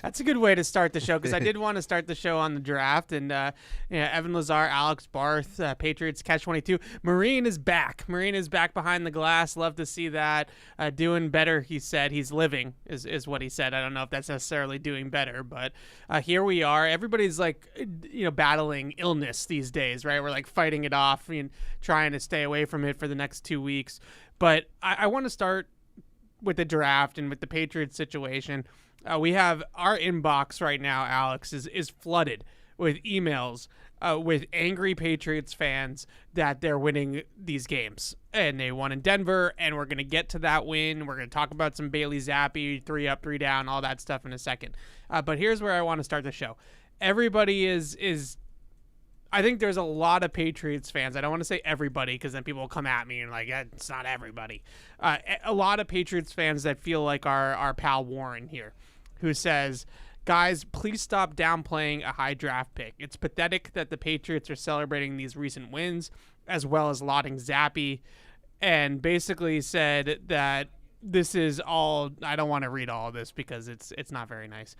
That's a good way to start the show because I did want to start the show on the draft. And Evan Lazar, Alex Barth, Patriots Catch-22. Marine is back. Marine is back behind the glass. Love to see that. Doing better, he said. He's living is what he said. I don't know if that's necessarily doing better, but here we are. Everybody's like, battling illness these days, right? We're like fighting it off and trying to stay away from it for the next 2 weeks. But I want to start with the draft and with the Patriots situation. We have our inbox right now, Alex, is flooded with emails with angry Patriots fans that they're winning these games. And they won in Denver, and we're going to get to that win. We're going to talk about some Bailey Zappi, 3 up, 3 down, all that stuff in a second. But here's where I want to start the show. Everybody is I think there's a lot of Patriots fans. I don't want to say everybody because then people will come at me and like, it's not everybody. A lot of Patriots fans that feel like our pal Warren here, who says, guys, please stop downplaying a high draft pick. It's pathetic that the Patriots are celebrating these recent wins as well as lauding Zappi, and basically said that this is all, I don't want to read all of this because it's not very nice.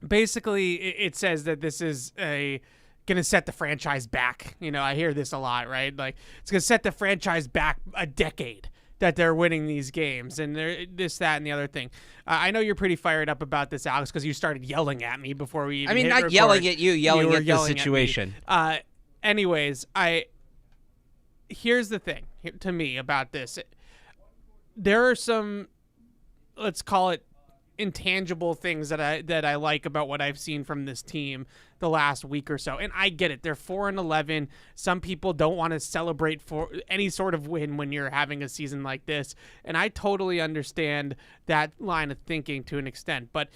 Basically, it says that this is going to set the franchise back. I hear this a lot, right? Like, it's going to set the franchise back a decade that they're winning these games and this, that, and the other thing. I know you're pretty fired up about this, Alex, because you started yelling at me before we even hit not record. Yelling at you, yelling at the yelling situation. Anyways, here's the thing to me about this. There are some, let's call it, intangible things that I like about what I've seen from this team the last week or so. And I get it. They're 4-11. Some people don't want to celebrate for any sort of win when you're having a season like this. And I totally understand that line of thinking to an extent. But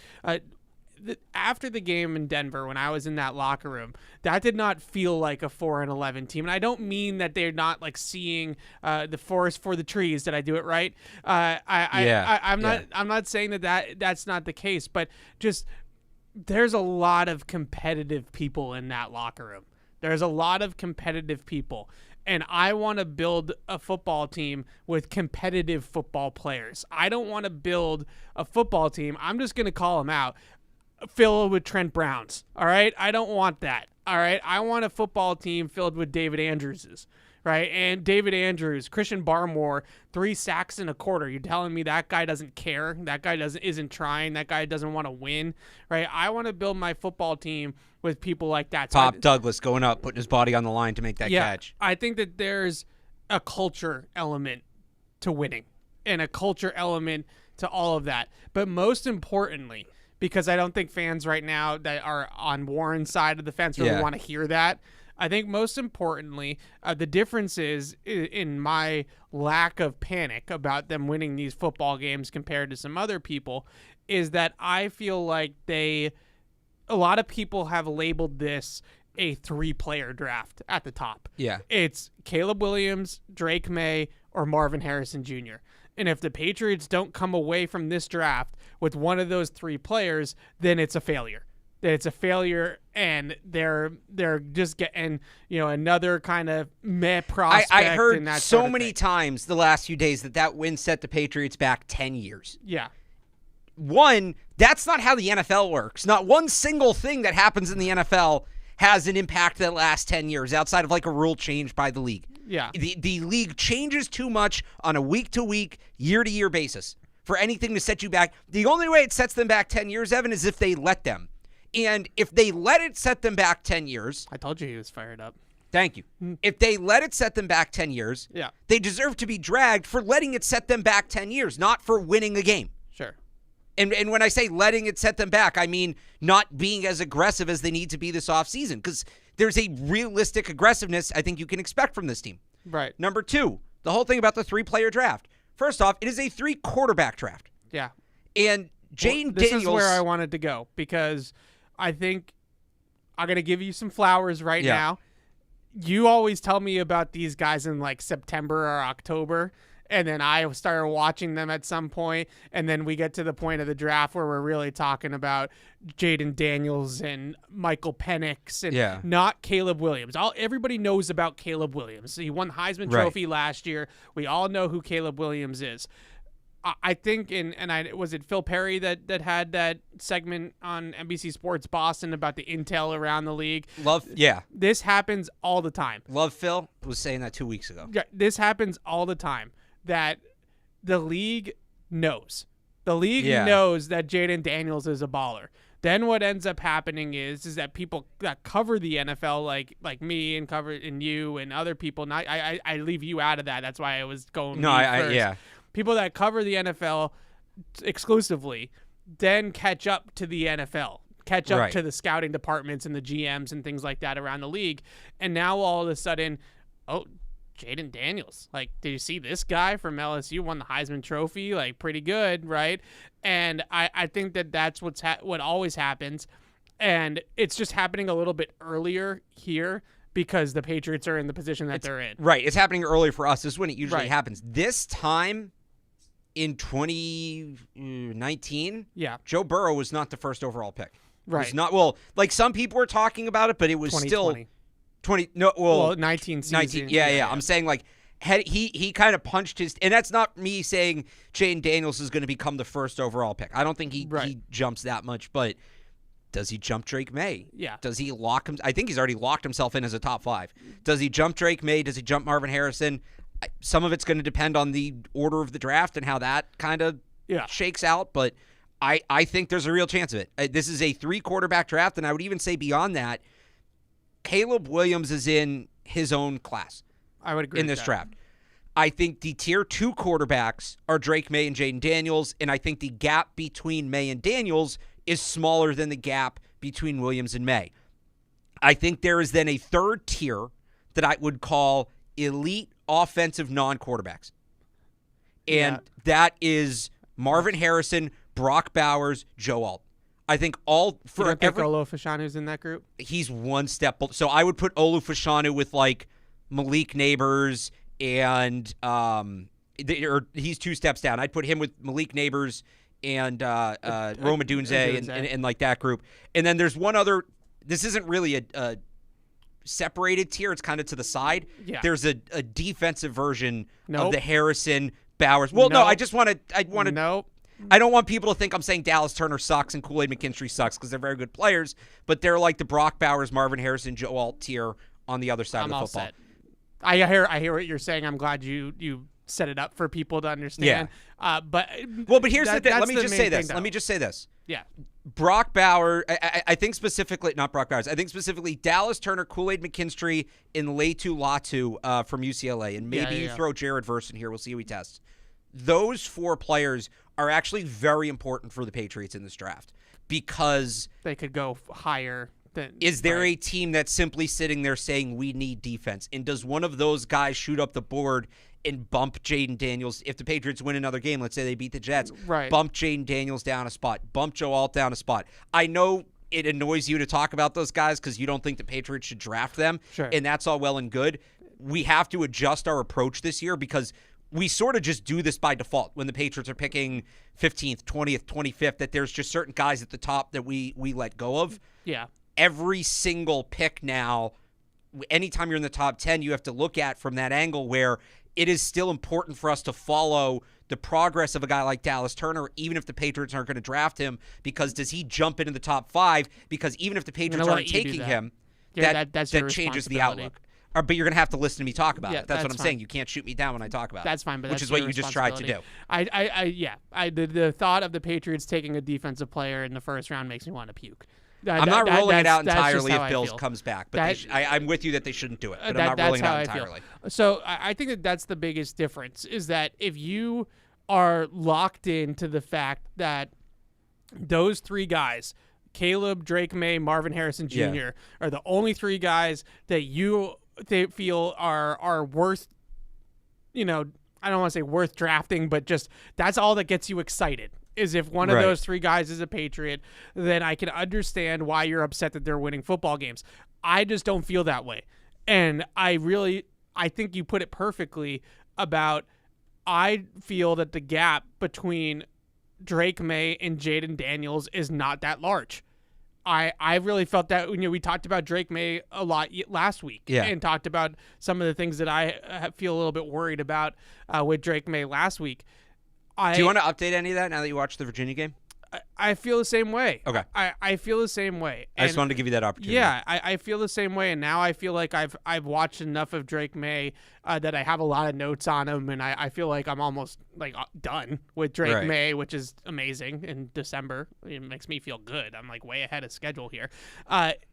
after the game in Denver, when I was in that locker room, that did not feel like a 4-11 team. And I don't mean that they're not like seeing the forest for the trees. Did I do it right? I'm not saying that's not the case, but just there's a lot of competitive people in that locker room. There's a lot of competitive people. And I want to build a football team with competitive football players. I don't want to build a football team. I'm just going to call them out. Filled with Trent Browns. All right. I don't want that. All right. I want a football team filled with David Andrewses. Right. And David Andrews, Christian Barmore, 3 sacks in a quarter. You're telling me that guy doesn't care? That guy isn't trying. That guy doesn't want to win. Right. I want to build my football team with people like that. So Douglas going up, putting his body on the line to make that catch. I think that there's a culture element to winning and a culture element to all of that. But most importantly, because I don't think fans right now that are on Warren's side of the fence really want to hear that. I think most importantly, the difference is in my lack of panic about them winning these football games compared to some other people is that I feel like a lot of people have labeled this a 3-player draft at the top. Yeah. It's Caleb Williams, Drake May, or Marvin Harrison Jr. And if the Patriots don't come away from this draft with one of those 3 players, then it's a failure. It's a failure, and they're just getting another kind of meh prospect. I heard and that so sort of many thing. times the last few days that win set the Patriots back 10 years. Yeah. One, that's not how the NFL works. Not one single thing that happens in the NFL has an impact that lasts 10 years outside of like a rule change by the league. Yeah. The league changes too much on a week-to-week, year-to-year basis for anything to set you back. The only way it sets them back 10 years, Evan, is if they let them. And if they let it set them back 10 years... I told you he was fired up. Thank you. If they let it set them back 10 years, they deserve to be dragged for letting it set them back 10 years, not for winning a game. Sure. And when I say letting it set them back, I mean not being as aggressive as they need to be this offseason, because there's a realistic aggressiveness I think you can expect from this team. Right. Number 2, the whole thing about the 3-player draft. First off, it is a 3-quarterback draft. Yeah. And Jane this Daniels... is where I wanted to go, because I think I'm going to give you some flowers right now. You always tell me about these guys in like September or October, and then I started watching them at some point, and then we get to the point of the draft where we're really talking about Jaden Daniels and Michael Penix and not Caleb Williams. Everybody knows about Caleb Williams. He won the Heisman Trophy last year. We all know who Caleb Williams is. I think was it Phil Perry that had that segment on NBC Sports Boston about the intel around the league? This happens all the time. Phil was saying that 2 weeks ago. Yeah, this happens all the time. That the league knows. The league knows that Jaden Daniels is a baller. Then what ends up happening is that people that cover the NFL, like me and you and other people. Not I leave you out of that. That's why I was going. No, first. People that cover the NFL exclusively then catch up to the NFL, catch up to the scouting departments and the GMs and things like that around the league. And now all of a sudden, Jaden Daniels, like, did you see this guy from LSU won the Heisman Trophy? Like, pretty good, right? And I think that's what always happens. And it's just happening a little bit earlier here because the Patriots are in the position that they're in. Right. It's happening earlier for us. This is when it usually happens. This time in 2019, Joe Burrow was not the first overall pick. Right. It's not, well, like some people were talking about it, but it was still 19 season. 19. Yeah. I'm saying like he kind of punched his, and that's not me saying Jaden Daniels is going to become the first overall pick. I don't think he jumps that much, but does he jump Drake May? Yeah. Does he lock him? I think he's already locked himself in as a top 5. Does he jump Drake May? Does he jump Marvin Harrison? Some of it's going to depend on the order of the draft and how that kind of shakes out, but I think there's a real chance of it. This is a 3-quarterback draft, and I would even say beyond that, Caleb Williams is in his own class. I would agree in this draft. I think the tier 2 quarterbacks are Drake May and Jaden Daniels, and I think the gap between May and Daniels is smaller than the gap between Williams and May. I think there is then a third tier that I would call elite offensive non-quarterbacks. And that is Marvin Harrison, Brock Bowers, Joe Alt. I think all for you don't think Olu Fashanu's in that group? He's one step. So I would put Olu Fashanu with like Malik Neighbors and he's 2 steps down. I'd put him with Malik Neighbors and Roma Dunze and like that group. And then there's one other. This isn't really a separated tier. It's kind of to the side. Yeah. There's a defensive version of the Harrison Bowers. Well, no, I want to. Nope. I don't want people to think I'm saying Dallas Turner sucks and Kool-Aid McKinstry sucks because they're very good players, but they're like the Brock Bowers, Marvin Harrison, Joe Alt tier on the other side of the football. Set. I hear what you're saying. I'm glad you set it up for people to understand. Yeah. But here's the thing. Let me just say this. Yeah. Brock Bowers, I think specifically, not Brock Bowers, I think specifically Dallas Turner, Kool-Aid McKinstry, and Latu Latu from UCLA. And maybe you throw Jared Verse in here. We'll see who he tests. Those 4 players are actually very important for the Patriots in this draft because they could go higher. Is there a team that's simply sitting there saying we need defense? And does one of those guys shoot up the board and bump Jaden Daniels? If the Patriots win another game, let's say they beat the Jets, bump Jaden Daniels down a spot, bump Joe Alt down a spot. I know it annoys you to talk about those guys because you don't think the Patriots should draft them, and that's all well and good. We have to adjust our approach this year because we sort of just do this by default when the Patriots are picking 15th, 20th, 25th, that there's just certain guys at the top that we let go of. Yeah. Every single pick now, anytime you're in the top 10, you have to look at from that angle where it is still important for us to follow the progress of a guy like Dallas Turner, even if the Patriots aren't going to draft him, because does he jump into the top 5? Because even if the Patriots aren't taking him, that changes the outlook. But you're going to have to listen to me talk about it. That's what I'm saying. You can't shoot me down when I talk about it. That's fine, but which is what you just tried to do. The thought of the Patriots taking a defensive player in the first round makes me want to puke. I'm not ruling it out entirely if Bills comes back, but I'm with you that they shouldn't do it. But I'm not ruling it out entirely. So I think that's the biggest difference is that if you are locked into the fact that those 3 guys, Caleb, Drake May, Marvin Harrison Jr., are the only 3 guys that they feel are worth, I don't want to say worth drafting, but just that's all that gets you excited. Is if one of those 3 guys is a Patriot, then I can understand why you're upset that they're winning football games. I just don't feel that way. And I think you put it perfectly about, I feel that the gap between Drake May and Jaden Daniels is not that large. I really felt that we talked about Drake May a lot last week and talked about some of the things that I feel a little bit worried about with Drake May last week. Do you want to update any of that now that you watched the Virginia game? I feel the same way. Okay. I feel the same way. I just wanted to give you that opportunity. Yeah, I feel the same way, and now I feel like I've watched enough of Drake May that I have a lot of notes on him, and I feel like I'm almost like done with Drake May, which is amazing in December. It makes me feel good. I'm like way ahead of schedule here.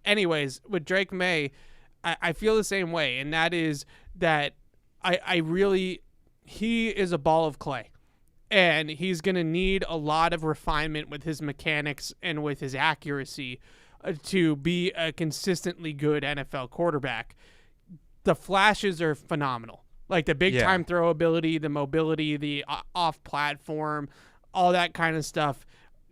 Anyways, with Drake May, I feel the same way, and that is that he is a ball of clay. And he's going to need a lot of refinement with his mechanics and with his accuracy to be a consistently good NFL quarterback. The flashes are phenomenal. Like the big-time throw ability, the mobility, the off-platform, all that kind of stuff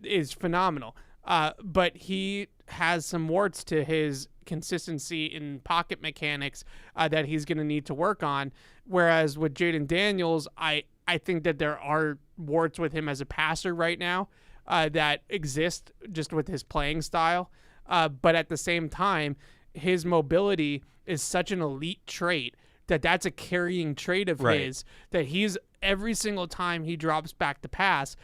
is phenomenal. But he has some warts to his consistency in pocket mechanics that he's going to need to work on. Whereas with Jaden Daniels, I think that there are warts with him as a passer right now that exist just with his playing style. But at the same time, his mobility is such an elite trait that's a carrying trait of his that he's every single time he drops back to pass,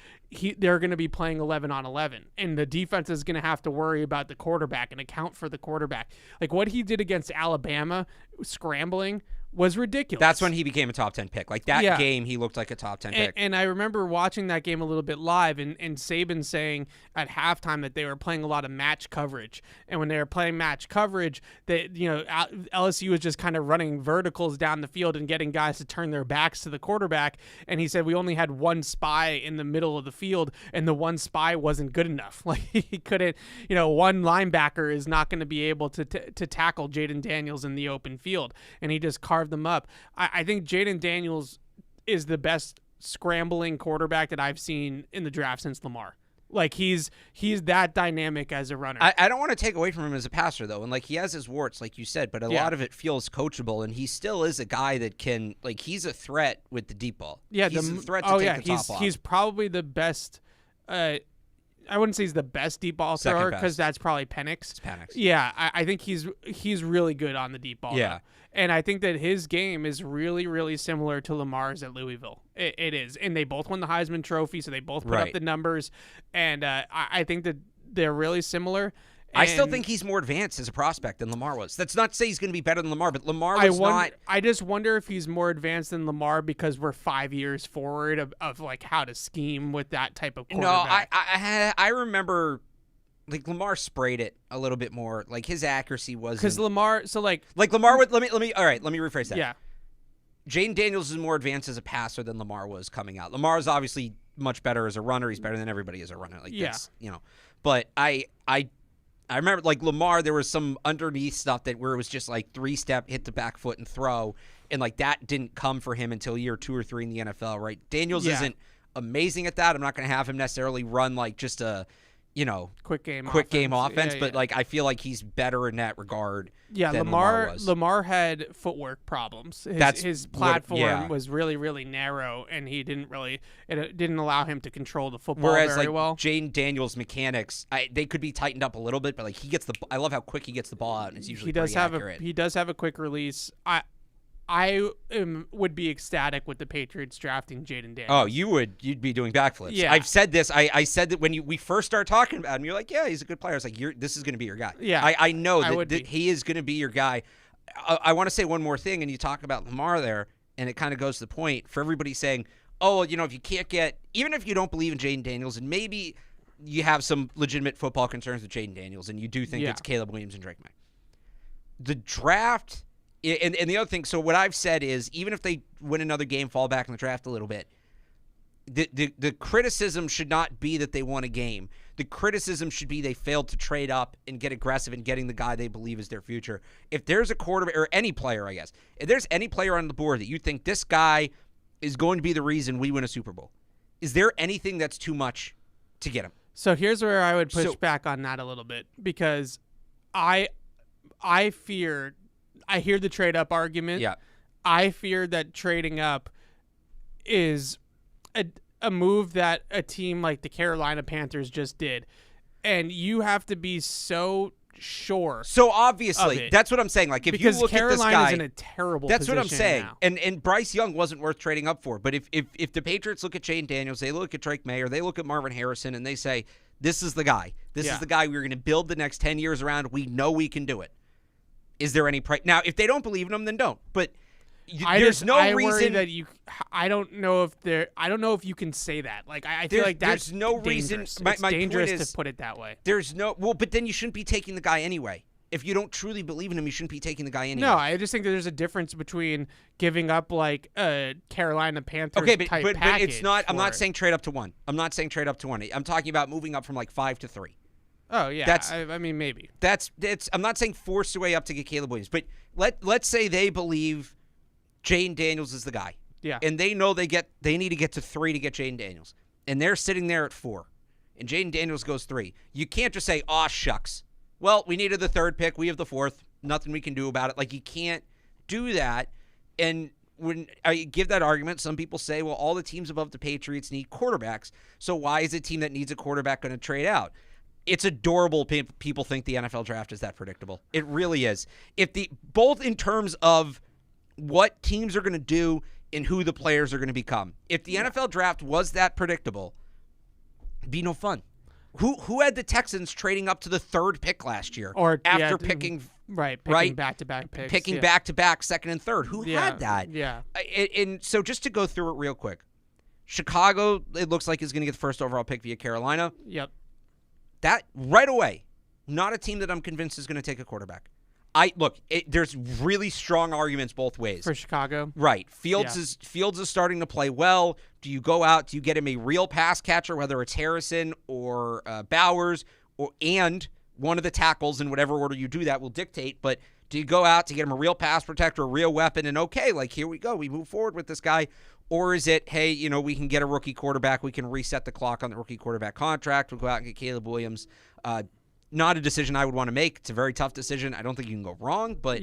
they're going to be playing 11 on 11, and the defense is going to have to worry about the quarterback and account for the quarterback. Like what he did against Alabama, scrambling, was ridiculous. That's when he became a top 10 pick. Like that game, he looked like a top 10 pick. And I remember watching that game a little bit live and Saban saying at halftime that they were playing a lot of match coverage. And when they were playing match coverage, LSU was just kind of running verticals down the field and getting guys to turn their backs to the quarterback. And he said we only had one spy in the middle of the field, and the one spy wasn't good enough. Like he couldn't, one linebacker is not going to be able to tackle Jaden Daniels in the open field. And he just carved them up. I think Jaden Daniels is the best scrambling quarterback that I've seen in the draft since Lamar. Like he's that dynamic as a runner. I don't want to take away from him as a passer though, and like he has his warts, like you said, but a lot of it feels coachable, and he still is a guy that can, like, he's a threat with the deep ball. Yeah, he's a threat to take the top off. He's probably the best. I wouldn't say he's the best deep ball thrower because that's probably Penix. It's Penix. Yeah, I think he's really good on the deep ball. Yeah. Though. And I think that his game is really, really similar to Lamar's at Louisville. It is. And they both won the Heisman Trophy, so they both put up the numbers. And I think that they're really similar. I still think he's more advanced as a prospect than Lamar was. That's not to say he's going to be better than Lamar, but Lamar was not. I just wonder if he's more advanced than Lamar because we're 5 years forward of like how to scheme with that type of quarterback. No, I remember, like, Lamar sprayed it a little bit more. Like his accuracy wasn't. Because Lamar, Lamar would let me rephrase that. Yeah. Jaden Daniels is more advanced as a passer than Lamar was coming out. Lamar is obviously much better as a runner. He's better than everybody as a runner. Like that's, But I remember, like, Lamar, there was some underneath stuff where it was just like 3-step, hit the back foot and throw, and like that didn't come for him until year 2 or 3 in the NFL, right? Daniels isn't amazing at that. I'm not going to have him necessarily run like just a, quick game offense, but like I feel like he's better in that regard. Yeah, than Lamar was. Lamar had footwork problems. His platform was really, really narrow, and it didn't allow him to control the football very well. Jaden Daniels' mechanics, they could be tightened up a little bit, but like I love how quick he gets the ball out, and it's usually pretty accurate. He does have a quick release. I would be ecstatic with the Patriots drafting Jaden Daniels. Oh, you'd be doing backflips. Yeah. I've said this. I said that when we first started talking about him, you're like, yeah, he's a good player. I was like, this is going to be your guy. Yeah, I know that he is going to be your guy. I want to say one more thing, and you talk about Lamar there, and it kind of goes to the point for everybody saying, oh, if you can't get, even if you don't believe in Jaden Daniels, and maybe you have some legitimate football concerns with Jaden Daniels, and you do think it's Caleb Williams and Drake May. The draft. And the other thing, so what I've said is, even if they win another game, fall back in the draft a little bit, the criticism should not be that they won a game. The criticism should be they failed to trade up and get aggressive in getting the guy they believe is their future. If there's a quarterback, or any player, I guess, if there's any player on the board that you think this guy is going to be the reason we win a Super Bowl, is there anything that's too much to get him? So here's where I would push back on that a little bit, because I fear... I hear the trade up argument. Yeah. I fear that trading up is a move that a team like the Carolina Panthers just did. And you have to be so sure. So obviously, that's what I'm saying. Like, if because you look Carolina's at this guy, in a terrible that's position what I'm saying. now. And Bryce Young wasn't worth trading up for. But if the Patriots look at Jane Daniels, they look at Drake May, or they look at Marvin Harrison, and they say, this is the guy. This is the guy we're going to build the next 10 years around. We know we can do it. Is there any price? Now, if they don't believe in him, then don't. But there's no reason worry that you. I don't know if you can say that. Like I feel like that's there's no dangerous. reason. My dangerous point is, to put it that way. But then you shouldn't be taking the guy anyway. If you don't truly believe in him, you shouldn't be taking the guy anyway. No, I just think that there's a difference between giving up like a Carolina Panthers type but package. it's not. I'm not saying trade up to 1. I'm not saying trade up to 1. I'm talking about moving up from like 5 to 3. Oh yeah, I mean maybe. I'm not saying force your way up to get Caleb Williams, but let's say they believe Jane Daniels is the guy. Yeah. And they know they need to get to 3 to get Jane Daniels. And they're sitting there at 4. And Jane Daniels goes 3. You can't just say, "Aw, shucks. Well, we needed the 3rd pick. We have the 4th. Nothing we can do about it." Like, you can't do that. And when I give that argument, some people say, well, all the teams above the Patriots need quarterbacks. So why is a team that needs a quarterback going to trade out? It's adorable. People think the NFL draft is that predictable. It really is. Both in terms of what teams are going to do and who the players are going to become. If the NFL draft was that predictable, it'd be no fun. Who had the Texans trading up to the 3rd pick last year? Or after picking back-to-back picks. Picking back-to-back 2nd and 3rd. Who had that? Yeah. And so just to go through it real quick, Chicago, it looks like, is going to get the 1st overall pick via Carolina. Yep. That right away, not a team that I'm convinced is going to take a quarterback. There's really strong arguments both ways. For Chicago? Right. Fields is starting to play well. Do you go out? Do you get him a real pass catcher, whether it's Harrison or Bowers, and one of the tackles, in whatever order you do that will dictate, but do you go out to get him a real pass protector, a real weapon, and okay, like, here we go, we move forward with this guy? Or is it, hey, we can get a rookie quarterback, we can reset the clock on the rookie quarterback contract, we'll go out and get Caleb Williams? Not a decision I would want to make. It's a very tough decision. I don't think you can go wrong, but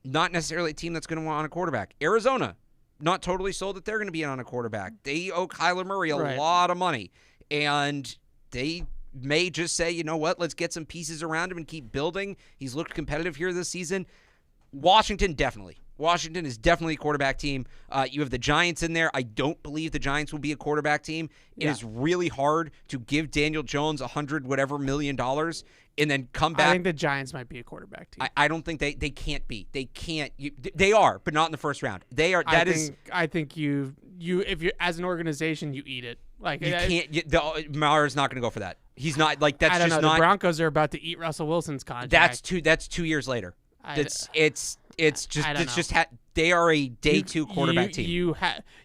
not necessarily a team that's going to want a quarterback. Arizona, not totally sold that they're going to be in on a quarterback. They owe Kyler Murray a lot of money, and they may just say, you know what, let's get some pieces around him and keep building. He's looked competitive here this season. Washington, definitely. Washington is definitely a quarterback team. You have the Giants in there. I don't believe the Giants will be a quarterback team. It is really hard to give Daniel Jones $100 million and then come back. I think the Giants might be a quarterback team. I don't think they can't be. They can't. They are, but not in the first round. They are. I think you if you're as an organization, you eat it. Like you can't. Maher's not going to go for that. He's not like that's I don't just know. not. The Broncos are about to eat Russell Wilson's contract. That's 2 years later. They are a day 2 quarterback team.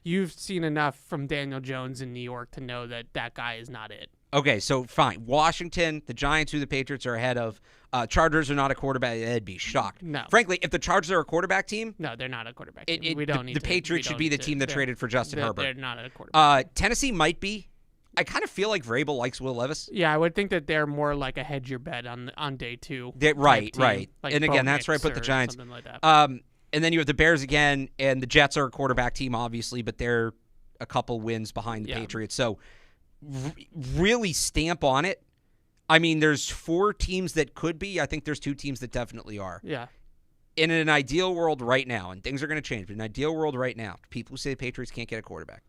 You've seen enough from Daniel Jones in New York to know that guy is not it. Okay, so fine. Washington, the Giants, who the Patriots are ahead of. Chargers are not a quarterback. I'd be shocked. No. Frankly, if the Chargers are a quarterback team, no, they're not a quarterback team. The Patriots should be the team that traded for Justin Herbert. They're not a quarterback. Tennessee might be. I kind of feel like Vrabel likes Will Levis. Yeah, I would think that they're more like a hedge your bet on day 2. Right. Like And again, that's where I put the Giants. Something like that. And then you have the Bears again, and the Jets are a quarterback team, obviously, but they're a couple wins behind the Patriots. So really stamp on it. I mean, there's 4 teams that could be. I think there's 2 teams that definitely are. Yeah. In an ideal world right now, and things are going to change, but in an ideal world right now, people who say the Patriots can't get a quarterback,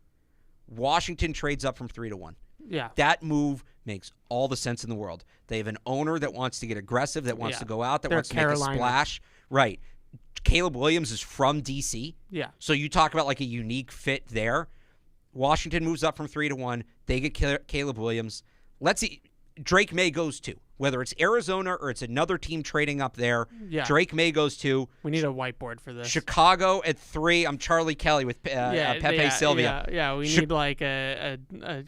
Washington trades up from 3 to 1. Yeah. That move makes all the sense in the world. They have an owner that wants to get aggressive, that wants to go out, that wants to make a splash. Right. Caleb Williams is from D.C. Yeah. So you talk about like a unique fit there. Washington moves up from 3 to 1. They get Caleb Williams. Let's see. Drake May goes 2. Whether it's Arizona or it's another team trading up there, Drake May goes 2. We need a whiteboard for this. Chicago at 3. I'm Charlie Kelly with Pepe Sylvia. Yeah, we need like a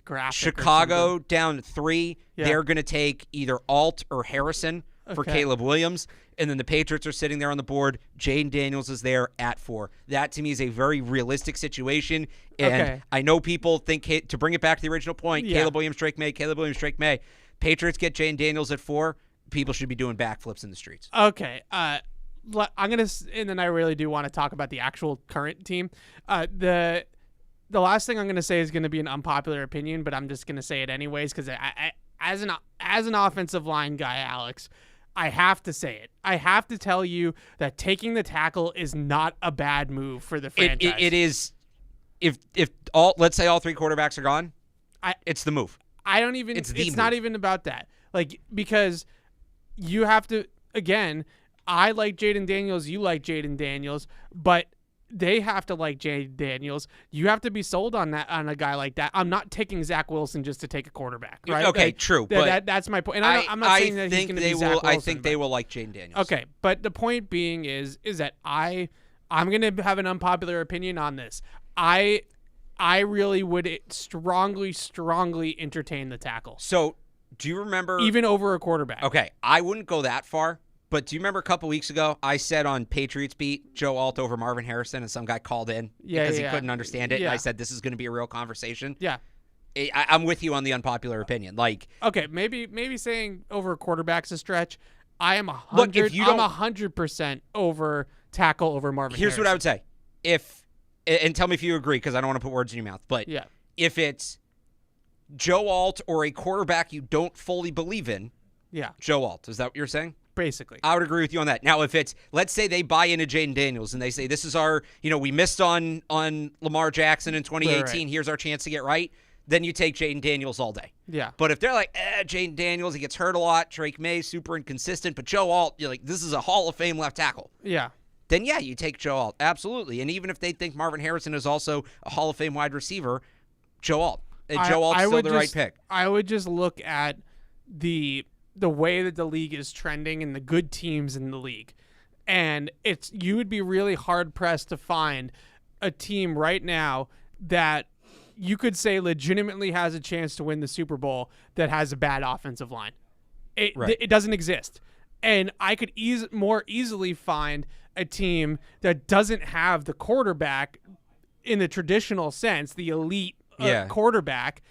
graphic. Chicago down 3. Yeah. They're going to take either Alt or Harrison for Caleb Williams. And then the Patriots are sitting there on the board. Jane Daniels is there at 4. That, to me, is a very realistic situation. And I know people think, to bring it back to the original point, Caleb Williams, Drake May, Caleb Williams, Drake May. Patriots get Jane Daniels at 4. People should be doing backflips in the streets. Okay. I'm going to – and then I really do want to talk about the actual current team. The last thing I'm going to say is going to be an unpopular opinion, but I'm just going to say it anyways because as an offensive line guy, Alex – I have to say it. I have to tell you that taking the tackle is not a bad move for the franchise. It is. If let's say all 3 quarterbacks are gone, it's the move. I don't even. It's not even about that. Like, because you have to, again, I like Jaden Daniels, you like Jaden Daniels, but they have to like Jaden Daniels. You have to be sold on a guy like that. I'm not taking Zach Wilson just to take a quarterback, right? Okay, like, true. But that's my point. And I'm not saying that he's going to be Zach Wilson. I think they will like Jaden Daniels. Okay, but the point being is that I'm going to have an unpopular opinion on this. I really would strongly entertain the tackle. So, do you remember? Even over a quarterback. Okay, I wouldn't go that far. But do you remember a couple weeks ago, I said on Patriots Beat, Joe Alt over Marvin Harrison, and some guy called in because he couldn't understand it. Yeah. And I said, this is going to be a real conversation. Yeah. I'm with you on the unpopular opinion. Like, okay, maybe saying over a quarterback's a stretch. I am 100% over tackle over Marvin Here's Harrison. what I would say. And tell me if you agree, because I don't want to put words in your mouth. But if it's Joe Alt or a quarterback you don't fully believe in, Joe Alt. Is that what you're saying? Basically. I would agree with you on that. Now, if it's, let's say they buy into Jaden Daniels and they say, this is our, we missed on Lamar Jackson in 2018. Right. Here's our chance to get right. Then you take Jaden Daniels all day. Yeah. But if they're like, Jaden Daniels, he gets hurt a lot. Drake May, super inconsistent. But Joe Alt, you're like, this is a Hall of Fame left tackle. Yeah. Then, you take Joe Alt. Absolutely. And even if they think Marvin Harrison is also a Hall of Fame wide receiver, Joe Alt. Joe Alt's still the right pick. I would just look at the way that the league is trending and the good teams in the league. And you would be really hard pressed to find a team right now that you could say legitimately has a chance to win the Super Bowl that has a bad offensive line. It doesn't exist. And I could more easily find a team that doesn't have the quarterback in the traditional sense, the elite quarterback,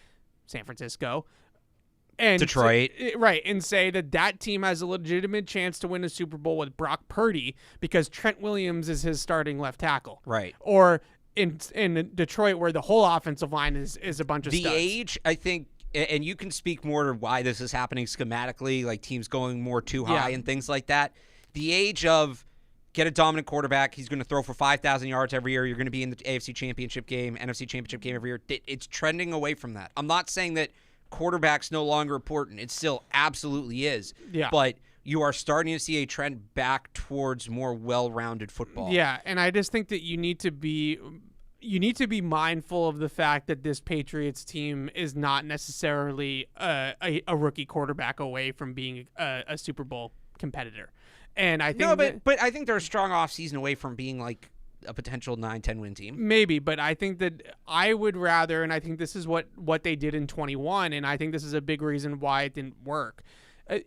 San Francisco, and Detroit, and say that team has a legitimate chance to win a Super Bowl with Brock Purdy because Trent Williams is his starting left tackle, right? Or in Detroit, where the whole offensive line is a bunch of studs. The age, I think, and you can speak more to why this is happening schematically, like teams going more too high and things like that. The age of get a dominant quarterback, he's going to throw for 5,000 yards every year. You're going to be in the AFC Championship game, NFC Championship game every year. It's trending away from that. I'm not saying that quarterback's no longer important. It still absolutely is. Yeah. But you are starting to see a trend back towards more well-rounded football. Yeah, and I just think that you need to be mindful of the fact that this Patriots team is not necessarily a rookie quarterback away from being a Super Bowl competitor. And I think but I think they're a strong offseason away from being like a potential 9-10 win team. Maybe, but I think that I would rather, and I think this is what they did in 21, and I think this is a big reason why it didn't work.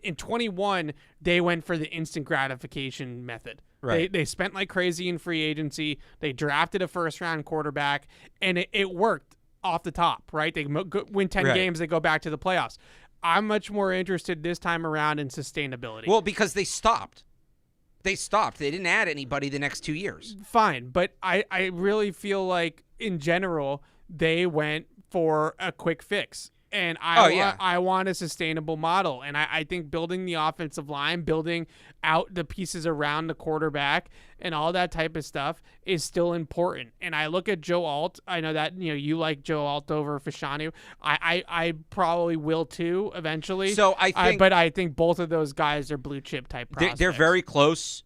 In 21, they went for the instant gratification method. Right. They spent like crazy in free agency. They drafted a first-round quarterback, and it worked off the top, right? They win 10 games, they go back to the playoffs. I'm much more interested this time around in sustainability. Well, because they stopped. They didn't add anybody the next 2 years. Fine, but I really feel like, in general, they went for a quick fix. And I want a sustainable model. And I think building the offensive line, building out the pieces around the quarterback and all that type of stuff is still important. And I look at Joe Alt. I know that you like Joe Alt over Fashanu. I probably will too eventually. So but I think both of those guys are blue chip type prospects. They're very close.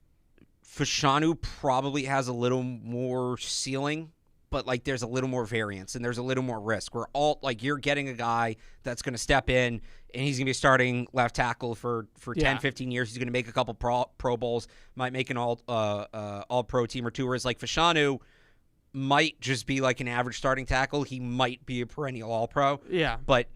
Fashanu probably has a little more ceiling, but like there's a little more variance and there's a little more risk. Where Alt, like you're getting a guy that's going to step in and he's going to be starting left tackle for 10, 15 years. He's going to make a couple pro bowls, might make an all pro team or two. Whereas like Fashanu might just be like an average starting tackle. He might be a perennial all pro. Yeah. But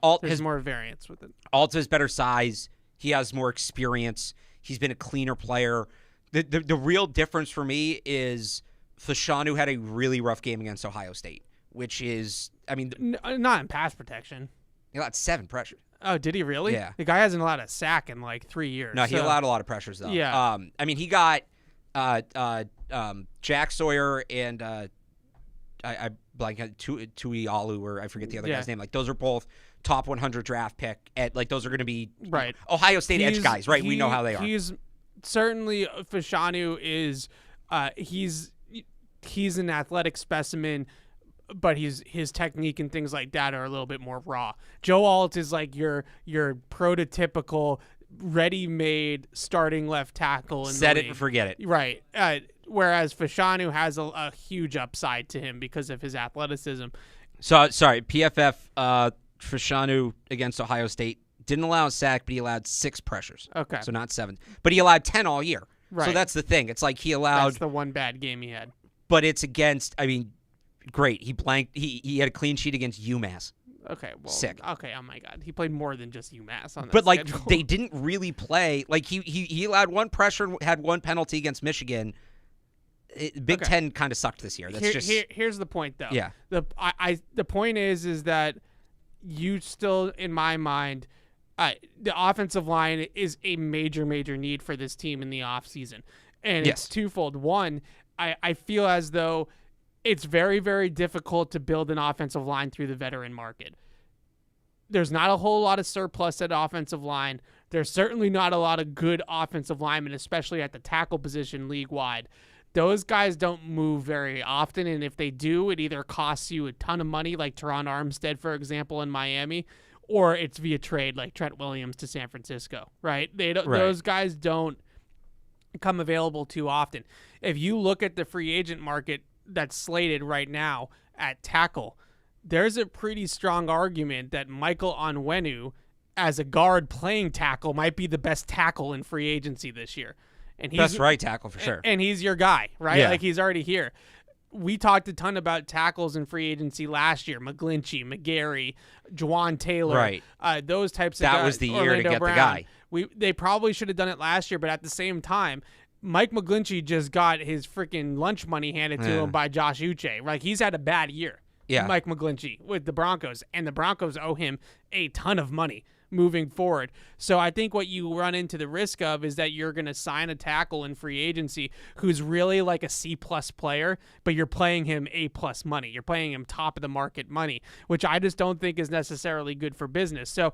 Alt there's has more variance with it. Alt has better size. He has more experience. He's been a cleaner player. The real difference for me is Fashanu had a really rough game against Ohio State, which is, I mean... not in pass protection. He allowed 7 pressures. Oh, did he really? Yeah. The guy hasn't allowed a sack in like 3 years. No, he allowed a lot of pressures, though. Yeah. I mean, he got Jack Sawyer and I blank Tui Alu, or I forget the other guy's name. Like, those are both top 100 draft pick. At like those are going to be right. Ohio State edge guys, right? We know how they are. He's certainly Fashanu is he's an athletic specimen, but his technique and things like that are a little bit more raw. Joe Alt is like your prototypical ready-made starting left tackle. Set it and forget it. Right. Whereas Fashanu has a huge upside to him because of his athleticism. So sorry, PFF Fashanu against Ohio State didn't allow a sack, but he allowed 6 pressures. Okay. So not 7. But he allowed 10 all year. Right. So that's the thing. It's like he allowed. That's the one bad game he had. But it's against, I mean, great. He blanked. He had a clean sheet against UMass. Okay, well, sick. Okay, oh my God, he played more than just UMass on that. But like schedule. they didn't really play. Like he allowed 1 pressure and had 1 penalty against Michigan. Big Ten kind of sucked this year. That's here's the point though. Yeah. The point is that you still, in my mind, the offensive line is a major need for this team in the offseason. And yes. It's twofold. One, I feel as though it's very, very difficult to build an offensive line through the veteran market. There's not a whole lot of surplus at offensive line. There's certainly not a lot of good offensive linemen, especially at the tackle position league-wide. Those guys don't move very often, and if they do, it either costs you a ton of money, like Teron Armstead, for example, in Miami, or it's via trade, like Trent Williams to San Francisco, right? Those guys don't come available too often. If you look at the free agent market that's slated right now at tackle, there's a pretty strong argument that Michael Onwenu, as a guard playing tackle, might be the best tackle in free agency this year. And he's best right tackle for sure. And he's your guy, right? Yeah. Like he's already here. We talked a ton about tackles in free agency last year. McGlinchey, McGarry, Juwan Taylor, right? Those types of guys. That was the year Orlando to get Brown. the guy. They probably should have done it last year, but at the same time, Mike McGlinchey just got his freaking lunch money handed to him by Josh Uche. Like he's had a bad year. Yeah. Mike McGlinchey with the Broncos, and the Broncos owe him a ton of money moving forward. So I think what you run into the risk of is that you're going to sign a tackle in free agency who's really like a C+ player, but you're paying him A+ money. You're paying him top of the market money, which I just don't think is necessarily good for business. So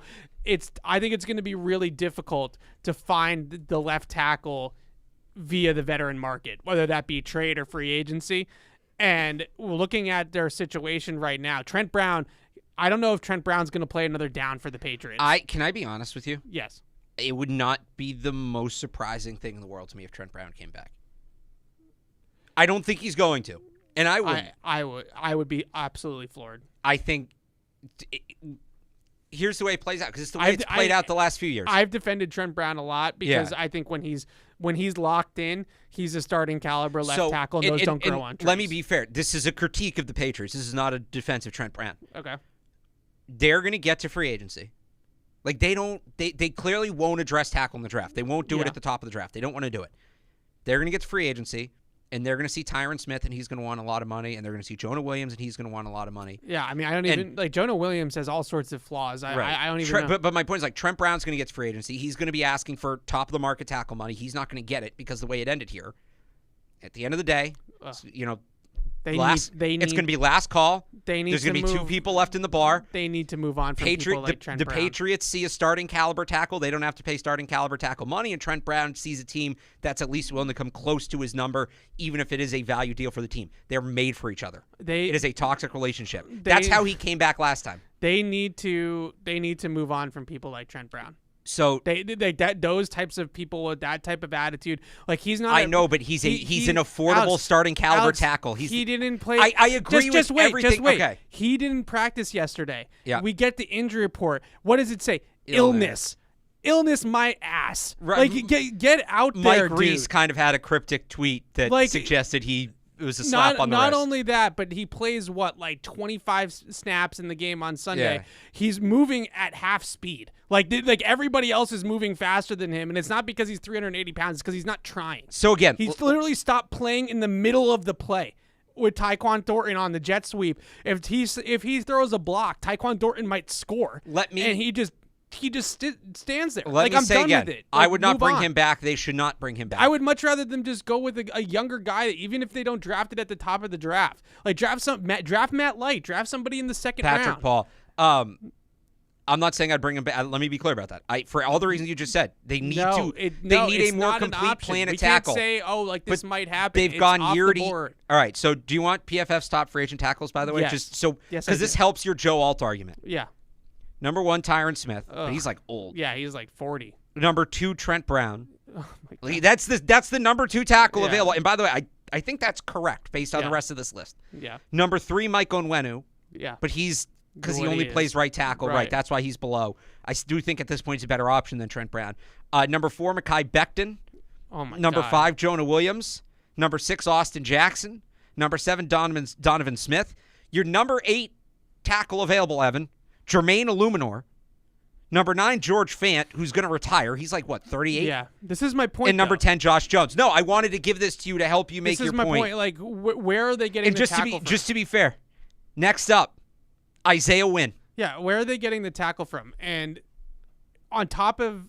I think it's going to be really difficult to find the left tackle via the veteran market, whether that be trade or free agency. And looking at their situation right now, Trent Brown, I don't know if Trent Brown's going to play another down for the Patriots. Can I be honest with you? Yes. It would not be the most surprising thing in the world to me if Trent Brown came back. I don't think he's going to, and I would. I would be absolutely floored. I think. Here's the way it plays out because it's the way it's played out the last few years. I've defended Trent Brown a lot because I think when he's locked in, he's a starting caliber left tackle, and those don't grow on trees. Let me be fair. This is a critique of the Patriots. This is not a defense of Trent Brown. Okay. They're going to get to free agency. Like they clearly won't address tackle in the draft. They won't do it at the top of the draft. They don't want to do it. They're going to get to free agency, and they're going to see Tyron Smith, and he's going to want a lot of money, and they're going to see Jonah Williams, and he's going to want a lot of money. Yeah, I mean, I don't even like Jonah Williams has all sorts of flaws. I don't even know. But my point is like Trent Brown's going to get to free agency. He's going to be asking for top of the market tackle money. He's not going to get it because the way it ended here. At the end of the day, it's going to be last call. There's going to be 2 people left in the bar. They need to move on from people like Trent Brown. The Patriots see a starting caliber tackle. They don't have to pay starting caliber tackle money, and Trent Brown sees a team that's at least willing to come close to his number, even if it is a value deal for the team. They're made for each other. It is a toxic relationship. That's how he came back last time. They need to move on from people like Trent Brown. So those types of people with that type of attitude, like he's not. I know, but he's an affordable starting caliber tackle. He didn't play. I agree with everything. Just wait. Okay. He didn't practice yesterday. Yeah. We get the injury report. What does it say? Illness, my ass. Right. Like get out there, Mike Reese dude. kind of had a cryptic tweet that suggested it was a slap on the not wrist. only that, but he plays 25 snaps in the game on Sunday. Yeah. He's moving at half speed. Like everybody else is moving faster than him, and it's not because he's 380 pounds. It's because he's not trying. So again, he's literally stopped playing in the middle of the play with Tyquan Thornton on the jet sweep. If he throws a block, Tyquan Thornton might score. And he just stands there. I'm done again, with it. I would not bring him back. They should not bring him back. I would much rather them just go with a younger guy, even if they don't draft it at the top of the draft. Like draft Matt Light, draft somebody in the second round. Patrick Paul. I'm not saying I'd bring him back. Let me be clear about that. For all the reasons you just said, they need it's a more not complete plan we of tackle. Can't say, this might happen. They've gone year to year. All right, so do you want PFF's top free agent tackles, by the way? Yes. Because this helps your Joe Alt argument. Yeah. Number 1, Tyron Smith. But he's like old. Yeah, he's like 40. Number 2, Trent Brown. Oh my God. That's the number 2 tackle available. And by the way, I think that's correct based on the rest of this list. Yeah. Number 3, Mike Onwenu. Yeah. But because he only plays right tackle, right? That's why he's below. I do think at this point he's a better option than Trent Brown. Number 4, Mekhi Becton. Oh my Number God. 5, Jonah Williams. Number 6, Austin Jackson. Number 7, Donovan Smith. Your number 8 tackle available, Evan, Jermaine Illuminor. Number 9, George Fant, who's going to retire. He's like, 38? Yeah. This is my point, And number 10, Josh Jones. No, I wanted to give this to you to help you make your point. This is my point. Like, where are they getting the tackle from? Just to be fair, next up, Isaiah Wynn. Yeah, where are they getting the tackle from? And on top of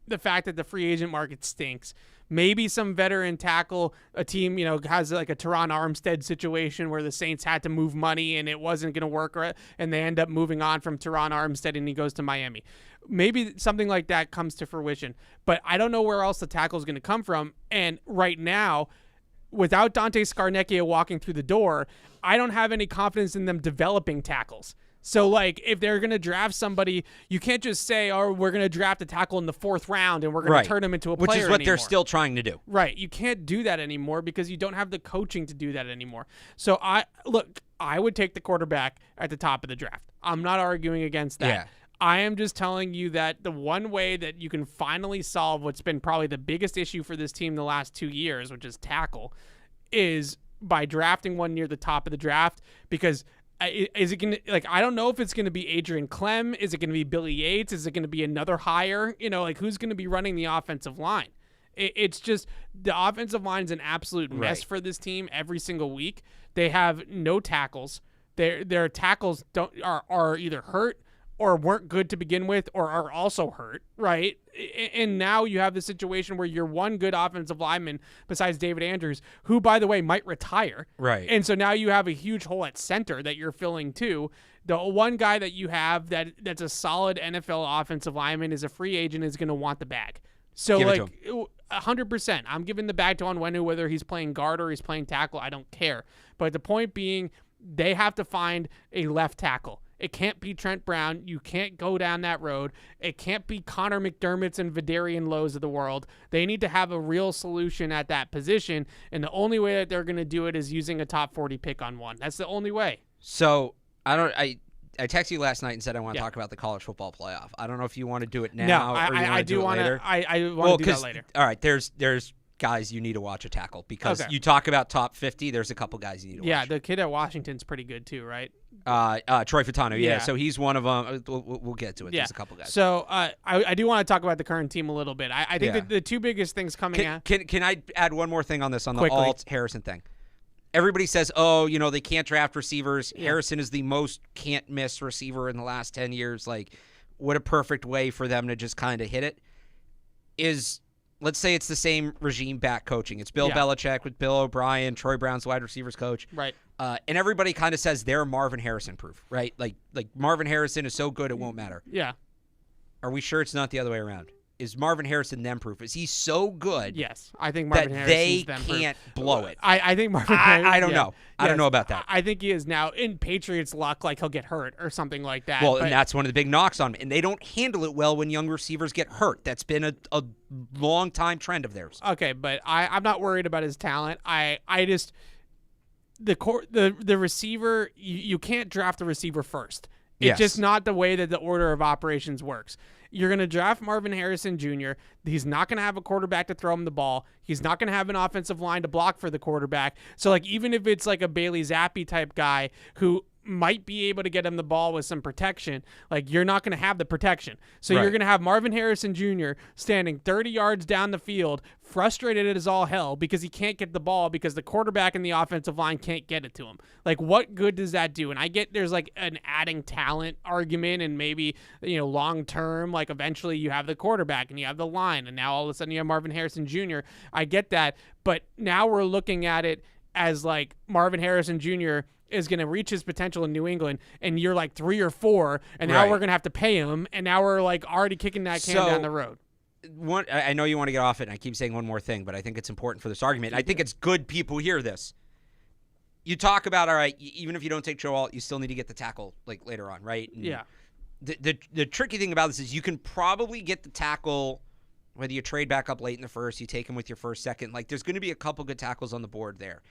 the fact that the free agent market stinks, maybe some veteran tackle, a team, has like a Teron Armstead situation where the Saints had to move money and it wasn't going to work, and they end up moving on from Teron Armstead and he goes to Miami. Maybe something like that comes to fruition, but I don't know where else the tackle is going to come from. And right now, without Dante Scarnecchia walking through the door, I don't have any confidence in them developing tackles. So, if they're going to draft somebody, you can't just say, we're going to draft a tackle in the 4th round and we're going to turn him into a player Which is what anymore. they're still trying to do. Right. You can't do that anymore because you don't have the coaching to do that anymore. So, I would take the quarterback at the top of the draft. I'm not arguing against that. Yeah. I am just telling you that the one way that you can finally solve what's been probably the biggest issue for this team the last 2 years, which is tackle, is by drafting one near the top of the draft. Because is it going to, I don't know if it's going to be Adrian Clem. Is it going to be Billy Yates? Is it going to be another hire? Who's going to be running the offensive line? It's just the offensive line is an absolute mess for this team every single week. They have no tackles. Their tackles are either hurt or weren't good to begin with, or are also hurt, right? And now you have the situation where you're one good offensive lineman besides David Andrews, who, by the way, might retire. Right. And so now you have a huge hole at center that you're filling too. The one guy that you have that's a solid NFL offensive lineman is a free agent, is going to want the bag. So, 100%. I'm giving the bag to Onwenu, whether he's playing guard or he's playing tackle. I don't care. But the point being, they have to find a left tackle. It can't be Trent Brown. You can't go down that road. It can't be Connor McDermott's and Vidarian Lowe's of the world. They need to have a real solution at that position, and the only way that they're going to do it is using a top 40 pick on one. That's the only way. So, I texted you last night and said I want to talk about the college football playoff. I don't know if you want to do it now or you want to do it later. I want to do that later. All right, there's guys you need to watch a tackle because you talk about top 50, there's a couple guys you need to watch. Yeah, the kid at Washington's pretty good too, right? Troy Fatano, yeah. So he's one of them. We'll get to it. Yeah. There's a couple guys. So I do want to talk about the current team a little bit. I think that the two biggest things coming out. Can I add one more thing on this, on Quickly. the Alt Harrison thing? Everybody says, they can't draft receivers. Yeah. Harrison is the most can't miss receiver in the last 10 years. What a perfect way for them to just kind of hit it is. Let's say it's the same regime back coaching. It's Bill Belichick with Bill O'Brien, Troy Brown's wide receivers coach. Right. And everybody kind of says they're Marvin Harrison proof, right? Like Marvin Harrison is so good it won't matter. Yeah. Are we sure it's not the other way around? Is Marvin Harrison them proof? Is he so good? Yes. I think Marvin that Harrison's they them can't proof. blow it. I think Marvin Harrison. I don't know. I don't know about that. I think he is now in Patriots luck, he'll get hurt or something like that. Well, and that's one of the big knocks on him. And they don't handle it well when young receivers get hurt. That's been a long time trend of theirs. Okay, but I'm not worried about his talent. I just the receiver, you can't draft the receiver first. It's just not the way that the order of operations works. You're going to draft Marvin Harrison Jr. He's not going to have a quarterback to throw him the ball. He's not going to have an offensive line to block for the quarterback. So, even if it's a Bailey Zappi type guy who might be able to get him the ball with some protection, you're not going to have the protection. So you're going to have Marvin Harrison Jr. standing 30 yards down the field, frustrated as all hell because he can't get the ball because the quarterback and the offensive line can't get it to him. What good does that do? And I get there's an adding talent argument and maybe, long term, eventually you have the quarterback and you have the line and now all of a sudden you have Marvin Harrison Jr. I get that. But now we're looking at it as Marvin Harrison Jr. is going to reach his potential in New England, and you're like 3 or 4, and now we're going to have to pay him, and now we're like already kicking that can down the road. I know you want to get off it, and I keep saying one more thing, but I think it's important for this argument. I think it's good people hear this. You talk about, all right, even if you don't take Joe Alt, you still need to get the tackle like later on, right? And yeah. The tricky thing about this is you can probably get the tackle, whether you trade back up late in the first, you take him with your first, second. Like, there's going to be a couple good tackles on the board there.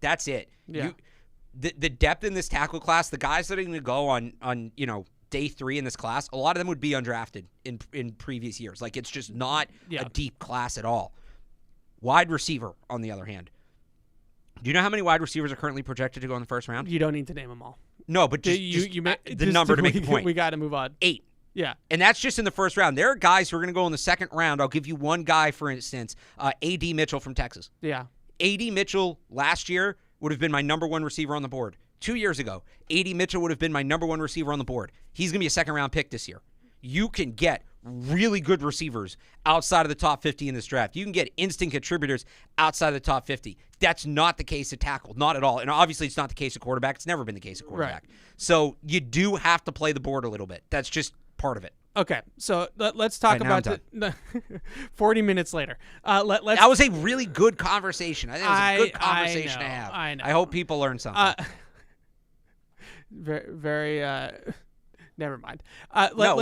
That's it. Yeah. The depth in this tackle class, the guys that are going to go on day 3 in this class, a lot of them would be undrafted in previous years. Like, it's just not a deep class at all. Wide receiver, on the other hand. Do you know how many wide receivers are currently projected to go in the first round? You don't need to name them all. No, but just the number to make the point. We got to move on. 8. Yeah. And that's just in the first round. There are guys who are going to go in the second round. I'll give you one guy, for instance, A.D. Mitchell from Texas. Yeah. A.D. Mitchell last year would have been my number 1 receiver on the board. 2 years ago, A.D. Mitchell would have been my number 1 receiver on the board. He's going to be a second-round pick this year. You can get really good receivers outside of the top 50 in this draft. You can get instant contributors outside of the top 50. That's not the case at tackle, not at all. And obviously it's not the case at quarterback. It's never been the case at quarterback. Right. So you do have to play the board a little bit. That's just part of it. Okay, so let's talk about the 40 minutes later. Let's. That was a really good conversation. I think it was a good conversation to have. I know. I hope people learn something. Very. Never mind. No.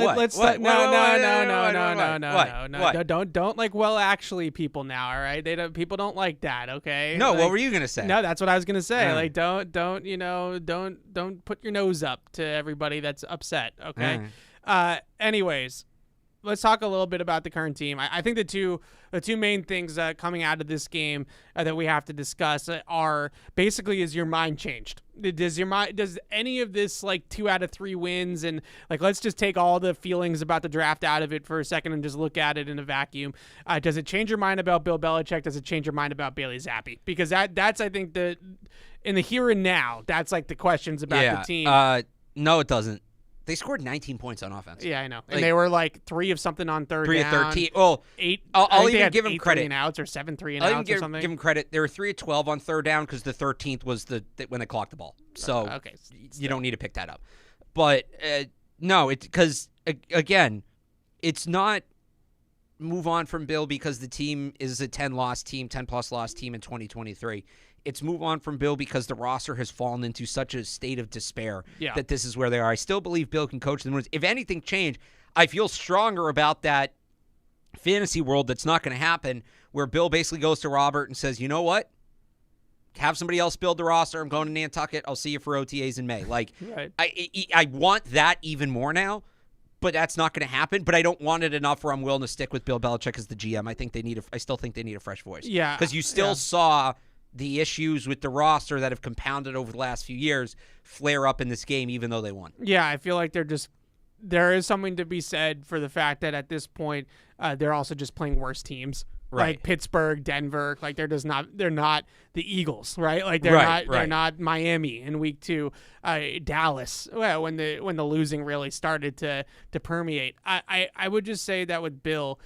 Don't like. Well, actually, people now. All right, people don't like that. Okay. No. Like, what were you gonna say? No, that's what I was gonna say. Like, don't put your nose up to everybody that's upset. Okay. Anyways, let's talk a little bit about the current team. I think the two main things coming out of this game that we have to discuss are basically, is your mind changed? Does any of this, like, 2 out of 3 wins, and like, let's just take all the feelings about the draft out of it for a second and just look at it in a vacuum. Does it change your mind about Bill Belichick? Does it change your mind about Bailey Zappi? Because that's I think in the here and now, that's like the questions about the team. No, it doesn't. They scored 19 points on offense. Yeah, I know. And they were like 3 of something on third 3 down. 3 of 13. Well, 8. I'll even give them 8 credit. 3-and-outs or 7 3-and-outs or something. Give them credit. They were 3 of 12 on third down because the 13th was when they clocked the ball. So okay, you don't need to pick that up. But no, because again, it's not move on from Bill because the team is a 10-loss team, 10-plus loss team in 2023. It's move on from Bill because the roster has fallen into such a state of despair that this is where they are. I still believe Bill can coach them. If anything changed, I feel stronger about that fantasy world that's not going to happen, where Bill basically goes to Robert and says, you know what? Have somebody else build the roster. I'm going to Nantucket. I'll see you for OTAs in May. Like, right. I want that even more now, but that's not going to happen. But I don't want it enough where I'm willing to stick with Bill Belichick as the GM. I still think they need a fresh voice. Yeah. Because you still saw the issues with the roster that have compounded over the last few years flare up in this game, even though they won. Yeah, I feel like there is something to be said for the fact that at this point, they're also just playing worse teams. Right. Like Pittsburgh, Denver, like they're not the Eagles, right? Like they're not Miami in week 2, Dallas. Well, when the losing really started to permeate. I would just say that with Bill,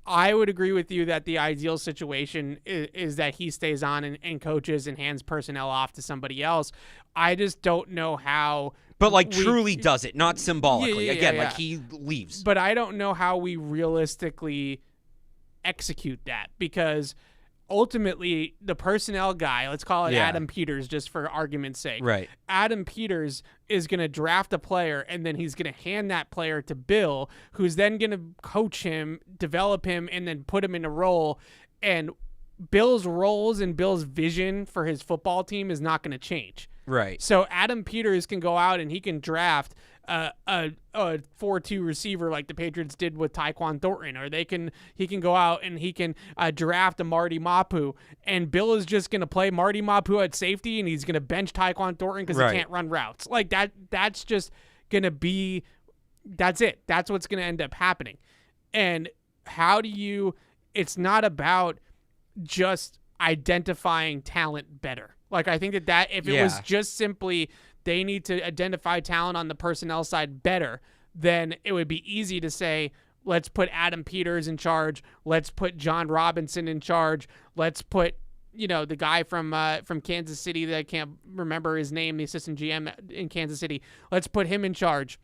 I would agree with you that the ideal situation is that he stays on and coaches and hands personnel off to somebody else. I just don't know how. But truly does it, not symbolically. Like he leaves. But I don't know how we realistically execute that, because ultimately the personnel guy, let's call it Adam Peters just for argument's sake. Right. Adam Peters is going to draft a player, and then he's going to hand that player to Bill, who's then going to coach him, develop him, and then put him in a role. And Bill's roles and Bill's vision for his football team is not going to change. Right. So Adam Peters can go out and he can draft a 4-2 receiver like the Patriots did with Tyquan Thornton, or he can go out and he can draft a Marty Mapu, and Bill is just going to play Marty Mapu at safety, and he's going to bench Tyquan Thornton because he can't run routes. Like that's just going to be, that's it. That's what's going to end up happening. And it's not about just identifying talent better. Like, I think that if it was just simply they need to identify talent on the personnel side better, then it would be easy to say, let's put Adam Peters in charge. Let's put John Robinson in charge. Let's put, the guy from Kansas City that I can't remember his name, the assistant GM in Kansas City. Let's put him in charge.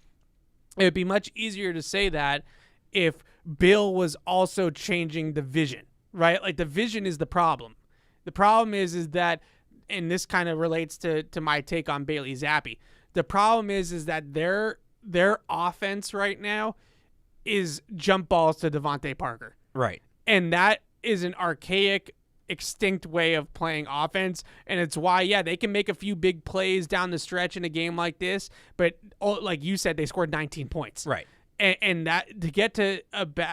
It would be much easier to say that if Bill was also changing the vision, right? Like the vision is the problem. The problem is that, and this kind of relates to my take on Bailey Zappi. The problem is that their offense right now is jump balls to Devontae Parker. Right. And that is an archaic, extinct way of playing offense. And it's why, they can make a few big plays down the stretch in a game like this. But like you said, they scored 19 points. Right. And that to get to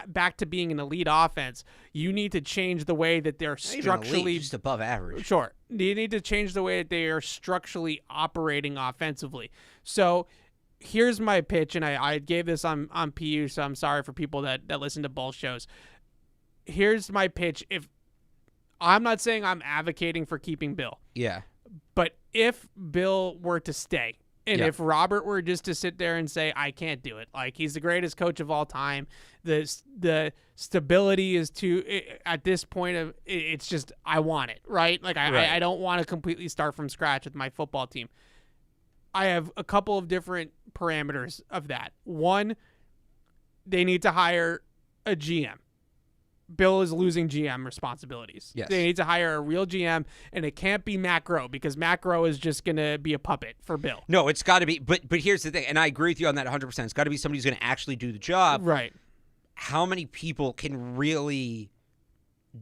back to being an elite offense, you need to change the way that they're structurally just above average. Sure, you need to change the way that they are structurally operating offensively. So here's my pitch, and I gave this on PU, so I'm sorry for people that listen to both shows. Here's my pitch. If I'm not saying I'm advocating for keeping Bill, but if Bill were to stay. And if Robert were just to sit there and say, I can't do it, like he's the greatest coach of all time, the stability is at this point of it's just, I want it, right? Like I don't want to completely start from scratch with my football team. I have a couple of different parameters of that. One, they need to hire a GM. Bill is losing GM responsibilities. Yes. They need to hire a real GM, and it can't be Matt Groh because Matt Groh is just going to be a puppet for Bill. No, it's got to be. But here's the thing, and I agree with you on that 100%. It's got to be somebody who's going to actually do the job. Right. How many people can really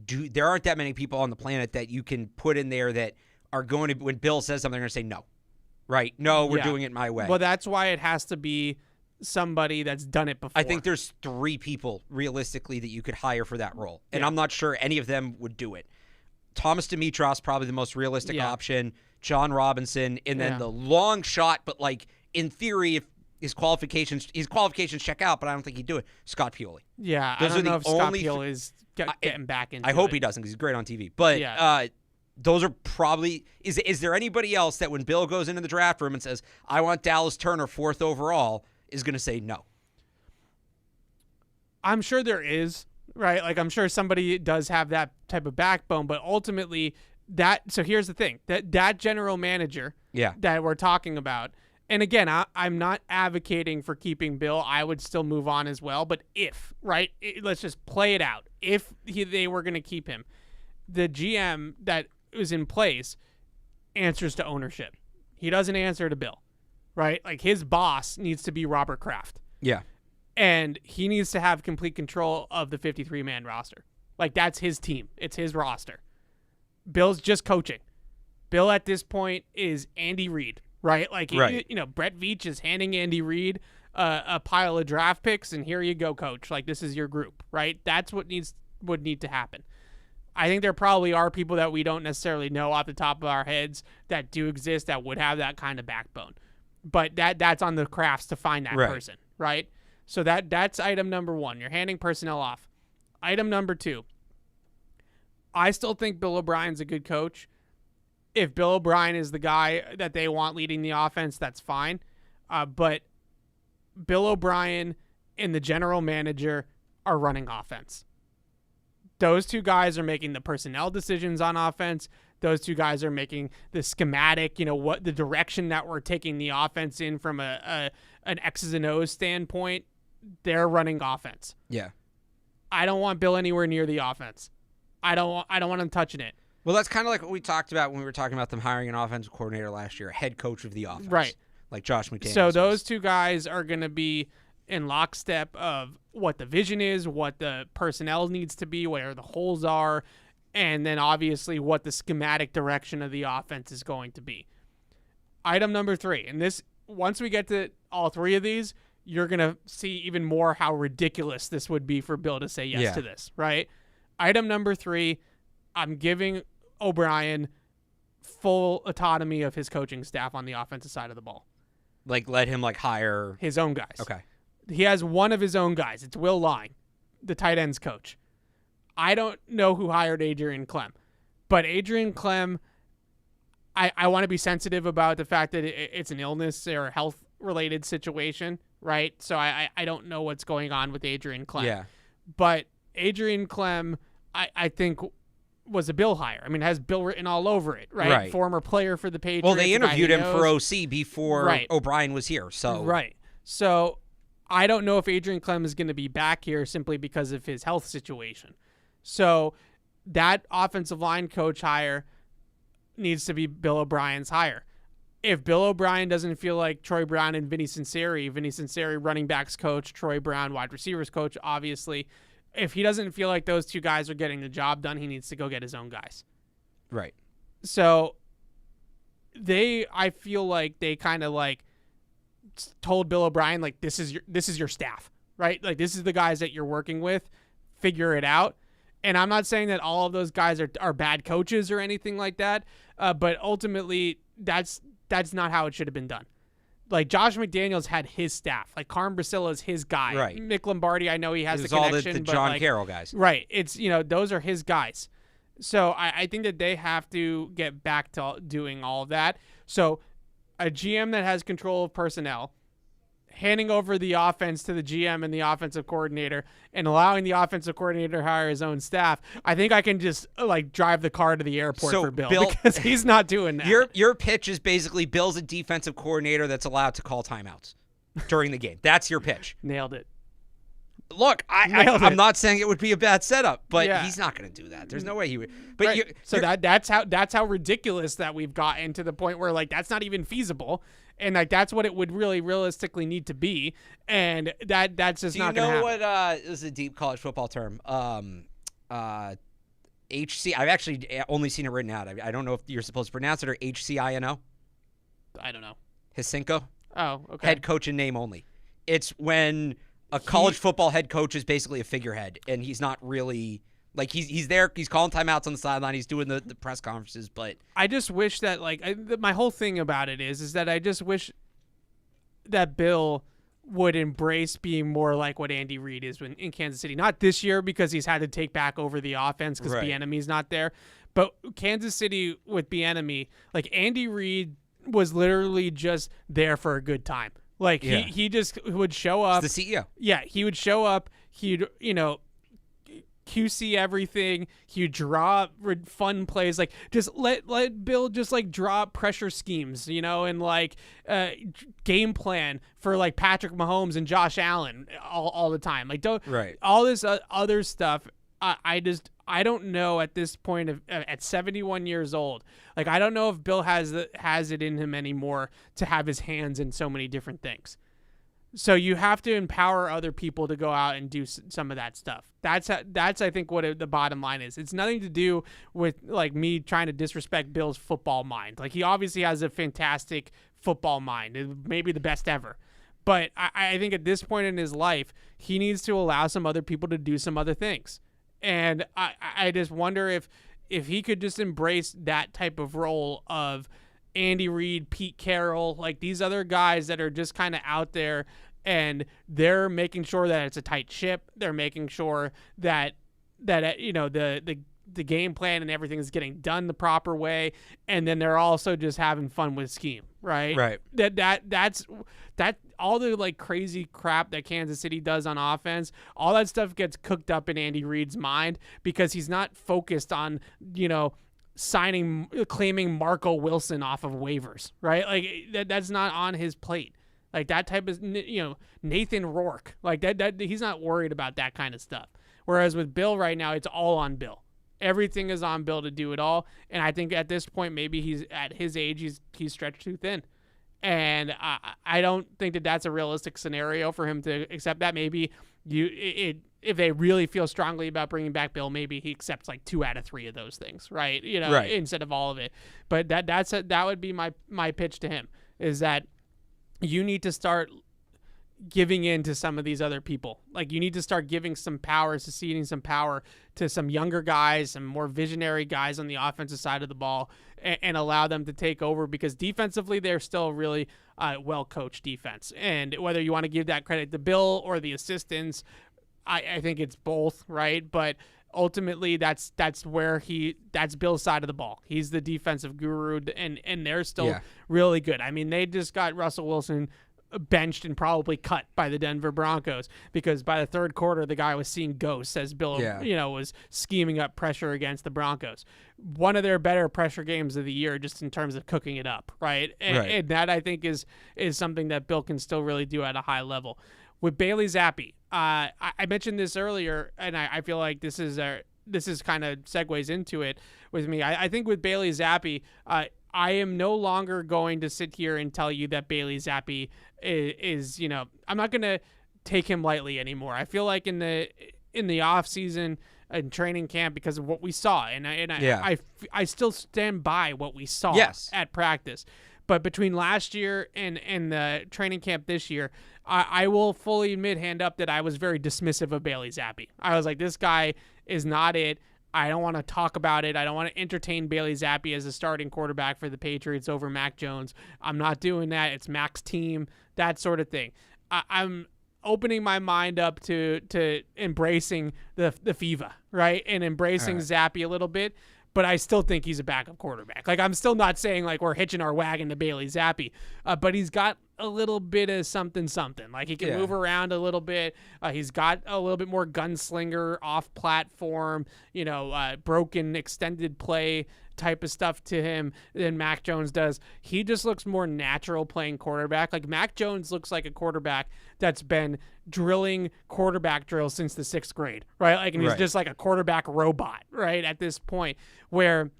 do? There aren't that many people on the planet that you can put in there that are going to, when Bill says something, they're going to say no. Right? No, we're doing it my way. Well, that's why it has to be somebody that's done it before. I think there's 3 people realistically that you could hire for that role, and I'm not sure any of them would do it. Thomas Dimitros, probably the most realistic option. John Robinson, and then the long shot, but like in theory, if his qualifications check out, but I don't think he'd do it. Scott Pioli. Yeah, I don't know if Scott Pioli is getting back into it. I hope he doesn't because he's great on TV. But those are probably is there anybody else that when Bill goes into the draft room and says, I want Dallas Turner 4th overall, is going to say no? I'm sure there is, right? Like I'm sure somebody does have that type of backbone, but ultimately so here's the thing, that general manager that we're talking about, and again, I'm not advocating for keeping Bill. I would still move on as well, but let's just play it out. If they were going to keep him, the GM that was in place answers to ownership. He doesn't answer to Bill. Right? Like his boss needs to be Robert Kraft. Yeah. And he needs to have complete control of the 53-man roster. Like that's his team. It's his roster. Bill's just coaching. Bill at this point is Andy Reid, right? Like, Brett Veach is handing Andy Reid a pile of draft picks and here you go, coach. Like this is your group, right? That's what would need to happen. I think there probably are people that we don't necessarily know off the top of our heads that do exist that would have that kind of backbone. But that's on the Crafts to find that person, right? So that's item number 1. You're handing personnel off. Item number 2. I still think Bill O'Brien's a good coach. If Bill O'Brien is the guy that they want leading the offense, that's fine. But Bill O'Brien and the general manager are running offense. Those 2 guys are making the personnel decisions on offense. Those 2 guys are making the schematic, what the direction that we're taking the offense in from an X's and O's standpoint. They're running offense. Yeah. I don't want Bill anywhere near the offense. I don't want him touching it. Well, that's kind of like what we talked about when we were talking about them hiring an offensive coordinator last year, a head coach of the offense. Right. Like Josh McDaniels. So those 2 guys are going to be in lockstep of what the vision is, what the personnel needs to be, where the holes are, and then obviously what the schematic direction of the offense is going to be. Item number 3, and this, once we get to all 3 of these, you're going to see even more how ridiculous this would be for Bill to say yes to this, right? Item number 3, I'm giving O'Brien full autonomy of his coaching staff on the offensive side of the ball. Like let him hire his own guys. Okay. He has one of his own guys. It's Will Line, the tight ends coach. I don't know who hired Adrian Clem, but Adrian Clem, I want to be sensitive about the fact that it's an illness or a health-related situation, right? So I don't know what's going on with Adrian Clem. Yeah. But Adrian Clem, I think was a Bill hire. I mean, it has Bill written all over it, right? Right. Former player for the Patriots. Well, they interviewed him for knows. OC before O'Brien was here. So Right. So I don't know if Adrian Clem is going to be back here simply because of his health situation. So that offensive line coach hire needs to be Bill O'Brien's hire. If Bill O'Brien doesn't feel like Troy Brown and Vinny Cincinnati running backs coach, Troy Brown wide receivers coach, obviously, if he doesn't feel like those two guys are getting the job done, he needs to go get his own guys. Right. So I feel like they kind of like told Bill O'Brien, like, this is your staff, right? Like, this is the guys that you're working with. Figure it out. And I'm not saying that all of those guys are bad coaches or anything like that, but ultimately that's not how it should have been done. Like, Josh McDaniels had his staff. Like, Carm Brasilia is his guy. Right. Mick Lombardi, I know he has the all connection. the but John like, Carroll guys. Right. It's, those are his guys. So I think that they have to get back to doing all of that. So a GM that has control of personnel, handing over the offense to the GM and the offensive coordinator, and allowing the offensive coordinator to hire his own staff, I think I can just like drive the car to the airport for Bill because he's not doing that. Your pitch is basically Bill's a defensive coordinator that's allowed to call timeouts during the game. That's your pitch. Nailed it. Look, I'm not saying it would be a bad setup, but he's not going to do that. There's no way he would. But right. That's how ridiculous that we've gotten to the point where like that's not even feasible. And like that's what it would really realistically need to be, and that's just not going to happen. Do you know what is a deep college football term? HC. I've actually only seen it written out. I don't know if you're supposed to pronounce it or HCINO. I don't know. Hisinko. Oh, okay. Head coach in name only. It's when a college football head coach is basically a figurehead, and he's not really. Like, he's there, he's calling timeouts on the sideline, he's doing the press conferences, but... I just wish that, like, my whole thing about it is that I just wish that Bill would embrace being more like what Andy Reid is in Kansas City. Not this year because he's had to take back over the offense because Bieniemy's not there, but Kansas City with Bieniemy, like, Andy Reid was literally just there for a good time. Like, he just would show up. He's the CEO. Yeah, he would show up, he'd, QC everything. He would draw fun plays, like just let Bill just like draw up pressure schemes, and like game plan for like Patrick Mahomes and Josh Allen all the time. Like all this other stuff. I don't know at this point at 71 years old. Like I don't know if Bill has it in him anymore to have his hands in so many different things. So you have to empower other people to go out and do some of that stuff. That's I think what the bottom line is. It's nothing to do with like me trying to disrespect Bill's football mind. Like he obviously has a fantastic football mind, maybe the best ever. But I think at this point in his life, he needs to allow some other people to do some other things. And I just wonder if he could just embrace that type of role of Andy Reid, Pete Carroll, like these other guys that are just kind of out there and they're making sure that it's a tight ship. They're making sure that the game plan and everything is getting done the proper way, and then they're also just having fun with scheme, right? Right. That's all the like crazy crap that Kansas City does on offense. All that stuff gets cooked up in Andy Reid's mind because he's not focused on claiming Marco Wilson off of waivers, right? Like that's not on his plate. Like that type of, Nathan Rourke, like that he's not worried about that kind of stuff. Whereas with Bill right now, it's all on Bill. Everything is on Bill to do it all. And I think at this point, maybe he's at his age, he's stretched too thin. And I don't think that that's a realistic scenario for him to accept that. Maybe if they really feel strongly about bringing back Bill, maybe he accepts like 2 out of 3 of those things, right? Instead of all of it. But that would be my pitch to him, is that you need to start giving in to some of these other people. Like you need to start giving some power, seceding some power to some younger guys, some more visionary guys on the offensive side of the ball, and allow them to take over, because defensively they're still really well-coached defense. And whether you want to give that credit to Bill or the assistants, I think it's both, right? But ultimately that's Bill's side of the ball. He's the defensive guru, and they're still really good. I mean, they just got Russell Wilson benched and probably cut by the Denver Broncos because by the third quarter the guy was seeing ghosts as Bill was scheming up pressure against the Broncos. One of their better pressure games of the year just in terms of cooking it up, right? And that I think is something that Bill can still really do at a high level. With Bailey Zappi, I mentioned this earlier, and I feel like this is kind of segues into it with me. I think with Bailey Zappi, I am no longer going to sit here and tell you that Bailey Zappi is I'm not going to take him lightly anymore. I feel like in the off season and training camp, because of what we saw, and I still stand by what we saw at practice. But between last year and the training camp this year, I will fully admit, hand up, that I was very dismissive of Bailey Zappi. I was like, this guy is not it. I don't want to talk about it. I don't want to entertain Bailey Zappi as a starting quarterback for the Patriots over Mac Jones. I'm not doing that. It's Mac's team, that sort of thing. I'm opening my mind up to embracing the FIVA, right? And embracing Zappi a little bit. But I still think he's a backup quarterback. Like, I'm still not saying like we're hitching our wagon to Bailey Zappi, but he's got a little bit of something. Like, he can move around a little bit. He's got a little bit more gunslinger off platform, broken extended play type of stuff to him than Mac Jones does. He just looks more natural playing quarterback. Like, Mac Jones looks like a quarterback that's been drilling quarterback drills since the 6th grade, right? Like, and he's just like a quarterback robot, right? At this point, where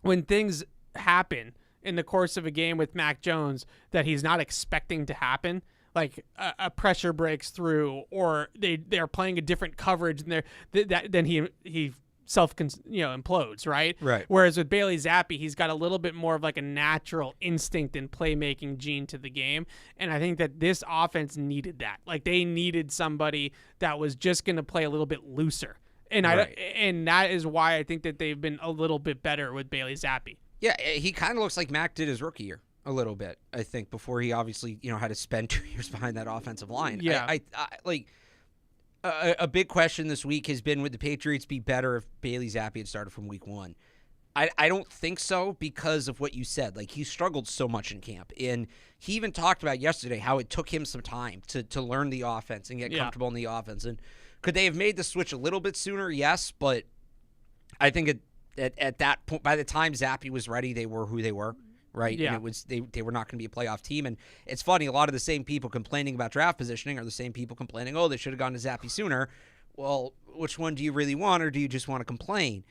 when things happen in the course of a game with Mac Jones that he's not expecting to happen, like a pressure breaks through, or they're playing a different coverage, and then he implodes, right? Right. Whereas with Bailey Zappi, he's got a little bit more of like a natural instinct and playmaking gene to the game, and I think that this offense needed that. Like, they needed somebody that was just going to play a little bit looser, and and that is why I think that they've been a little bit better with Bailey Zappi. Yeah, he kind of looks like Mac did his rookie year a little bit, I think, before he obviously had to spend 2 years behind that offensive line. Yeah, I like. A big question this week has been, would the Patriots be better if Bailey Zappi had started from week 1? I don't think so, because of what you said. Like, he struggled so much in camp. And he even talked about yesterday how it took him some time to learn the offense and get comfortable in the offense. And could they have made the switch a little bit sooner? Yes, but I think at that point, by the time Zappi was ready, they were who they were. Right. Yeah. And it was they were not going to be a playoff team. And it's funny, a lot of the same people complaining about draft positioning are the same people complaining, oh, they should have gone to Zappi sooner. Well, which one do you really want, or do you just want to complain?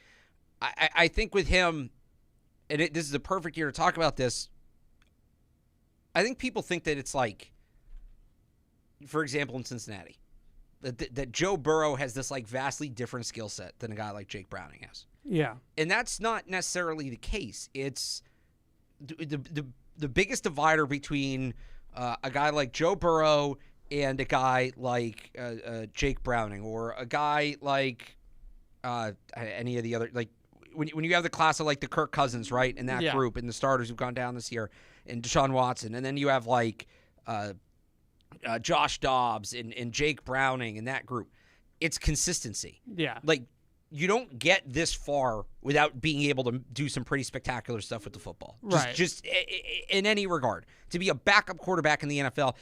I think with him, and this is a perfect year to talk about this, I think people think that it's like, for example, in Cincinnati, that Joe Burrow has this like vastly different skill set than a guy like Jake Browning has. Yeah. And that's not necessarily the case. It's the biggest divider between a guy like Joe Burrow and a guy like Jake Browning, or a guy like any of the other, like when you have the class of like the Kirk Cousins, right, in that group, and the starters who've gone down this year, and Deshaun Watson, and then you have like Josh Dobbs and Jake Browning in that group. It's consistency. Yeah. Like, you don't get this far without being able to do some pretty spectacular stuff with the football. Just in any regard. To be a backup quarterback in the NFL,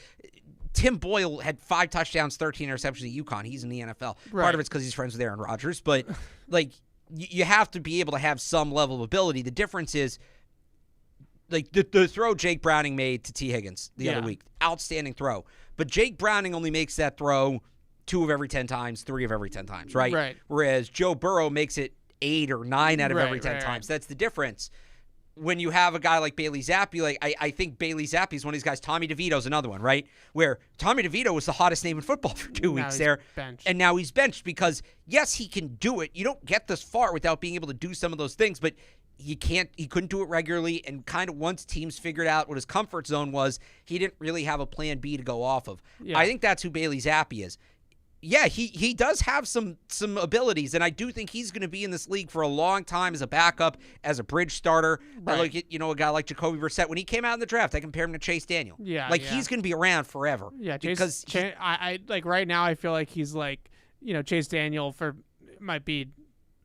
Tim Boyle had 5 touchdowns, 13 interceptions at UConn. He's in the NFL. Right. Part of it's because he's friends with Aaron Rodgers, but like, you have to be able to have some level of ability. The difference is, like, the throw Jake Browning made to T. Higgins the other week, outstanding throw. But Jake Browning only makes that throw 2 of every 10 times, 3 of every 10 times, right? Right. Whereas Joe Burrow makes it 8 or 9 out of every 10 times. That's the difference. When you have a guy like Bailey Zappi, like I think Bailey Zappi is one of these guys. Tommy DeVito's another one, right? Where Tommy DeVito was the hottest name in football for 2 weeks there. Benched. And now he's benched because, yes, he can do it. You don't get this far without being able to do some of those things, but he couldn't do it regularly, and kind of once teams figured out what his comfort zone was, he didn't really have a plan B to go off of. Yeah. I think that's who Bailey Zappi is. Yeah, he does have some abilities, and I do think he's going to be in this league for a long time as a backup, as a bridge starter. Right. I look at, a guy like Jacoby Brissett. When he came out in the draft, I compared him to Chase Daniel. Yeah, he's going to be around forever. Yeah, because I like right now I feel like he's like, Chase Daniel might be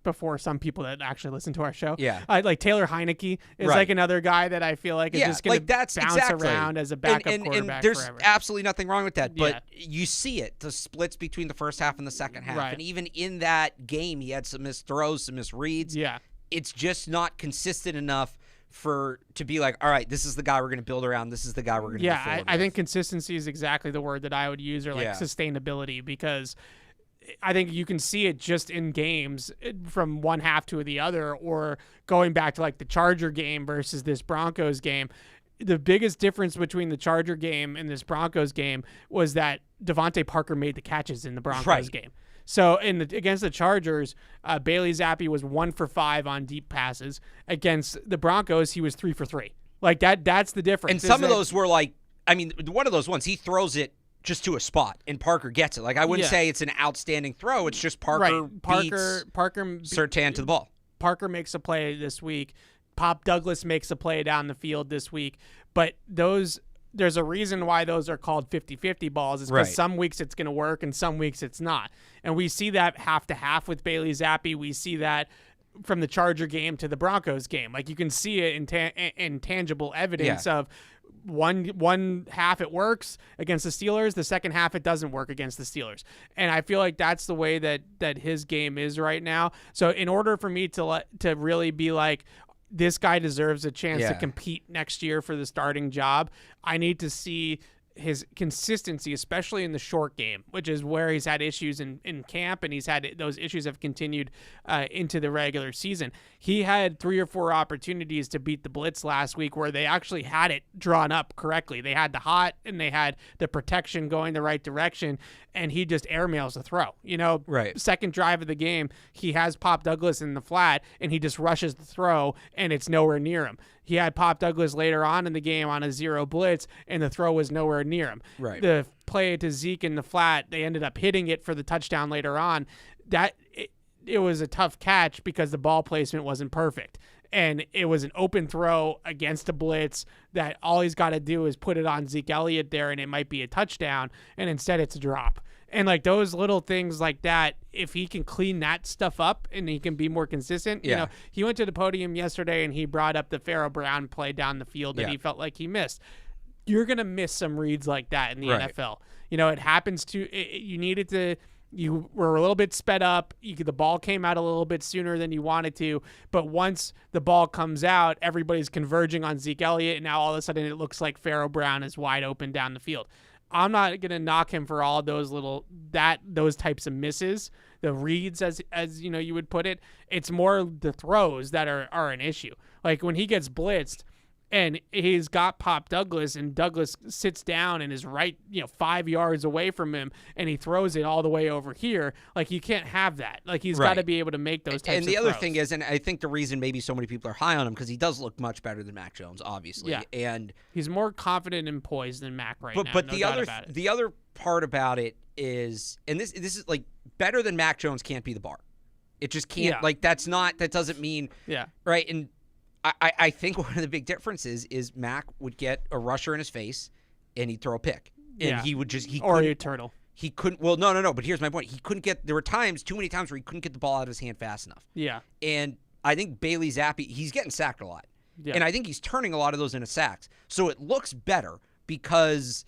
before some people that actually listen to our show. Yeah. Like Taylor Heineke is like another guy that I feel like is just going to bounce around as a backup quarterback and there's forever. absolutely nothing wrong with that, but you see it, the splits between the first half and the second half. Right. And even in that game, he had some missed throws, some missed reads. Yeah. It's just not consistent enough to be like, all right, this is the guy we're going to build around. This is the guy we're going to move forward I think consistency is exactly the word that I would use, or like sustainability, because I think you can see it just in games from one half to the other, or going back to like the Charger game versus this Broncos game. The biggest difference between the Charger game and this Broncos game was that Devontae Parker made the catches in the Broncos game. So against the Chargers, Bailey Zappi was 1 for 5 on deep passes. Against the Broncos, he was 3 for 3. Like that's the difference. And some of those were like, I mean, one of those ones, he throws it just to a spot, and Parker gets it. Like, I wouldn't say it's an outstanding throw. It's just Parker beats Surtain to the ball. Parker makes a play this week. Pop Douglas makes a play down the field this week. But there's a reason why those are called 50-50 balls, is because some weeks it's going to work and some weeks it's not. And we see that half to half with Bailey Zappi. We see that from the Charger game to the Broncos game. Like, you can see it in tangible evidence of one half it works against the Steelers, the second half it doesn't work against the Steelers. And I feel like that's the way that his game is right now. So in order for me to really be like, this guy deserves a chance to compete next year for the starting job, I need to see his consistency, especially in the short game, which is where he's had issues in camp, and those issues have continued into the regular season. He had 3 or 4 opportunities to beat the blitz last week where they actually had it drawn up correctly. They had the hot and they had the protection going the right direction, and he just airmails the throw. Second drive of the game, he has Pop Douglas in the flat, and he just rushes the throw, and it's nowhere near him. He had Pop Douglas later on in the game on a 0 blitz, and the throw was nowhere near him. Right. The play to Zeke in the flat, they ended up hitting it for the touchdown later on. It was a tough catch because the ball placement wasn't perfect. And it was an open throw against a blitz that all he's got to do is put it on Zeke Elliott there, and it might be a touchdown, and instead it's a drop. And like those little things like that, if he can clean that stuff up and he can be more consistent, he went to the podium yesterday and he brought up the Pharaoh Brown play down the field that he felt like he missed. You're going to miss some reads like that in the NFL. It happens you were a little bit sped up. The ball came out a little bit sooner than you wanted to, but once the ball comes out, everybody's converging on Zeke Elliott, and now all of a sudden it looks like Pharaoh Brown is wide open down the field. I'm not going to knock him for all those those types of misses, the reads as you would put it. It's more the throws that are an issue. Like when he gets blitzed and he's got Pop Douglas, and Douglas sits down and is right, 5 yards away from him, and he throws it all the way over here. Like, you can't have that. Like, he's got to be able to make those types of throws. And the other thing is, and I think the reason maybe so many people are high on him, because he does look much better than Mac Jones, obviously. Yeah. And he's more confident and poised than Mac now. But the other part about it is, and this is like, better than Mac Jones can't be the bar. It just can't. Yeah. Like, that doesn't mean. Yeah. Right. And I think one of the big differences is Mac would get a rusher in his face and he'd throw a pick. And he would or a turtle. He couldn't. Well, no. But here's my point. He couldn't get. There were too many times where he couldn't get the ball out of his hand fast enough. Yeah. And I think Bailey Zappi, he's getting sacked a lot. Yeah. And I think he's turning a lot of those into sacks. So it looks better because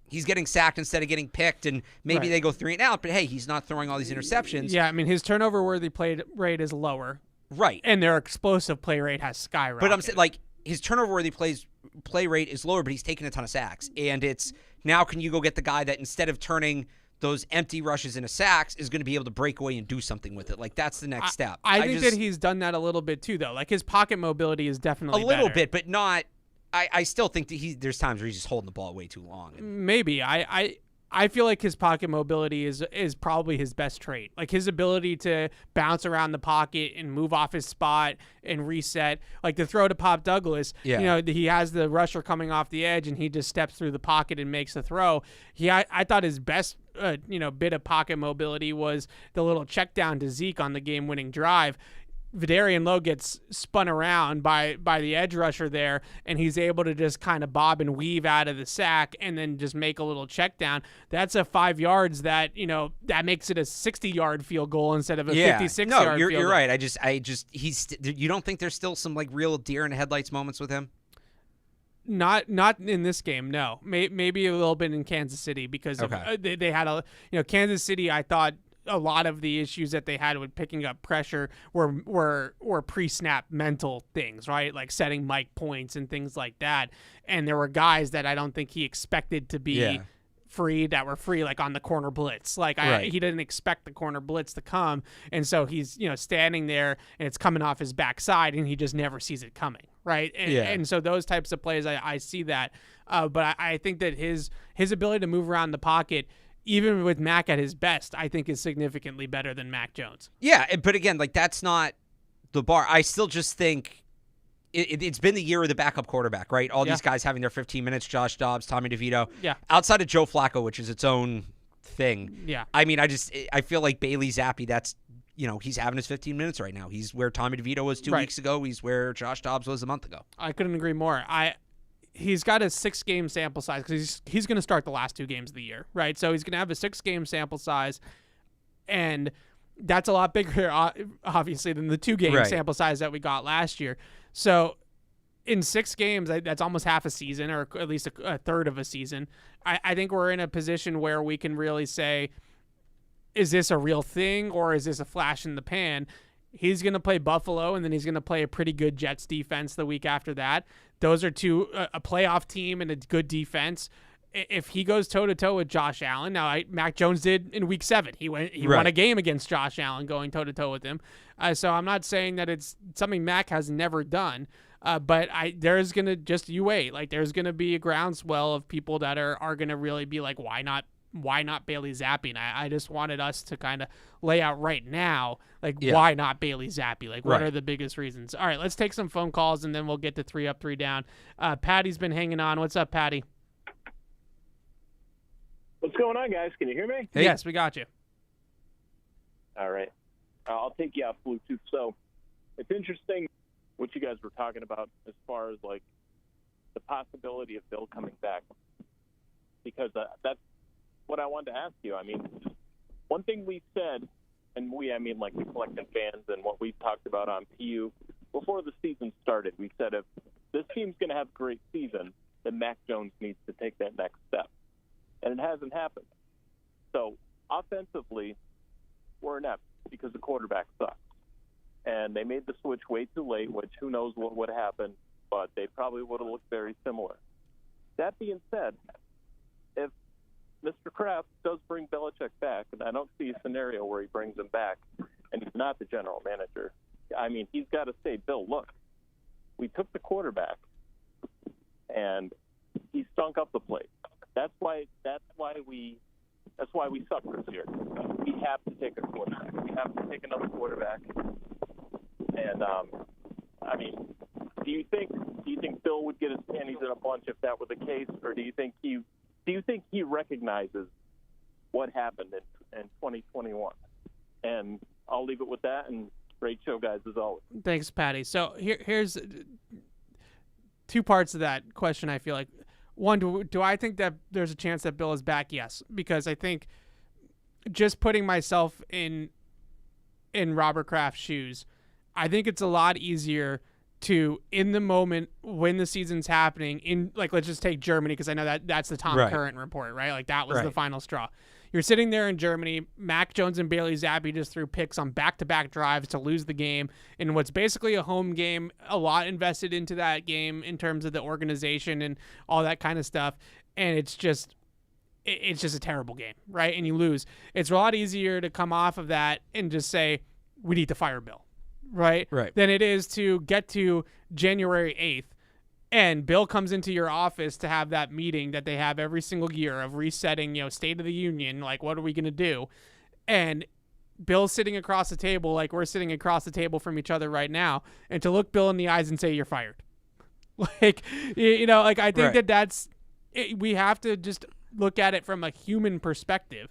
he's getting sacked instead of getting picked, and maybe they go 3 and out. But hey, he's not throwing all these interceptions. Yeah, I mean, his turnover-worthy play rate is lower. Right. And their explosive play rate has skyrocketed. But I'm saying, like, his turnover-worthy play rate is lower, but he's taking a ton of sacks. And it's, now can you go get the guy that instead of turning those empty rushes into sacks is going to be able to break away and do something with it? Like, that's the next step. I think that he's done that a little bit too, though. Like, his pocket mobility is definitely a little bit, but not. I still think that there's times where he's just holding the ball way too long. Maybe. I feel like his pocket mobility is probably his best trait. Like, his ability to bounce around the pocket and move off his spot and reset. Like, the throw to Pop Douglas, he has the rusher coming off the edge and he just steps through the pocket and makes the throw. I thought his best bit of pocket mobility was the little check down to Zeke on the game-winning drive. Vidarian Lowe gets spun around by the edge rusher there, and he's able to just kind of bob and weave out of the sack and then just make a little check down. That's a 5 yards that, that makes it a 60-yard field goal instead of a 56-yard field goal. No, you're right. You don't think there's still some like real deer in headlights moments with him? Not in this game, no. Maybe a little bit in Kansas City because they had Kansas City, I thought, a lot of the issues that they had with picking up pressure were pre-snap mental things, right? Like setting mic points and things like that. And there were guys that I don't think he expected to be free that were free, like on the corner blitz. Like he didn't expect the corner blitz to come. And so he's, standing there and it's coming off his backside and he just never sees it coming. Right. And so those types of plays, I see that. But I think that his ability to move around the pocket, even with Mac at his best, I think is significantly better than Mac Jones. Yeah, but again, like that's not the bar. I still just think it's been the year of the backup quarterback, right? All these guys having their 15 minutes, Josh Dobbs, Tommy DeVito. Yeah. Outside of Joe Flacco, which is its own thing. Yeah. I mean, I feel like Bailey Zappi, that's, he's having his 15 minutes right now. He's where Tommy DeVito was 2 weeks ago. He's where Josh Dobbs was a month ago. I couldn't agree more. He's got a 6-game sample size because he's going to start the last 2 games of the year, right? So he's going to have a 6-game sample size, and that's a lot bigger, obviously, than the 2-game sample size that we got last year. So in 6 games, that's almost half a season, or at least a third of a season. I think we're in a position where we can really say, is this a real thing, or is this a flash in the pan? He's going to play Buffalo, and then he's going to play a pretty good Jets defense the week after that. Those are a playoff team and a good defense. If he goes toe-to-toe with Josh Allen, now Mac Jones did in Week 7. He won a game against Josh Allen going toe-to-toe with him. So I'm not saying that it's something Mac has never done, but there's going to just, you wait. Like, there's going to be a groundswell of people that are going to really be like, why not Bailey Zappi? And I just wanted us to kind of lay out right now, why not Bailey Zappi? Like, what are the biggest reasons? All right, let's take some phone calls, and then we'll get to 3 Up, 3 Down. Patty's been hanging on. What's up, Patty? What's going on, guys? Can you hear me? Hey. Yes, we got you. All right. I'll take you off Bluetooth. So it's interesting what you guys were talking about as far as, like, the possibility of Bill coming back, because that's what I wanted to ask you. I mean, one thing we said, and I mean like the collective fans and what we talked about on PU before the season started, we said if this team's going to have a great season, then Mac Jones needs to take that next step. And it hasn't happened. So offensively, we're inept because the quarterback sucks. And they made the switch way too late, which who knows what would happen, but they probably would have looked very similar. That being said, if Mr. Kraft does bring Belichick back, and I don't see a scenario where he brings him back and he's not the general manager. I mean, he's got to say, Bill, look, we took the quarterback and he stunk up the place. That's why we suck this year. We have to take a quarterback. We have to take another quarterback. And I mean, do you think Bill would get his panties in a bunch if that were the case, or do you think he recognizes what happened in 2021? And I'll leave it with that. And great show, guys, as always. Thanks, Patty. So here's 2 parts of that question. I feel like, one, do I think that there's a chance that Bill is back? Yes, because I think just putting myself in Robert Kraft's shoes, I think it's a lot easier to, in the moment when the season's happening, in, like, let's just take Germany, because I know that's the Tom Curran report, right? Like, that was the final straw. You're sitting there in Germany. Mac Jones and Bailey Zappi just threw picks on back-to-back drives to lose the game in what's basically a home game. A lot invested into that game in terms of the organization and all that kind of stuff. And it's just a terrible game, right? And you lose. It's a lot easier to come off of that and just say, we need to fire Bill, right? Than it is to get to January 8th. And Bill comes into your office to have that meeting that they have every single year of resetting, State of the Union, like, what are we going to do? And Bill's sitting across the table, like we're sitting across the table from each other right now, and to look Bill in the eyes and say, you're fired. Like, I think that's it. We have to just look at it from a human perspective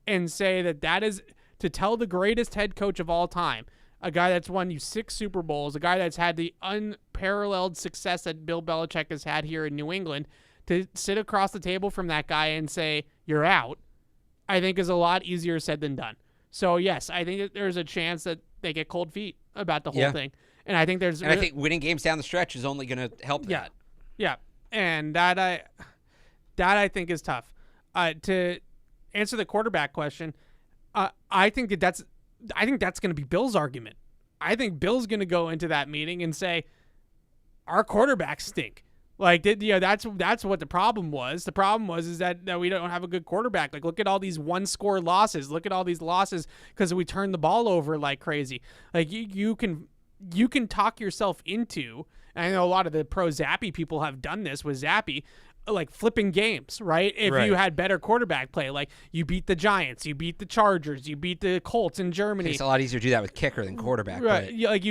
and say that is to tell the greatest head coach of all time, a guy that's won you 6 Super Bowls, a guy that's had the unparalleled success that Bill Belichick has had here in New England, to sit across the table from that guy and say, you're out, I think is a lot easier said than done. So, yes, I think that there's a chance that they get cold feet about the whole thing. And I think I think winning games down the stretch is only going to help that. Yeah. And that I think is tough. To answer the quarterback question, I think that's going to be Bill's argument. I think Bill's going to go into that meeting and say, our quarterbacks stink. Like, that's what the problem was. The problem was that we don't have a good quarterback. Like, look at all these one-score losses. Look at all these losses because we turned the ball over like crazy. Like, you can talk yourself into, and I know a lot of the pro Zappy people have done this with Zappy, like flipping games, right? If you had better quarterback play, like you beat the Giants, you beat the Chargers, you beat the Colts in Germany. It's a lot easier to do that with kicker than quarterback. Right. Yeah, like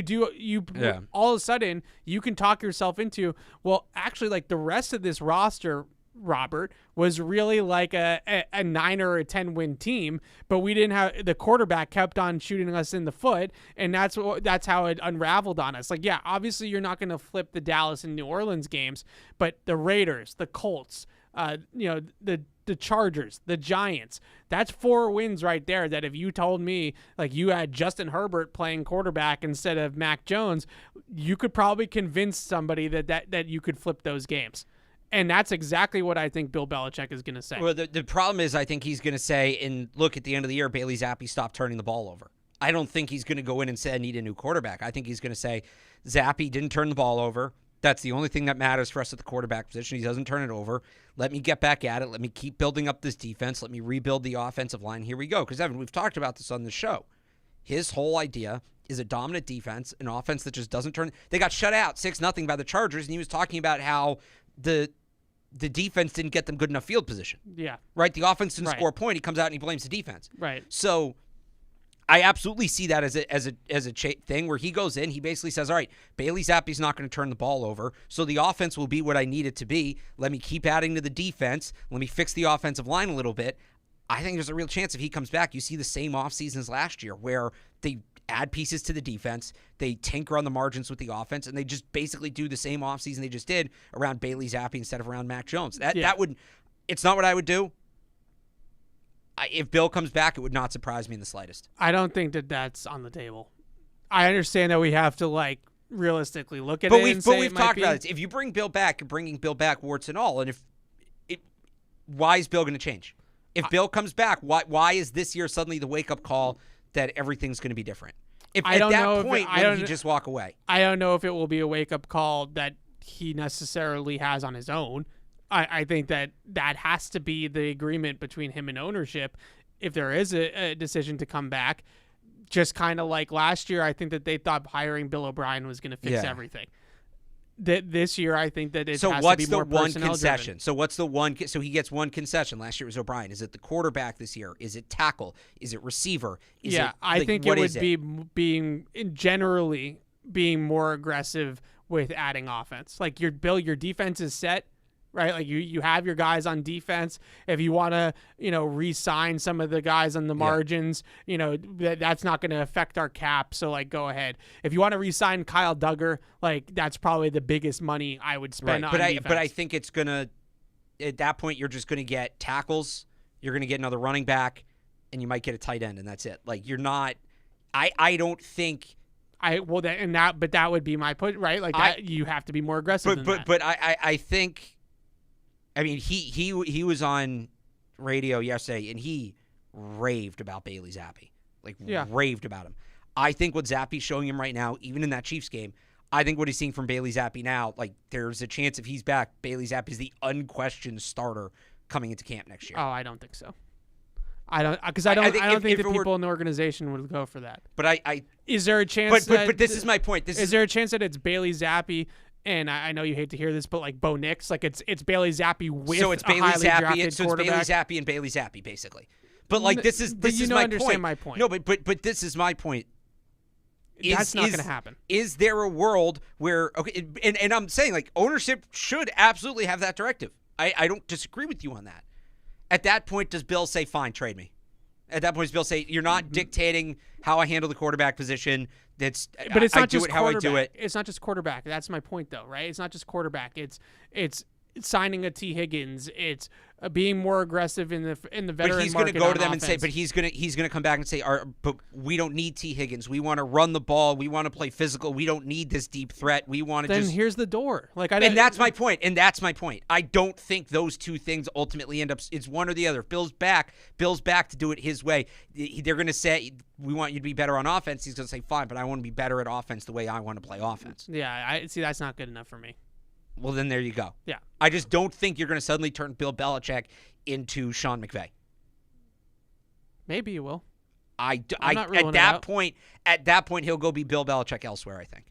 all of a sudden you can talk yourself into, well, actually, like the rest of this roster, Robert, was really like a 9 or a 10 win team, but we didn't have the quarterback kept on shooting us in the foot, and that's how it unraveled on us. Like, yeah, obviously you're not going to flip the Dallas and New Orleans games, but the Raiders, the Colts, the Chargers, the Giants, that's 4 wins right there. That if you told me like you had Justin Herbert playing quarterback instead of Mac Jones, you could probably convince somebody that you could flip those games. And that's exactly what I think Bill Belichick is going to say. Well, the problem is I think he's going to say, and look, at the end of the year, Bailey Zappi stopped turning the ball over. I don't think he's going to go in and say, I need a new quarterback. I think he's going to say, Zappi didn't turn the ball over. That's the only thing that matters for us at the quarterback position. He doesn't turn it over. Let me get back at it. Let me keep building up this defense. Let me rebuild the offensive line. Here we go. Because, Evan, we've talked about this on the show. His whole idea is a dominant defense, an offense that just doesn't turn. They got shut out 6-0 by the Chargers, and he was talking about how the defense didn't get them good enough field position. Yeah. Right? The offense didn't score a point. He comes out and he blames the defense. Right. So I absolutely see that as a thing where he goes in, he basically says, all right, Bailey Zappi's not going to turn the ball over, so the offense will be what I need it to be. Let me keep adding to the defense. Let me fix the offensive line a little bit. I think there's a real chance if he comes back, you see the same offseason as last year where they add pieces to the defense, they tinker on the margins with the offense, and they just basically do the same offseason they just did around Bailey Zappi instead of around Mac Jones. That would, it's not what I would do. If Bill comes back, it would not surprise me in the slightest. I don't think that's on the table. I understand that we have to like realistically look at it. But we've talked about it. If you bring Bill back, you're bringing Bill back, warts and all. And why is Bill going to change? If Bill comes back, why is this year suddenly the wake up call that everything's going to be different? If at that point, wouldn't he just walk away? I don't know if it will be a wake up call that he necessarily has on his own. I think that has to be the agreement between him and ownership if there is a decision to come back. Just kind of like last year, I think that they thought hiring Bill O'Brien was going to fix everything. This year, I think that it has to be more personnel driven. So what's the one concession? So what's the one? So he gets one concession. Last year it was O'Brien. Is it the quarterback this year? Is it tackle? Is it receiver? I think it would be generally being more aggressive with adding offense. Like your defense is set. Right, like you have your guys on defense. If you want to, re-sign some of the guys on the margins, that's not going to affect our cap. So like, go ahead. If you want to re-sign Kyle Duggar, like that's probably the biggest money I would spend on defense. But I think it's gonna. At that point, you're just going to get tackles. You're going to get another running back, and you might get a tight end, and that's it. Like you're not. I don't think. But that would be my put right. Like you have to be more aggressive. But I think. I mean, he was on radio yesterday, and he raved about Bailey Zappi. Raved about him. I think what Zappi's showing him right now, even in that Chiefs game, I think what he's seeing from Bailey Zappi now, like there's a chance if he's back, Bailey Zappi's the unquestioned starter coming into camp next year. Oh, I don't think so. I don't think the people in the organization would go for that. But is there a chance? But this is my point. Is there a chance that it's Bailey Zappi? And I know you hate to hear this, but like Bo Nix, like it's Bailey Zappi with a highly drafted quarterback. So it's Bailey Zappi and Bailey Zappi, basically. But like this is my point. No, but this is my point. That's not going to happen. Is there a world where and I'm saying like ownership should absolutely have that directive. I don't disagree with you on that. At that point, does Bill say, "Fine, trade me"? At that point, Bill say, you're not dictating how I handle the quarterback position. But it's not just how I do it. It's not just quarterback. That's my point, though, right? It's not just quarterback. It's signing a T. Higgins. It's being more aggressive in the veteran market. But he's going to go to them offense. and say, but he's going to come back and say, but we don't need T. Higgins. We want to run the ball. We want to play physical. We don't need this deep threat. We want to then here's the door. And that's my point. I don't think those two things ultimately end up. It's one or the other. If Bill's back to do it his way. They're going to say, we want you to be better on offense. He's going to say, fine, but I want to be better at offense the way I want to play offense. Yeah, I see. That's not good enough for me. Well, then there you go. Yeah. I just don't think you're going to suddenly turn Bill Belichick into Sean McVay. Maybe you will. At that point, he'll go be Bill Belichick elsewhere, I think.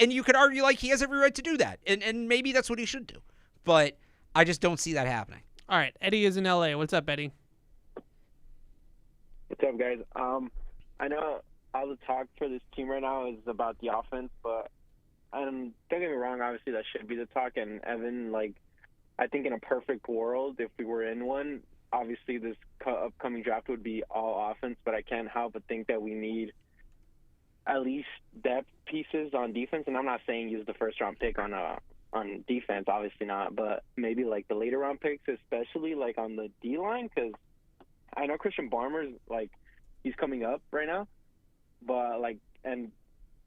And you could argue like he has every right to do that. And maybe that's what he should do. But I just don't see that happening. All right. Eddie is in LA. What's up, Eddie? What's up, guys? I know all the talk for this team right now is about the offense, but don't get me wrong, obviously that should be the talk. And Evan, I think in a perfect world, if we were in one, obviously this upcoming draft would be all offense, but I can't help but think that we need at least depth pieces on defense. And I'm not saying use the first-round pick on defense, obviously not, but maybe the later-round picks, especially on the D-line, because I know Christian Barmer's, he's coming up right now, but, and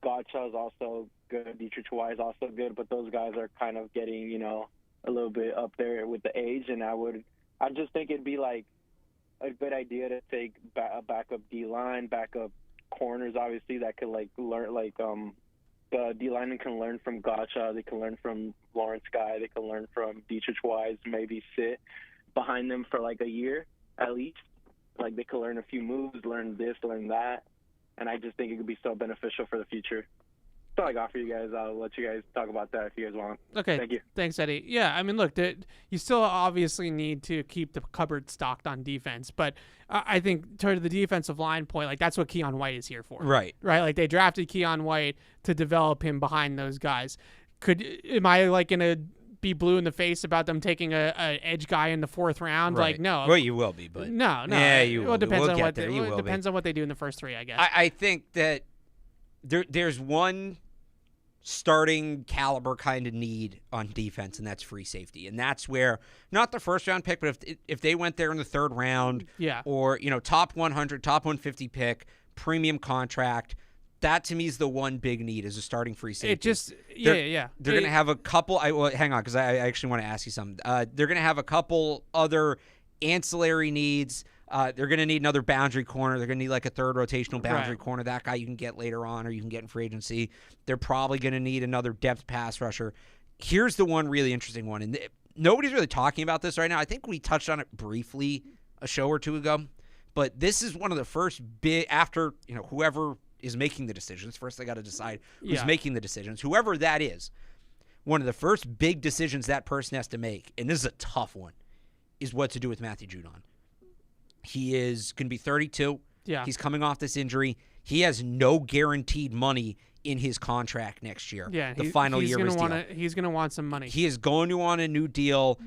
Godchaux is also good. Dietrich Wise is also good, but those guys are kind of getting, a little bit up there with the age, and I just think it'd be a good idea to take a backup D-line, backup corners, obviously, that could learn, the D-lineman can learn from Godchaux, they can learn from Lawrence Guy, they can learn from Dietrich Wise, maybe sit behind them for a year at least. They could learn a few moves, learn this, learn that, and I just think it could be so beneficial for the future. That's all I got for you guys. I'll let you guys talk about that if you guys want. Okay. Thank you. Thanks, Eddie. Yeah, I mean, look, you still obviously need to keep the cupboard stocked on defense, but I think to the defensive line point, that's what Keon White is here for. Right. Right? They drafted Keon White to develop him behind those guys. Am I going to be blue in the face about them taking a edge guy in the 4th round? Right. No. Well, you will be, but no. Yeah, you will. Well, it depends on what depends on what they do in the first 3, I guess. I think that there's one starting caliber kind of need on defense, and that's free safety. And that's where, not the first-round pick, but if they went there in the 3rd round, or top 100, top 150 pick, premium contract, that to me is the one big need, is a starting free safety. They're going to have a couple. Hang on, because I actually want to ask you something. They're going to have a couple other ancillary needs. They're going to need another boundary corner. They're going to need a 3rd rotational boundary corner. That guy you can get later on, or you can get in free agency. They're probably going to need another depth pass rusher. Here's the one really interesting one, and nobody's really talking about this right now. I think we touched on it briefly a show or two ago, but this is one of the first big, after whoever is making the decisions. First, they got to decide who's making the decisions. Whoever that is, one of the first big decisions that person has to make, and this is a tough one, is what to do with Matthew Judon. He is going to be 32. Yeah. He's coming off this injury. He has no guaranteed money in his contract next year. Yeah, the final year of his deal. He's going to want some money. He is going to want a new deal.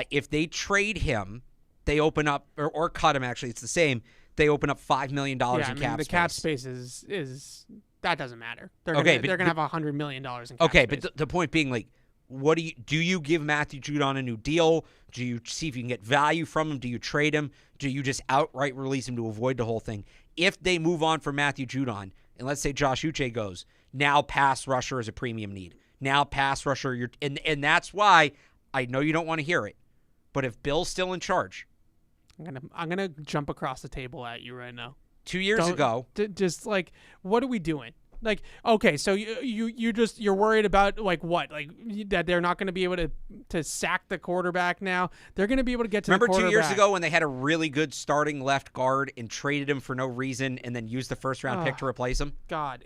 If they trade him, they open up, or cut him, actually, it's the same. They open up $5 million in cap space. The cap space is that doesn't matter. They're going to have $100 million in cap space. Okay, but the point being, what do you give Matthew Judon a new deal? Do you see if you can get value from him? Do you trade him? Do you just outright release him to avoid the whole thing? If they move on from Matthew Judon, and let's say Josh Uche goes, now pass rusher is a premium need. Now pass rusher, and that's why I know you don't want to hear it, but if Bill's still in charge, I'm gonna jump across the table at you right now. 2 years ago, just what are we doing? Okay, so you're worried about what? That they're not going to be able to sack the quarterback now? They're going to be able to get to the quarterback. Remember 2 years ago when they had a really good starting left guard and traded him for no reason and then used the first-round pick to replace him? God,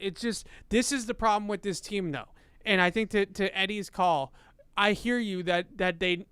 this is the problem with this team, though. And I think to Eddie's call, I hear you that they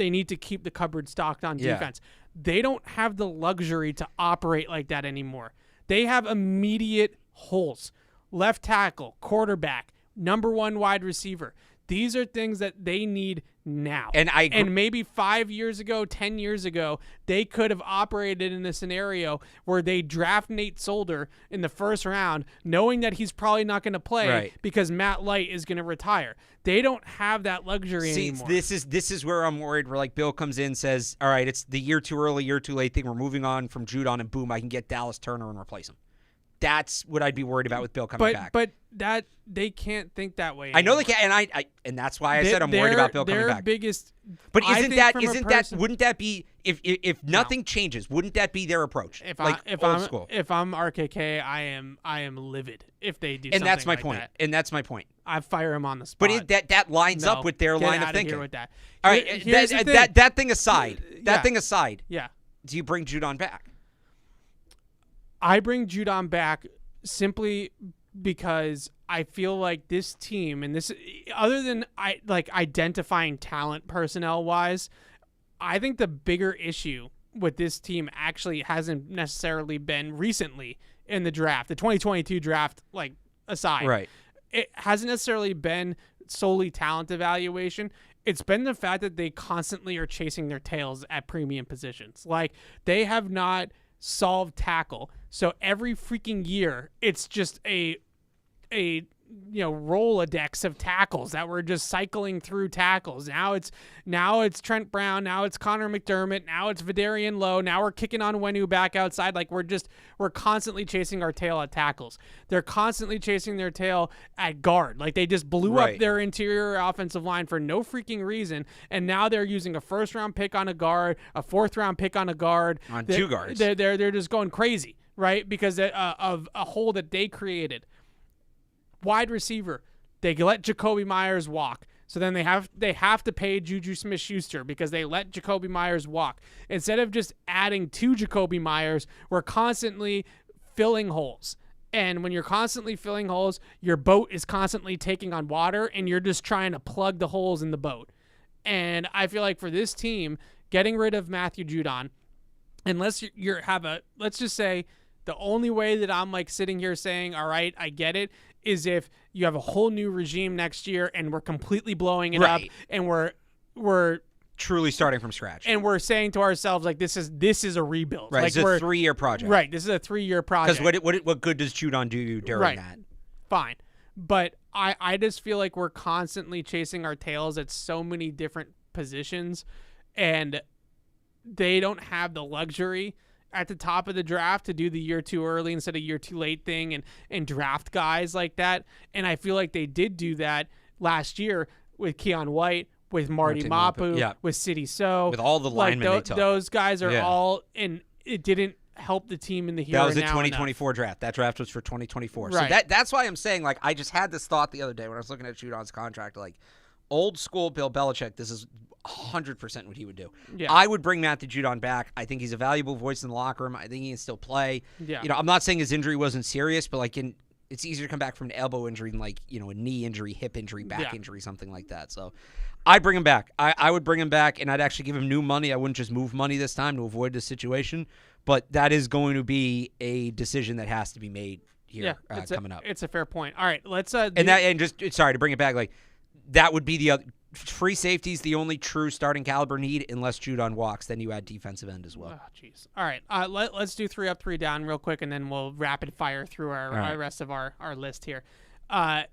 need to keep the cupboard stocked on defense. They don't have the luxury to operate like that anymore. They have immediate holes. Left tackle, quarterback, number 1 wide receiver. These are things that they need now. And maybe 5 years ago, 10 years ago, they could have operated in a scenario where they draft Nate Solder in the first round, knowing that he's probably not going to play because Matt Light is going to retire. They don't have that luxury anymore. This is where I'm worried. Where like Bill comes in, says, "All right, it's the year too early, year too late thing. We're moving on from Judon, and boom, I can get Dallas Turner and replace him." That's what I'd be worried about with Bill coming back. But that they can't think that way anymore. I know they can't, and that's why I said I'm worried about Bill coming back. But wouldn't that be if nothing changes? Wouldn't that be their approach? If old school. If I'm RKK, I am livid if they do. And something that's my like point. That. And that's my point. I fire him on the spot. But that lines up with their line of thinking. Here with that. All right, that thing aside. Yeah. Do you bring Judon back? I bring Judon back simply because I feel like this team, and this, other than identifying talent personnel wise, I think the bigger issue with this team actually hasn't necessarily been recently in the draft, the 2022 draft, aside. Right. It hasn't necessarily been solely talent evaluation. It's been the fact that they constantly are chasing their tails at premium positions. Like, they have not solved tackle. So every freaking year, it's just a Rolodex of tackles that we're just cycling through tackles. Now it's Trent Brown. Now it's Connor McDermott. Now it's Vidarian Lowe. Now we're kicking on Wenu back outside. Like, we're constantly chasing our tail at tackles. They're constantly chasing their tail at guard. Like, they just blew up their interior offensive line for no freaking reason. And now they're using a first-round pick on a guard, a fourth-round pick on a guard. On two guards. They're just going crazy, right? Because of a hole that they created. Wide receiver, they let Jacoby Myers walk. So then they have to pay Juju Smith-Schuster because they let Jacoby Myers walk. Instead of just adding to Jacoby Myers, we're constantly filling holes. And when you're constantly filling holes, your boat is constantly taking on water, and you're just trying to plug the holes in the boat. And I feel like for this team, getting rid of Matthew Judon, unless let's just say the only way that I'm sitting here saying, all right, I get it, is if you have a whole new regime next year and we're completely blowing it up, and we're truly starting from scratch, and we're saying to ourselves, this is a rebuild. Right, it's a 3-year project. Right, this is a 3-year project. Because what good does Judon do during that? Fine, but I just feel like we're constantly chasing our tails at so many different positions, and they don't have the luxury at the top of the draft to do the year too early instead of year too late thing and draft guys like that. And I feel like they did do that last year with Keon White, with Marty Mapu, with City So. With all the linemen they took. Those guys are all, and it didn't help the team in the here and now. That was the 2024 draft. That draft was for 2024. Right. So that's why I'm saying, I just had this thought the other day when I was looking at Judon's contract, old school Bill Belichick, this is 100% what he would do. Yeah. I would bring Matthew Judon back. I think he's a valuable voice in the locker room. I think he can still play. Yeah. I'm not saying his injury wasn't serious, but it's easier to come back from an elbow injury than a knee injury, hip injury, back injury, something like that. So I'd bring him back. I would bring him back, and I'd actually give him new money. I wouldn't just move money this time to avoid this situation, but that is going to be a decision that has to be made here coming up. It's a fair point. All right, let's sorry to bring it back, that would be the other. Free safety's the only true starting caliber need unless Judon walks. Then you add defensive end as well. Oh, jeez. All right. Let's do 3 up, 3 down real quick, and then we'll rapid fire through our rest of our list here. All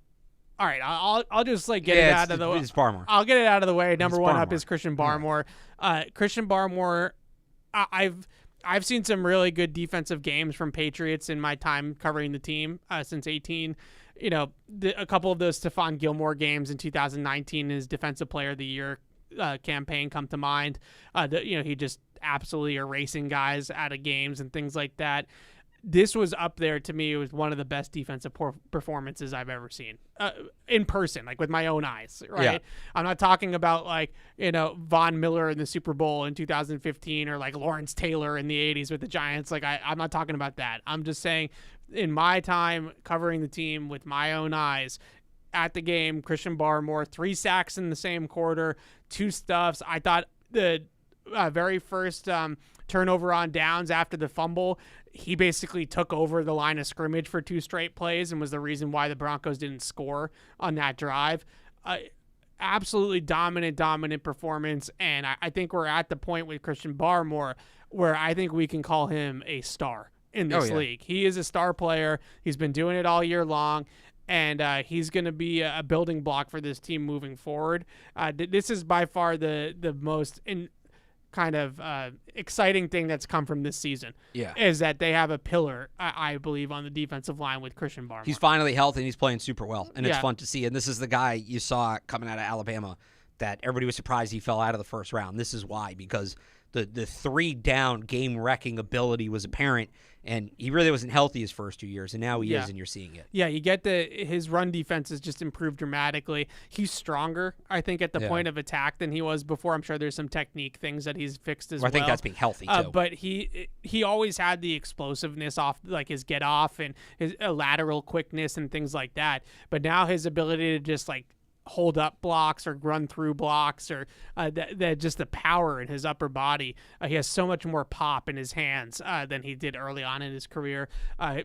right. I'll just get it out of the way. It's Barmore. I'll get it out of the way. Number one up is Christian Yeah. Barmore. Christian Barmore, I've seen some really good defensive games from Patriots in my time covering the team since 2018. A couple of those Stephon Gilmore games in 2019, his Defensive Player of the Year campaign come to mind. He just absolutely erasing guys out of games and things like that. This was up there to me. It was one of the best defensive performances I've ever seen in person, with my own eyes. Right? Yeah. I'm not talking about Von Miller in the Super Bowl in 2015 or Lawrence Taylor in the 80s with the Giants. I'm not talking about that. I'm just saying, in my time covering the team with my own eyes at the game, Christian Barmore, 3 sacks in the same quarter, 2 stuffs. I thought the very first turnover on downs after the fumble, he basically took over the line of scrimmage for 2 straight plays and was the reason why the Broncos didn't score on that drive. absolutely dominant performance. And I think we're at the point with Christian Barmore where I think we can call him a star in this league. He is a star player. He's been doing it all year long. And he's going to be a building block for this team moving forward. This is by far the most exciting thing that's come from this season. Yeah, is that they have a pillar, I believe, on the defensive line with Christian Barmore. He's finally healthy and he's playing super well, and it's fun to see. And this is the guy you saw coming out of Alabama that everybody was surprised he fell out of the first round. This is why, because the 3-down game-wrecking ability was apparent, and he really wasn't healthy his first 2 years, and now he is, and you're seeing it. Yeah, you get his run defense has just improved dramatically. He's stronger, I think, at the point of attack than he was before. I'm sure there's some technique things that he's fixed as well. I think that's being healthy, too. But he always had the explosiveness off, like his get-off and his lateral quickness and things like that. But now his ability to just, like, hold up blocks or run through blocks or that just the power in his upper body. He has so much more pop in his hands than he did early on in his career.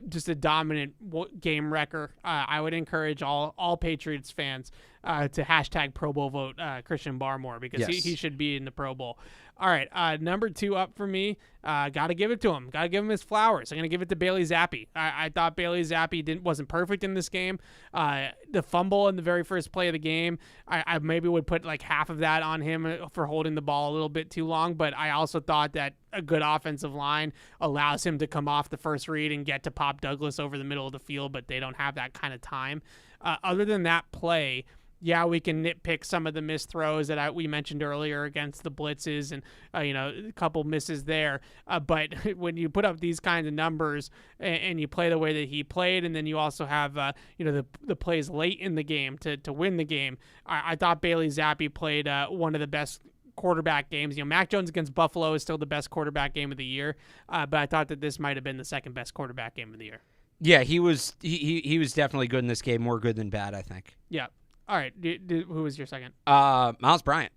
Just a dominant game wrecker. I would encourage all Patriots fans to hashtag Pro Bowl vote Christian Barmore because he should be in the Pro Bowl. All right, number 2 up for me. Got to give it to him. Got to give him his flowers. I'm going to give it to Bailey Zappi. I thought Bailey Zappi wasn't perfect in this game. The fumble in the very first play of the game, I maybe would put like half of that on him for holding the ball a little bit too long, but I also thought that a good offensive line allows him to come off the first read and get to Pop Douglas over the middle of the field, but they don't have that kind of time. Other than that play, yeah, we can nitpick some of the missed throws that we mentioned earlier against the blitzes and, a couple misses there. But when you put up these kinds of numbers and you play the way that he played, and then you also have, the plays late in the game to win the game, I thought Bailey Zappi played one of the best quarterback games. Mac Jones against Buffalo is still the best quarterback game of the year, but I thought that this might have been the second best quarterback game of the year. Yeah, he was definitely good in this game, more good than bad, I think. Yeah. All right, who was your second? Miles Bryant.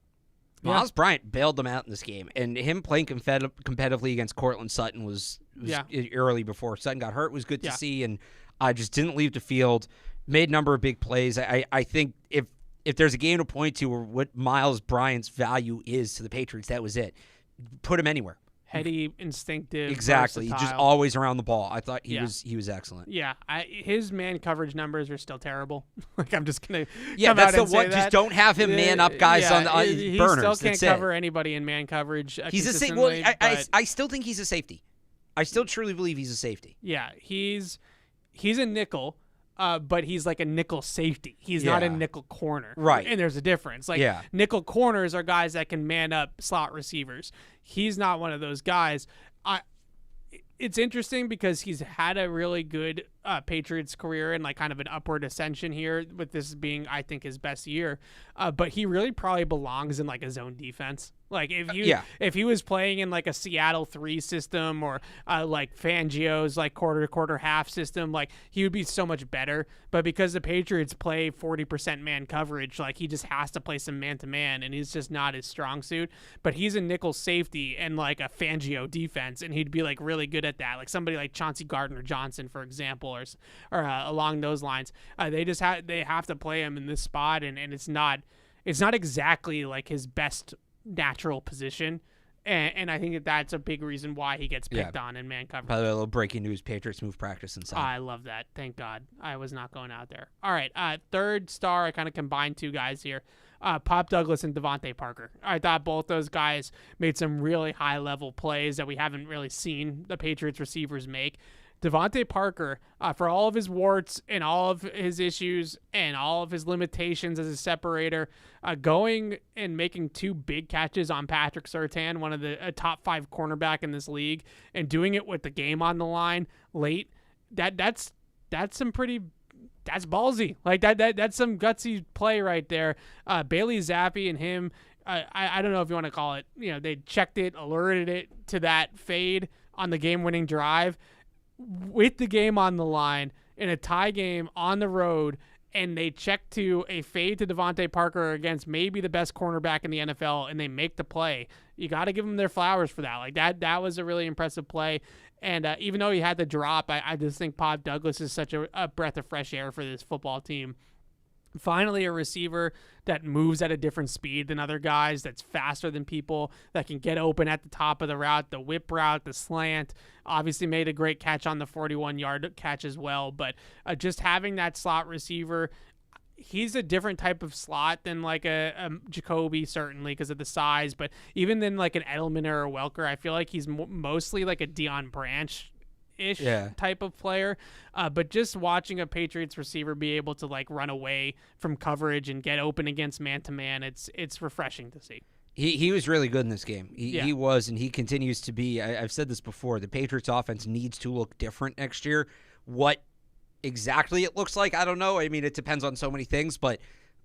Miles Bryant bailed them out in this game, and him playing competitively against Cortland Sutton was early before Sutton got hurt was good to see, and just didn't leave the field. Made a number of big plays. I think if there's a game to point to or what Miles Bryant's value is to the Patriots, that was it. Put him anywhere. Heady, instinctive, exactly. versatile. Just always around the ball. I thought he was excellent. Yeah, his man coverage numbers are still terrible. Like I'm just gonna that's the one. Just don't have him man up guys on burners. He still can't cover anybody in man coverage. He's a safety. Well, I still think he's a safety. I still truly believe he's a safety. Yeah, he's a nickel. But he's like a nickel safety. He's not a nickel corner. Right. And there's a difference. Like nickel corners are guys that can man up slot receivers. He's not one of those guys. It's interesting because he's had a really good Patriots career and like kind of an upward ascension here with this being, I think, his best year. But he really probably belongs in like a zone defense. Like if he was playing in like a Seattle 3 system or like Fangio's like quarter half system, like he would be so much better. But because the Patriots play 40% man coverage, like he just has to play some man to man, and he's just not his strong suit. But he's a nickel safety and like a Fangio defense, and he'd be like really good at that. Like somebody like Chauncey Gardner-Johnson, for example, or along those lines. They have to play him in this spot, and it's not exactly like his best natural position, and I think that's a big reason why he gets picked on in man coverage. By the way, a little breaking news: Patriots move practice inside. I love that. Thank God I was not going out there. All right, third star. I kind of combined two guys here. Pop Douglas and Devontae Parker. I thought both those guys made some really high level plays that we haven't really seen the Patriots receivers make. Devontae Parker, for all of his warts and all of his issues and all of his limitations as a separator, going and making 2 big catches on Patrick Surtain, one of the top 5 cornerback in this league, and doing it with the game on the line late, that's ballsy. Like that's some gutsy play right there. Bailey Zappi and him, I don't know if you want to call it, they checked it, alerted it to that fade on the game-winning drive with the game on the line in a tie game on the road, and they check to a fade to Devontae Parker against maybe the best cornerback in the NFL, and they make the play. You got to give them their flowers for that. Like that was a really impressive play. And even though he had the drop, I just think Pop Douglas is such a breath of fresh air for this football team. Finally, a receiver that moves at a different speed than other guys, that's faster than people, that can get open at the top of the route, the whip route, the slant. Obviously made a great catch on the 41-yard catch as well. But just having that slot receiver, he's a different type of slot than like a Jacoby, certainly because of the size. But even than like an Edelman or a Welker, I feel like he's mostly like a Deion Branch type of player, but just watching a Patriots receiver be able to like run away from coverage and get open against man-to-man, it's refreshing to see. He was really good in this game. He was, and he continues to be. I've said this before. The Patriots offense needs to look different next year. What exactly it looks like, I don't know. I mean, it depends on so many things, but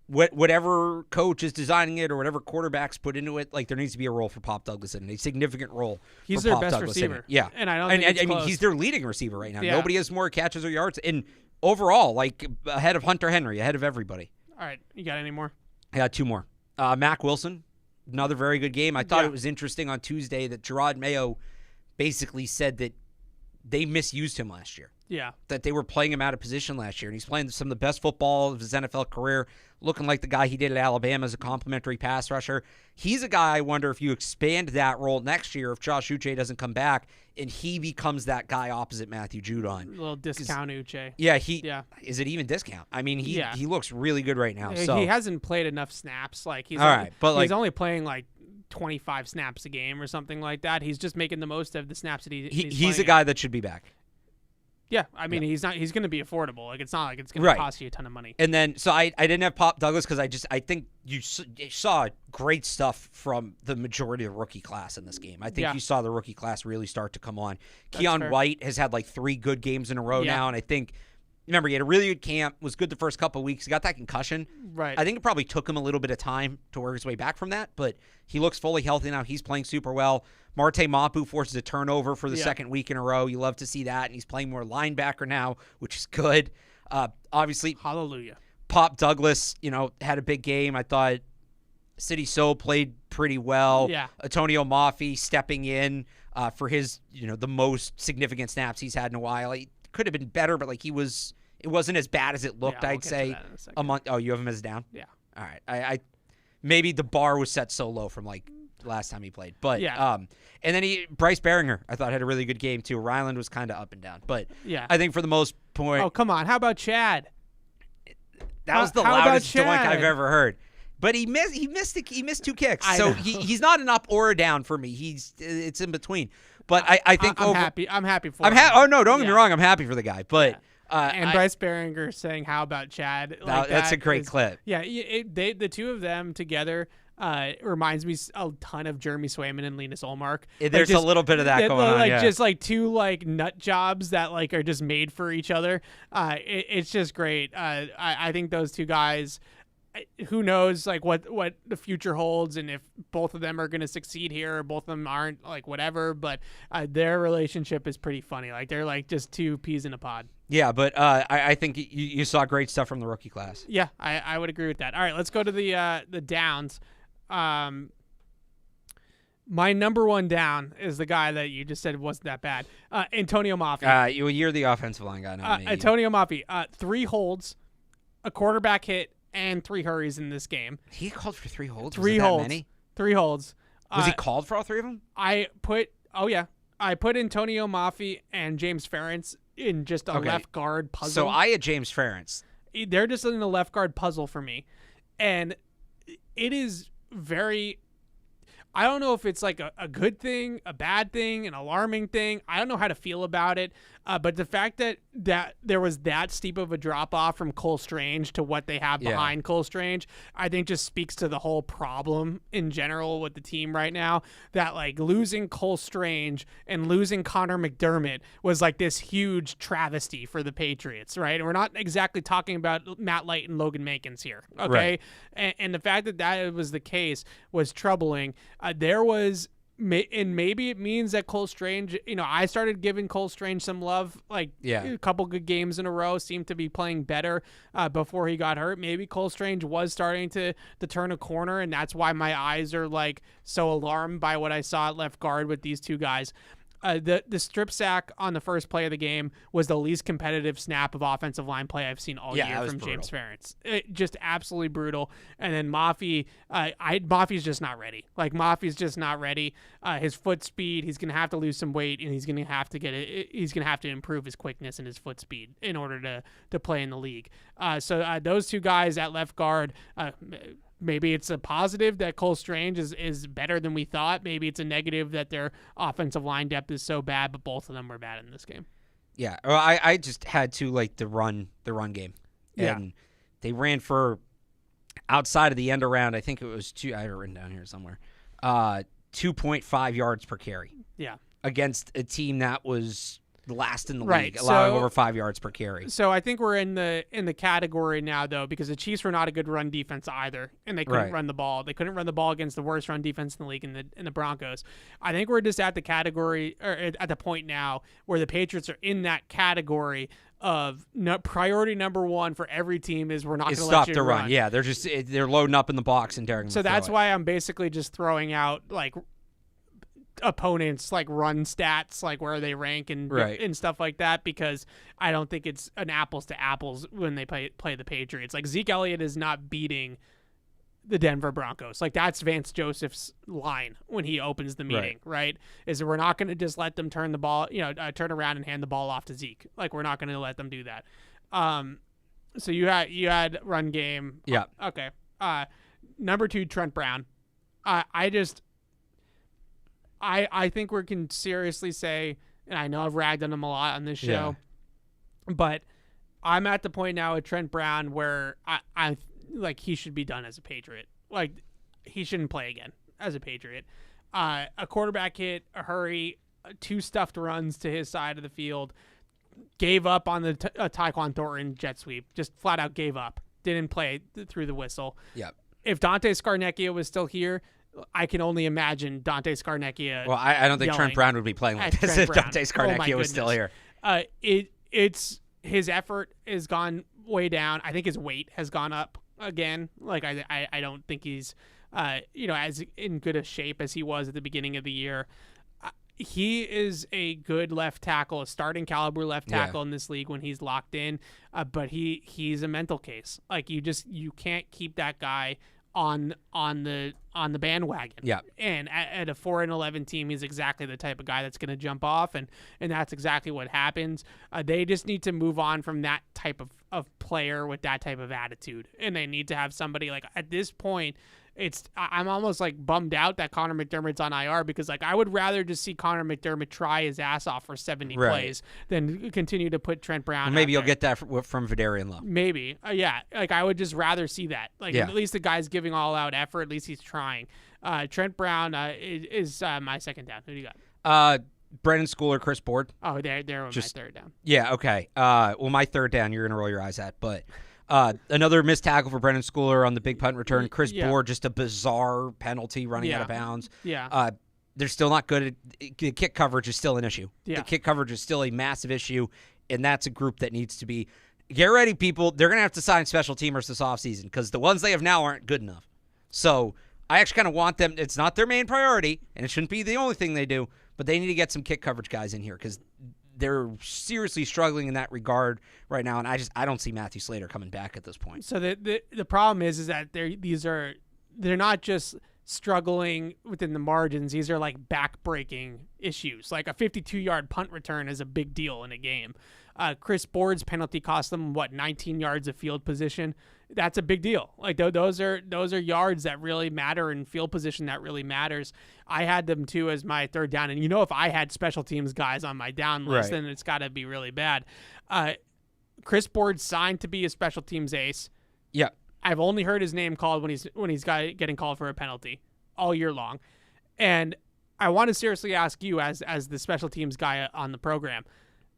whatever coach is designing it or whatever quarterbacks put into it, like there needs to be a role for Pop Douglas in it, a significant role. He's for their Pop best Douglas receiver. In it. Yeah, and I mean he's their leading receiver right now. Yeah. Nobody has more catches or yards, and overall, like ahead of Hunter Henry, ahead of everybody. All right, you got any more? I got 2 more. Mac Wilson, another very good game. I thought it was interesting on Tuesday that Gerard Mayo basically said that they misused him last year. Yeah. That they were playing him out of position last year. And he's playing some of the best football of his NFL career, looking like the guy he did at Alabama as a complimentary pass rusher. He's a guy I wonder if you expand that role next year if Josh Uche doesn't come back and he becomes that guy opposite Matthew Judon. A little discount Uche. Yeah, Is it even discount? I mean, he looks really good right now. So he hasn't played enough snaps. Like he's he's only playing like 25 snaps a game or something like that. He's just making the most of the snaps that he's a guy that should be back. Yeah, I mean he's going to be affordable. Like it's not like it's going to cost you a ton of money. And then so I didn't have Pop Douglas because I think you saw great stuff from the majority of the rookie class in this game. I think you saw the rookie class really start to come on. Keon White has had like 3 good games in a row now, and I think remember he had a really good camp, was good the first couple of weeks. He got that concussion. Right. I think it probably took him a little bit of time to work his way back from that, but he looks fully healthy now. He's playing super well. Marte Mapu forces a turnover for the second week in a row. You love to see that, and he's playing more linebacker now, which is good. Obviously, hallelujah. Pop Douglas, had a big game. I thought City So played pretty well. Yeah. Antonio Mafi stepping in for his, the most significant snaps he's had in a while. He could have been better, but it wasn't as bad as it looked, I'd say. Oh, you have him as down? Yeah. All right. I maybe the bar was set so low from last time he played. But and then Bryce Behringer, I thought had a really good game too. Ryland was kind of up and down, but I think for the most point. Oh, come on! How about Chad? That was the loudest doink I've ever heard. But he missed 2 kicks, so he's not an up or a down for me. It's in between. But I think I'm happy for him. Oh no, don't get me wrong. I'm happy for the guy, but. And Bryce Behringer saying, "How about Chad?" That's a great clip. Yeah, the two of them together reminds me a ton of Jeremy Swayman and Linus Olmark. There's a little bit of that going on. Just like 2 nut jobs that are just made for each other. It's just great. I think those 2 guys. Who knows what the future holds and if both of them are going to succeed here or both of them aren't, whatever, but their relationship is pretty funny. They're just 2 peas in a pod. Yeah, but I think you saw great stuff from the rookie class. Yeah, I would agree with that. All right, let's go to the downs. My number 1 down is the guy that you just said wasn't that bad. Antonio Mafi. You're the offensive line guy, not me. Antonio Mafi, 3 holds, a quarterback hit, and 3 hurries in this game. He called for 3 holds? 3 holds. That many? 3 holds. Was he called for all 3 of them? I put Antonio Mafi and James Ferentz in just a left guard puzzle. So I had James Ferentz. They're just in a left guard puzzle for me. And it is very... I don't know if it's a good thing, a bad thing, an alarming thing. I don't know how to feel about it. But the fact that there was that steep of a drop-off from Cole Strange to what they have behind Cole Strange, I think just speaks to the whole problem in general with the team right now. That losing Cole Strange and losing Connor McDermott was this huge travesty for the Patriots, right? And we're not exactly talking about Matt Light and Logan Mankins here, okay? Right. And the fact that was the case was troubling. There was... And maybe it means that Cole Strange, I started giving Cole Strange some love, a couple good games in a row, seemed to be playing better before he got hurt. Maybe Cole Strange was starting to turn a corner, and that's why my eyes are so alarmed by what I saw at left guard with these 2 guys. The strip sack on the first play of the game was the least competitive snap of offensive line play I've seen all year from James Ferentz. Just absolutely brutal. And then Mafi's just not ready. Like, Mafi's just not ready. His foot speed, he's gonna have to lose some weight, and he's gonna have to improve his quickness and his foot speed in order to play in the league. So those two guys at left guard. Maybe it's a positive that Cole Strange is better than we thought. Maybe it's a negative that their offensive line depth is so bad, but both of them were bad in this game. Yeah, well, I just had to like the run game. And they ran for outside of the end around, I think it was I have it written down here somewhere. 2.5 yards per carry. Yeah. Against a team that was last in the league, allowing over 5 yards per carry. So I think we're in the category now, though, because the Chiefs were not a good run defense either, and they couldn't run the ball. They couldn't run the ball against the worst run defense in the league in the Broncos. I think we're just at the category, or at the point now where the Patriots are in that category of priority number one for every team is we're not going to let you run. Yeah, they're loading up in the box and daring them. So that's why I'm basically just throwing out like opponents like run stats, like where they rank and stuff like that, because I don't think it's an apples to apples when they play the Patriots. Like, Zeke Elliott is not beating the Denver Broncos. Like, that's Vance Joseph's line when he opens the meeting, right? Is that we're not going to just let them turn the ball, turn around and hand the ball off to Zeke. Like, we're not going to let them do that. So you had run game. Yeah. Okay. Number 2, Trent Brown. I think we can seriously say, and I know I've ragged on him a lot on this show, but I'm at the point now with Trent Brown where I like he should be done as a Patriot. Like, he shouldn't play again as a Patriot. A quarterback hit, a hurry, 2 stuffed runs to his side of the field, gave up on the Tyquan Thornton jet sweep, just flat out gave up, didn't play through the whistle. Yep. If Dante Scarnecchia was still here, I can only imagine Dante Scarnecchia. Well, I don't think Trent Brown would be playing like this if Dante Scarnecchia was still here. It's his effort has gone way down. I think his weight has gone up again. Like, I don't think he's as in good a shape as he was at the beginning of the year. He is a good left tackle, a starting caliber left tackle in this league when he's locked in. But he's a mental case. Like, you can't keep that guy on the bandwagon. Yeah. And at a 4-11 team, he's exactly the type of guy that's going to jump off, and that's exactly what happens. They just need to move on from that type of player with that type of attitude, and they need to have somebody like at this point. I'm almost like bummed out that Connor McDermott's on IR, because like I would rather just see Connor McDermott try his ass off for 70 plays than continue to put Trent Brown. Well, maybe you'll get that from Vidarian Lowe. Maybe, like I would just rather see that. Like at least the guy's giving all out effort. At least he's trying. Trent Brown is my second down. Who do you got? Brendan Schooler, Chris Board. Oh, they're my third down. Yeah, okay. Well, my third down, you're gonna roll your eyes at, but. Another missed tackle for Brendan Schooler on the big punt return. Chris Board, just a bizarre penalty running out of bounds. Yeah. They're still not good at kick coverage is still an issue. Yeah. The kick coverage is still a massive issue, and that's a group that needs to be. Get ready, people. They're going to have to sign special teamers this offseason because the ones they have now aren't good enough. So I actually kind of want them. It's not their main priority, and it shouldn't be the only thing they do, but they need to get some kick coverage guys in here because they're seriously struggling in that regard right now, and I don't see Matthew Slater coming back at this point. So the problem is that they're not just struggling within the margins. These are like back-breaking issues. Like a 52-yard punt return is a big deal in a game. Chris Board's penalty cost them 19 yards of field position. That's a big deal. Like those are yards that really matter and field position that really matters. I had them too as my third down, and if I had special teams guys on my down list, then it's got to be really bad. Chris Board signed to be a special teams ace. Yeah, I've only heard his name called when he's getting called for a penalty all year long, and I want to seriously ask you as the special teams guy on the program,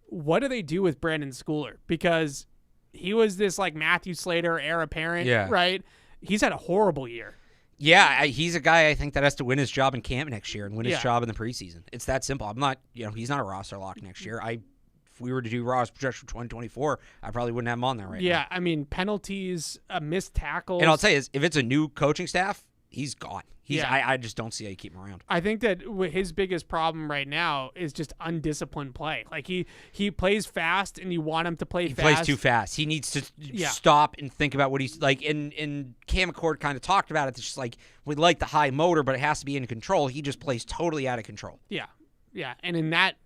what do they do with Brandon Schooler? Because he was this like Matthew Slater heir apparent, right? He's had a horrible year. Yeah, he's a guy I think that has to win his job in camp next year and win his job in the preseason. It's that simple. I'm not, he's not a roster lock next year. If we were to do roster projection for 2024, I probably wouldn't have him on there right now. Yeah, I mean, penalties, missed tackles. And I'll tell you, if it's a new coaching staff, he's gone. I just don't see how you keep him around. I think that his biggest problem right now is just undisciplined play. Like he plays fast, and you want him to play fast. He plays too fast. He needs to stop and think about what he's like. And Cam McCord kind of talked about it. It's just like, we like the high motor, but it has to be in control. He just plays totally out of control. Yeah, yeah. And in that,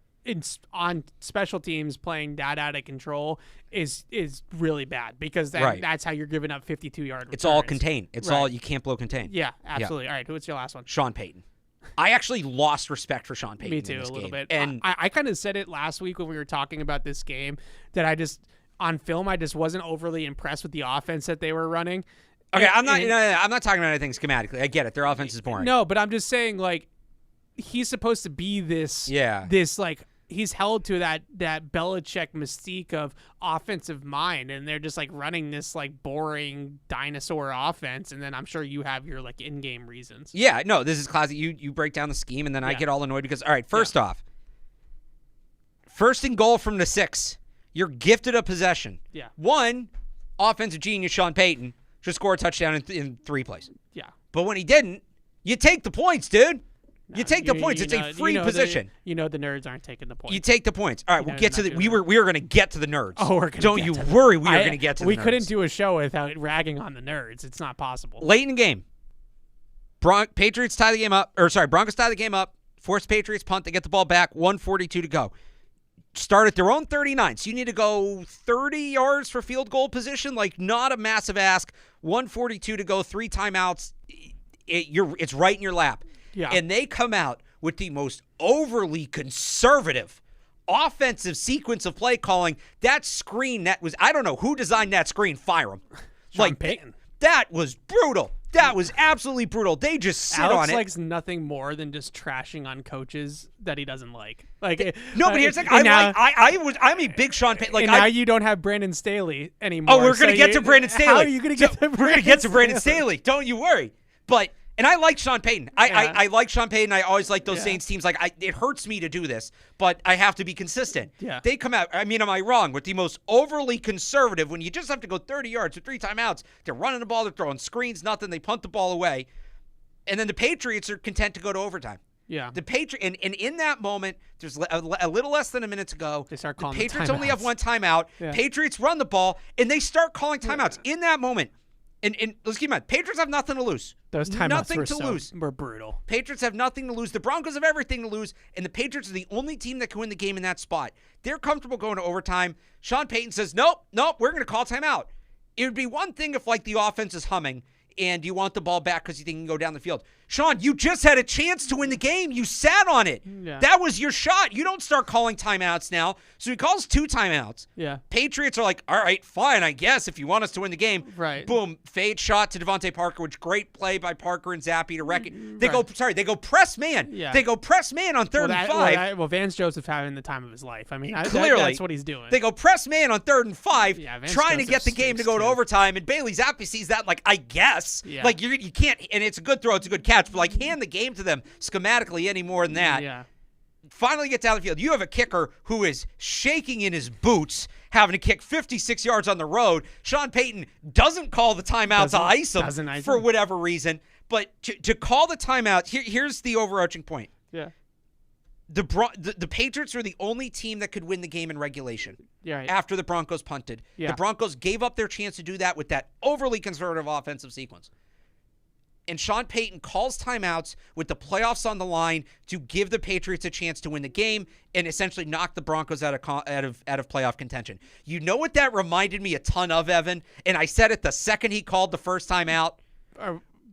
on special teams, playing that out of control is really bad, because that's how you're giving up 52-yard returns. It's all contained. It's all, you can't blow contain. Yeah, absolutely. All right, who's your last one? Sean Payton. I actually lost respect for Sean Payton. Me too, in this a little game. bit. And I kind of said it last week when we were talking about this game, that on film, I just wasn't overly impressed with the offense that they were running. Okay, I'm not talking about anything schematically. I get it. Their offense is boring. No, but I'm just saying, like, he's supposed to be this. Yeah. This, like, he's held to that Belichick mystique of offensive mind, and they're just like running this like boring dinosaur offense, and then I'm sure you have your like in-game reasons. Yeah, no, this is classic. You break down the scheme, and then I get all annoyed because, all right, first off, first and goal from the 6, you're gifted a possession. Yeah. One, offensive genius Sean Payton should score a touchdown in 3 plays. Yeah. But when he didn't, you take the points, dude. You take the points. It's a free position. The nerds aren't taking the points. You take the points. All right, we'll get to the. We were going to get to the nerds. Oh, we're going to. Don't you worry. We are going to get to the nerds. We couldn't do a show without ragging on the nerds. It's not possible. Late in the game, Patriots tie the game up. Broncos tie the game up. Force Patriots punt. They get the ball back. 1:42 to go. Start at their own 39. So you need to go 30 yards for field goal position. Like, not a massive ask. 1:42 to go. 3 timeouts. It's right in your lap. Yeah. And they come out with the most overly conservative offensive sequence of play calling. That screen that was, I don't know who designed that screen. Fire him. Sean Payton. That was brutal. That was absolutely brutal. They just sit on it. Alex likes nothing more than just trashing on coaches that he doesn't like. Like no, but here's the thing. I'm a big Sean Payton. Like, and now you don't have Brandon Staley anymore. Oh, we're gonna get to Brandon Staley. How are you gonna get to Brandon We're gonna get to Brandon Staley. Don't you worry. And I like Sean Payton. I like Sean Payton. I always like those Saints teams. Like, it hurts me to do this, but I have to be consistent. Yeah. They come out, I mean, am I wrong? With the most overly conservative, when you just have to go 30 yards with 3 timeouts, they're running the ball, they're throwing screens, nothing. They punt the ball away. And then the Patriots are content to go to overtime. Yeah. The and in that moment, there's a little less than a minute to go. They start calling the Patriots timeouts. only have 1 timeout. Yeah. Patriots run the ball, and they start calling timeouts. In that moment, and let's keep in mind, Patriots have nothing to lose. Those timeouts lose. Were brutal. Patriots have nothing to lose. The Broncos have everything to lose, and the Patriots are the only team that can win the game in that spot. They're comfortable going to overtime. Sean Payton says, nope, we're going to call timeout. It would be one thing if, like, the offense is humming and you want the ball back because you think you can go down the field. Sean, you just had a chance to win the game. You sat on it. Yeah. That was your shot. You don't start calling timeouts now. So he calls 2 timeouts. Yeah. Patriots are like, all right, fine, I guess, if you want us to win the game. Right. Boom. Fade shot to Devontae Parker, which great play by Parker and Zappi to wreck it. They go press man. Yeah. They go press man on 3rd and 5. Well, Vance Joseph having the time of his life. I mean, clearly, that's what he's doing. They go press man on 3rd and 5, Vance trying to Joseph get the game to go to overtime, and Bailey Zappi sees that, like, I guess. Yeah. Like, you can't, and it's a good throw, it's a good catch, but, like, hand the game to them schematically any more than that. Yeah. Finally get down the field. You have a kicker who is shaking in his boots, having to kick 56 yards on the road. Sean Payton doesn't call the timeout to ice him for whatever reason. But to call the timeout, here's the overarching point. Yeah. The Patriots are the only team that could win the game in regulation after the Broncos punted. Yeah. The Broncos gave up their chance to do that with that overly conservative offensive sequence. And Sean Payton calls timeouts with the playoffs on the line to give the Patriots a chance to win the game and essentially knock the Broncos out of playoff contention. You know what that reminded me a ton of, Evan? And I said it the second he called the first time out.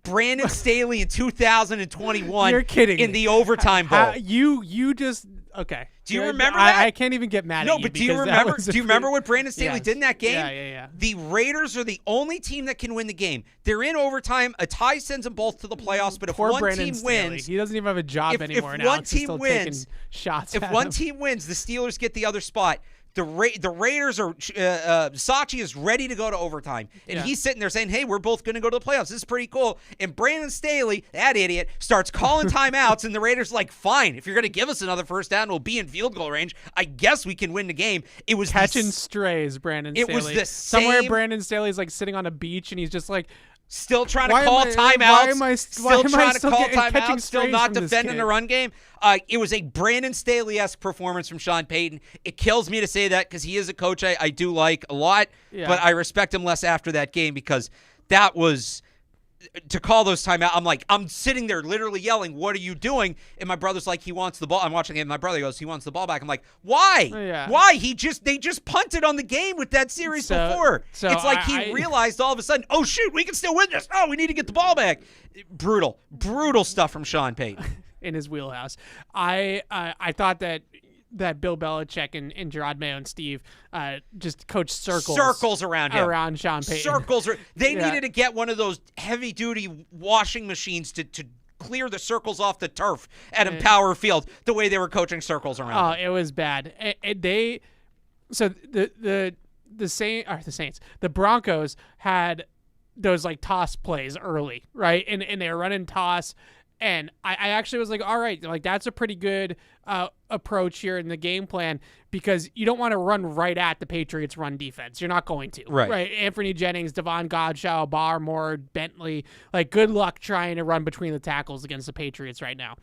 Brandon Staley in 2021. You're kidding in me. The overtime bowl. You just okay. Do you remember that? I can't even get mad at you. No, but do you remember? Do you remember what Brandon Staley did in that game? Yeah. The Raiders are the only team that can win the game. They're in overtime. A tie sends them both to the playoffs. But if Poor one Brandon team Staley. wins, he doesn't even have a job anymore. If now one it's team still wins, shots. if one team wins, the Steelers get the other spot. The Raiders are Sachi is ready to go to overtime, and he's sitting there saying, "Hey, we're both going to go to the playoffs. This is pretty cool." And Brandon Staley, that idiot, starts calling timeouts, and the Raiders are like, "Fine, if you're going to give us another first down, we'll be in field goal range. I guess we can win the game." It was catching strays, Brandon Staley. It was the somewhere same. Brandon Staley's like sitting on a beach, and he's just like, Still trying to Why call am I- timeouts. why am I- Still why am I trying to still call catching timeouts. Still strays not from this defending kid? the run game. It was a Brandon Staley-esque performance from Sean Payton. It kills me to say that because he is a coach I do like a lot, but I respect him less after that game because that was – to call those timeouts. I'm sitting there literally yelling, "What are you doing?" And my brother's like, he wants the ball. I'm watching it, and my brother goes, he wants the ball back. I'm like, why? Yeah. Why? They just punted on the game with that series before. So it's like he realized all of a sudden, oh, shoot, we can still win this. Oh, we need to get the ball back. Brutal stuff from Sean Payton. In his wheelhouse. I thought that Bill Belichick and Gerard Mayo and Steve just coached circles around him. Around Sean Payton. Circles. They needed to get one of those heavy-duty washing machines to clear the circles off the turf at Empower Field the way they were coaching circles around him. It was bad. The Saints, the Broncos had those like toss plays early, right? And they were running toss. And I actually was like, all right, like that's a pretty good approach here in the game plan because you don't want to run right at the Patriots' run defense. You're not going to. Right? Anthony Jennings, Devon Godchaux, Barmore, Bentley. Like, good luck trying to run between the tackles against the Patriots right now.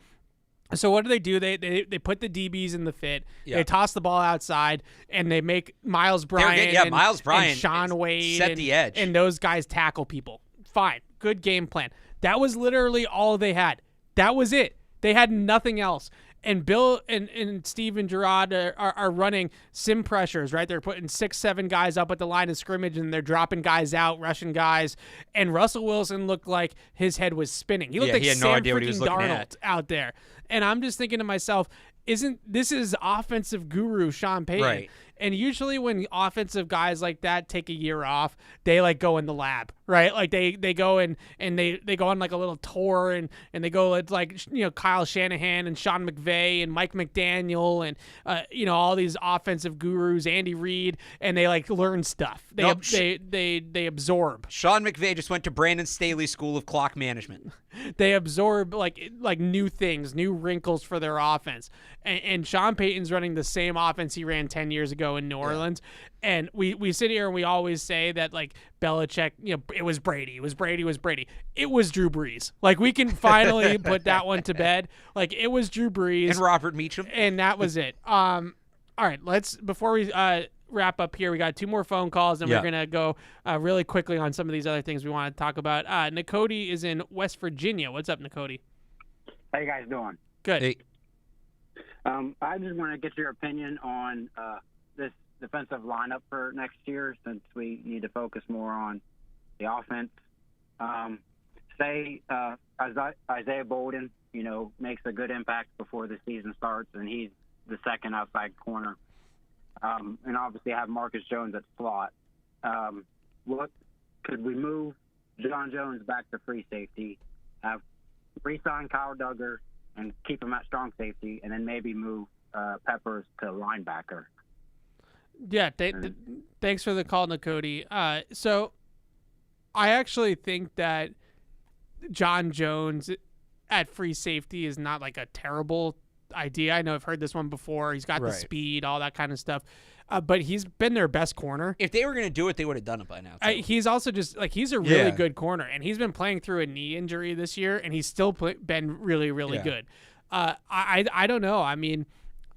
So what do? They put the DBs in the fit. Yeah. They toss the ball outside, and they make Miles Bryant and Sean Wade set the edge. And those guys tackle people. Fine. Good game plan. That was literally all they had. That was it. They had nothing else. And Bill and Steve and Gerard are running sim pressures, right? They're putting 6-7 guys up at the line of scrimmage, and they're dropping guys out, rushing guys. And Russell Wilson looked like his head was spinning. He looked like Sam freaking Darnold out there. And I'm just thinking to myself, this is offensive guru Sean Payton. Right. And usually when offensive guys like that take a year off, they like go in the lab, right? Like they go and they go on like a little tour and they go, it's like, Kyle Shanahan and Sean McVay and Mike McDaniel and all these offensive gurus, Andy Reid, and they like learn stuff. They absorb. Sean McVay just went to Brandon Staley School of Clock Management. They absorb like new things, new wrinkles for their offense. And Sean Payton's running the same offense he ran 10 years ago in New Orleans. And we sit here and we always say that like Belichick, it was Brady. It was Brady. It was Drew Brees. Like, we can finally put that one to bed. Like, it was Drew Brees. And Robert Meacham. And that was it. All right, before we wrap up here, we got 2 more phone calls, and we're going to go really quickly on some of these other things we want to talk about. Nakoti is in West Virginia. What's up, Nakoti? How you guys doing? Good. Hey. I just want to get your opinion on this defensive lineup for next year, since we need to focus more on the offense. Say Isaiah Bolden, makes a good impact before the season starts, and he's the second outside corner. And obviously have Marcus Jones at slot. What could we move John Jones back to free safety, have re-sign Kyle Duggar and keep him at strong safety, and then maybe move Peppers to linebacker? Yeah, thanks for the call, Nakoti. So I actually think that John Jones at free safety is not like a terrible idea. I know I've heard this one before. He's got the speed, all that kind of stuff. But he's been their best corner. If they were going to do it, they would have done it by now. He's also just he's a really good corner, and he's been playing through a knee injury this year, and he's still been really, really good. I don't know. I mean,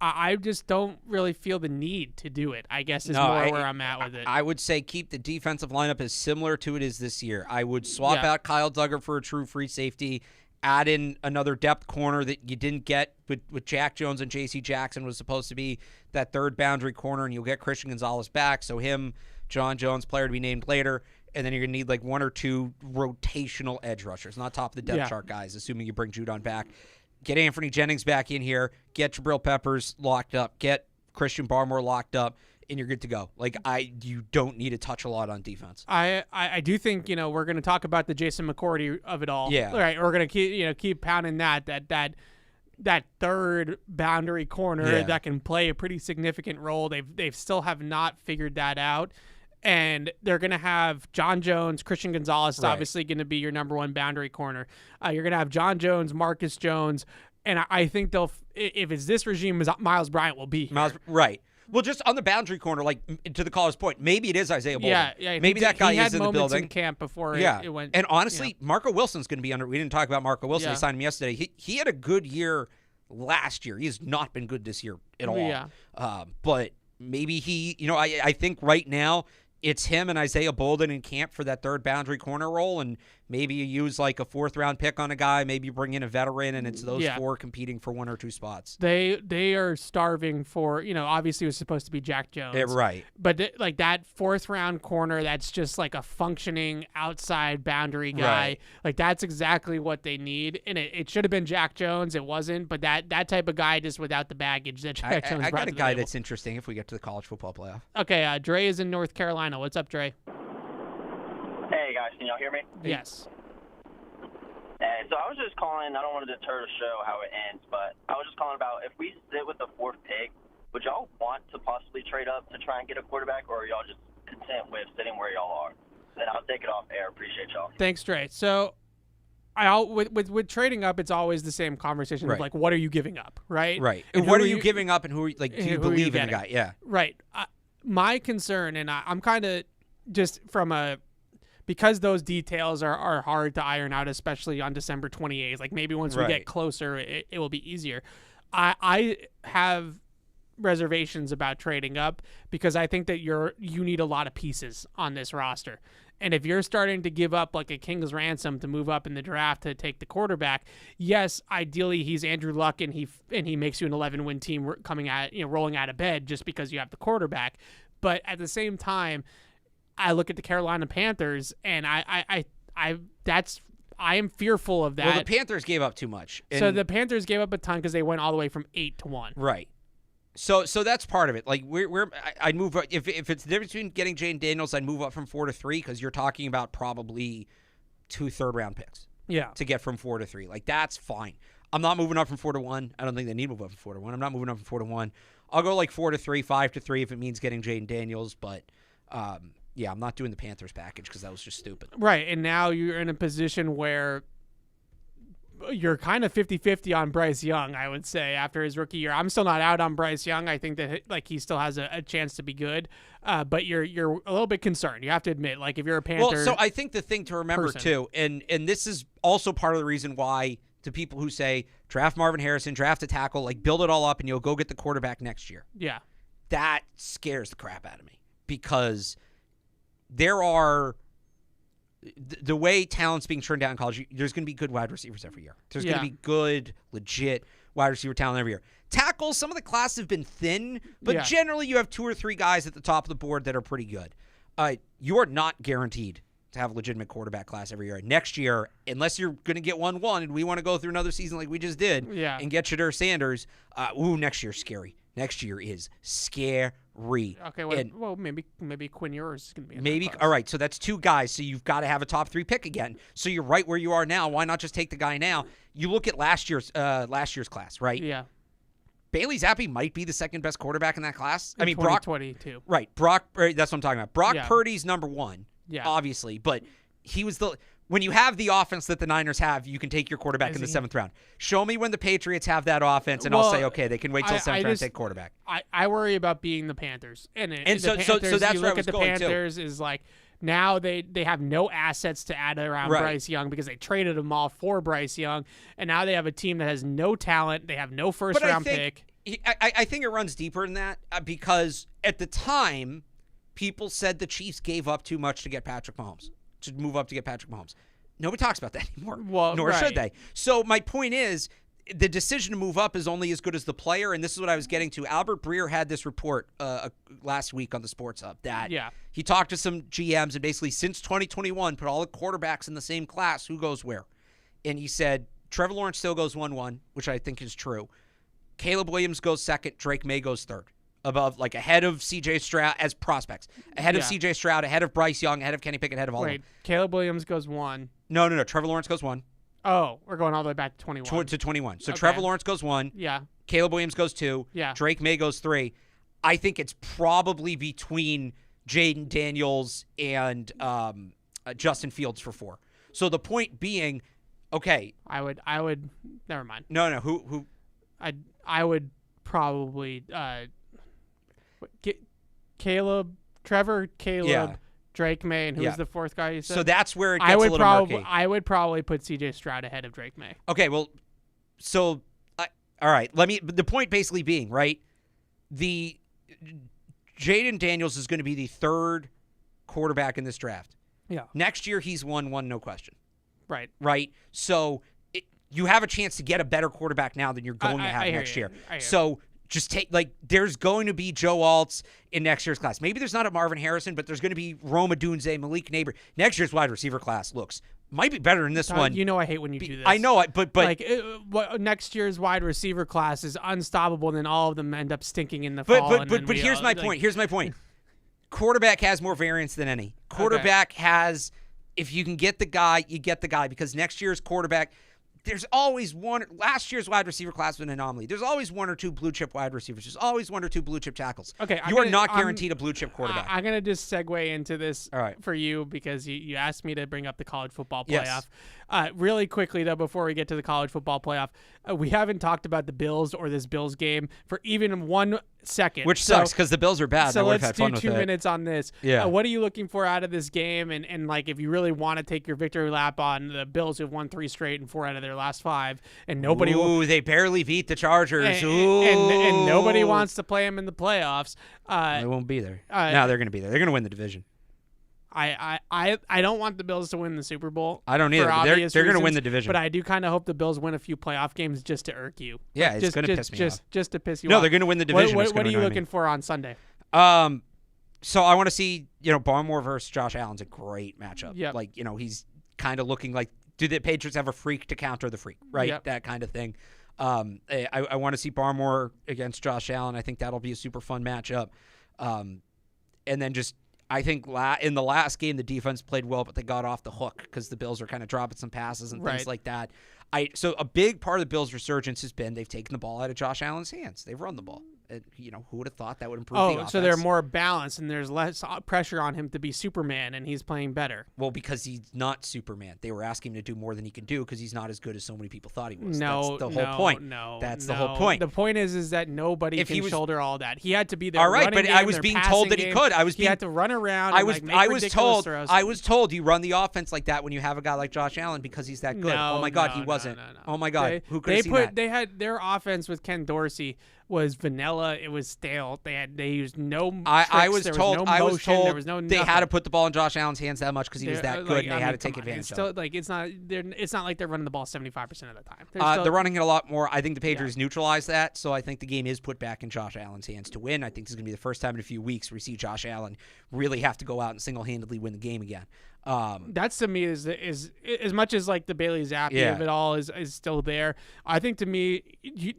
I just don't really feel the need to do it, I guess, is where I'm at with it. I would say keep the defensive lineup as similar to it is this year. I would swap out Kyle Duggar for a true free safety, add in another depth corner that you didn't get with Jack Jones, and J.C. Jackson was supposed to be that third boundary corner, and you'll get Christian Gonzalez back. So him, John Jones, player to be named later, and then you're going to need like 1 or 2 rotational edge rushers, not top of the depth chart guys, assuming you bring Judon back. Get Anthony Jennings back in here, get Jabril Peppers locked up, get Christian Barmore locked up, and you're good to go. You don't need to touch a lot on defense. I do think we're going to talk about the Jason McCourty of it all. Yeah. All right, we're going to keep pounding that third boundary corner that can play a pretty significant role. They still have not figured that out. And they're going to have John Jones, Christian Gonzalez is obviously going to be your number 1 boundary corner. You're going to have John Jones, Marcus Jones, and I think if it's this regime, Miles Bryant will be here. Right. Well, just on the boundary corner, like to the caller's point, maybe it is Isaiah Bolden. Yeah. Maybe that guy he had is in the moments building. in camp before it went. And honestly, Marco Wilson's going to be under. We didn't talk about Marco Wilson. Yeah. They signed him yesterday. He had a good year last year. He has not been good this year at all. Yeah. But maybe he, I think right now it's him and Isaiah Bolden in camp for that third boundary corner role, and maybe you use like a 4th-round pick on a guy, maybe you bring in a veteran, and it's those 4 competing for 1 or 2 spots. They are starving for, obviously it was supposed to be Jack Jones. Right. But like that 4th-round corner that's just like a functioning outside boundary guy, Right. like that's exactly what they need. And it should have been Jack Jones. It wasn't, but that type of guy just without the baggage that Jack Jones I brought got a to the guy table. that's interesting if we get to the college football playoff. Okay, Dre is in North Carolina. What's up, Dre? Hey guys, can y'all hear me? Yes. Hey, so I was just calling. I don't want to deter the show how it ends, but I was just calling about if we sit with the 4th pick, would y'all want to possibly trade up to try and get a quarterback, or are y'all just content with sitting where y'all are? Then I'll take it off air. Appreciate y'all. Thanks, Dre. So, with trading up, it's always the same conversation of Right. like, what are you giving up, right? Right. And What who are you giving up, and who are you, like? Do you who are you believe in a getting? guy? Yeah. Right. My concern, and I'm kind of just because those details are hard to iron out, especially on December 28th. Like maybe once we Right. get closer, it will be easier. I have reservations about trading up because I think that you need a lot of pieces on this roster. And if you're starting to give up like a king's ransom to move up in the draft to take the quarterback, yes, ideally he's Andrew Luck and he makes you an 11-win team rolling out of bed just because you have the quarterback. But at the same time, I look at the Carolina Panthers and I am fearful of that. Well, the Panthers gave up too much. So the Panthers gave up a ton because they went all the way from 8-1. Right. So that's part of it. Like I'd move if it's the difference between getting Jaden Daniels, I'd move up from 4 to 3 because you're talking about probably 2 3rd-round picks. Yeah. To get from 4 to 3, like that's fine. I'm not moving up from 4 to 1. I don't think they need to move up from 4 to 1. I'm not moving up from 4 to 1. I'll go like 4 to 3, 5 to 3 if it means getting Jaden Daniels, but. Yeah, I'm not doing the Panthers package because that was just stupid. Right, and now you're in a position where you're kind of 50-50 on Bryce Young, I would say, after his rookie year. I'm still not out on Bryce Young. I think that like he still has a chance to be good, but you're a little bit concerned. You have to admit, like if you're a Panther. Well, so I think the thing to remember too, and this is also part of the reason why to people who say draft Marvin Harrison, draft a tackle, like build it all up and you'll go get the quarterback next year. Yeah, that scares the crap out of me because there are the way talent's being turned down in college, there's going to be good wide receivers every year. There's going to be good, legit wide receiver talent every year. Tackles, some of the classes have been thin, but generally you have 2 or 3 guys at the top of the board that are pretty good. You are not guaranteed to have a legitimate quarterback class every year. Next year, unless you're going to get 1-1 and we want to go through another season like we just did and get Shedeur Sanders, next year's scary. Next year is scary. Okay, well, maybe Quinn Ewers is going to be in maybe. that class. All right, so that's 2 guys, so you've got to have a top 3 pick again. So you're right where you are now. Why not just take the guy now? You look at last year's class, right? Yeah. Bailey Zappi might be the second best quarterback in that class. I mean, 2022. Right, Brock. Right, that's what I'm talking about. Brock Yeah. Purdy's number 1, obviously, but he was when you have the offense that the Niners have, you can take your quarterback in the 7th round. Show me when the Patriots have that offense, and I'll say, okay, they can wait till 7th round to take quarterback. I worry about being the Panthers. And so the that's Panthers, where you I look was at the going, too. Panthers is like now they have no assets to add around Bryce Young because they traded them all for Bryce Young, and now they have a team that has no talent. They have no first-round pick. I think it runs deeper than that because at the time, people said the Chiefs gave up too much to get Patrick Mahomes, to move up to get Patrick Mahomes. Nobody talks about that anymore, nor should they. So my point is, the decision to move up is only as good as the player, and this is what I was getting to. Albert Breer had this report last week on the Sports Hub that he talked to some GMs and basically since 2021 put all the quarterbacks in the same class, who goes where. And he said Trevor Lawrence still goes 1-1, which I think is true. Caleb Williams goes 2nd, Drake May goes 3rd. Above, like ahead of C.J. Stroud as prospects. Ahead of C.J. Stroud, ahead of Bryce Young, ahead of Kenny Pickett, ahead of all of them. Caleb Williams goes 1. No. Trevor Lawrence goes 1. Oh, we're going all the way back to 21. To 21. So Trevor Lawrence goes 1. Yeah. Caleb Williams goes 2. Yeah. Drake May goes 3. I think it's probably between Jaden Daniels and Justin Fields for 4. So the point being, okay. I would. Never mind. No. Who? I would probably. Trevor Caleb. Yeah. Drake May, and who's Yeah. the fourth guy you said? So that's where it gets a little murky. I would probably put CJ Stroud ahead of Drake May. Okay, well, so all right. The point basically being, right, the Jaden Daniels is going to be the third quarterback in this draft. Yeah. Next year he's won one, no question. Right. Right. So you have a chance to get a better quarterback now than you're going to have next year. So just there's going to be Joe Alts in next year's class. Maybe there's not a Marvin Harrison, but there's going to be Rome Odunze, Malik Neighbor. Next year's wide receiver class might be better than this one. You know I hate when you do this. I know it, but next year's wide receiver class is unstoppable, and then all of them end up stinking in the fall. But here's my point. Here's my point. Quarterback has more variance than any. Quarterback has, if you can get the guy, you get the guy, because next year's quarterback, there's always one. Last year's wide receiver class was an anomaly. There's always one or two blue chip wide receivers. There's always one or two blue chip tackles. Okay, you are not guaranteed a blue chip quarterback. I'm gonna just segue into this all right. for you because you asked me to bring up the college football playoff. Yes. Really quickly though, before we get to the college football playoff, we haven't talked about the Bills or this Bills game for even 1 second, which sucks because the Bills are bad. So let's had do fun 2 minutes on this. Yeah. What are you looking for out of this game? And like, if you really want to take your victory lap on the Bills, who've won 3 straight and 4 out of their last 5, and nobody. They barely beat the Chargers. And nobody wants to play them in the playoffs. They won't be there. No, they're going to be there. They're going to win the division. I don't want the Bills to win the Super Bowl. I don't either. They're going to win the division. But I do kind of hope the Bills win a few playoff games just to irk you. Yeah, it's going to piss me off. Just to piss you off. No, they're going to win the division. What are you looking for on Sunday? So I want to see, Barmore versus Josh Allen's a great matchup. Yep. He's kind of looking like, do the Patriots have a freak to counter the freak, right? Yep. That kind of thing. I want to see Barmore against Josh Allen. I think that'll be a super fun matchup. And then I think in the last game, the defense played well, but they got off the hook because the Bills are kind of dropping some passes and things like that. So a big part of the Bills' resurgence has been they've taken the ball out of Josh Allen's hands. They've run the ball. Who would have thought that would improve the offense? So they're more balanced and there's less pressure on him to be Superman, and he's playing better. Well, because he's not Superman. They were asking him to do more than he can do because he's not as good as so many people thought he was. That's the whole point. That's the whole point. The point is that nobody can shoulder all that. He had to be there. All right, but I was being told that he could. He had to run around. I was told you run the offense like that when you have a guy like Josh Allen because he's that good. Oh my God, he wasn't. No. Oh my God, who could have seen that? They had their offense with Ken Dorsey was vanilla. It was stale. They used no tricks. I was told there was no they had to put the ball in Josh Allen's hands that much because he was that good, and they had to take advantage of it. It's not like they're running the ball 75% of the time. They're running it a lot more. I think the Patriots neutralize that, so I think the game is put back in Josh Allen's hands to win. I think this is going to be the first time in a few weeks where we see Josh Allen really have to go out and single-handedly win the game again. That's to me is as much as like the Bailey Zappi of it all is still there. I think to me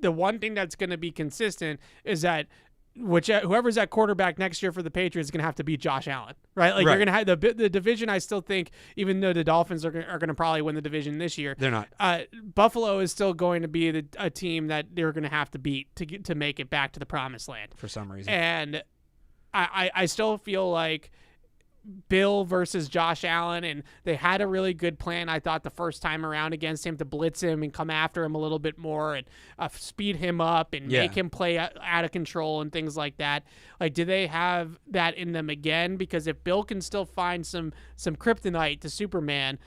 the one thing that's going to be consistent is that whoever's at quarterback next year for the Patriots is going to have to beat Josh Allen, right? Like you're going to have the division. I still think, even though the Dolphins are going to probably win the division this year, they're not. Buffalo is still going to be a team that they're going to have to beat to make it back to the promised land for some reason. And I still feel like Bill versus Josh Allen, and they had a really good plan, I thought, the first time around against him to blitz him and come after him a little bit more and speed him up and make him play out of control and things like that. Like, do they have that in them again? Because if Bill can still find some kryptonite to Superman,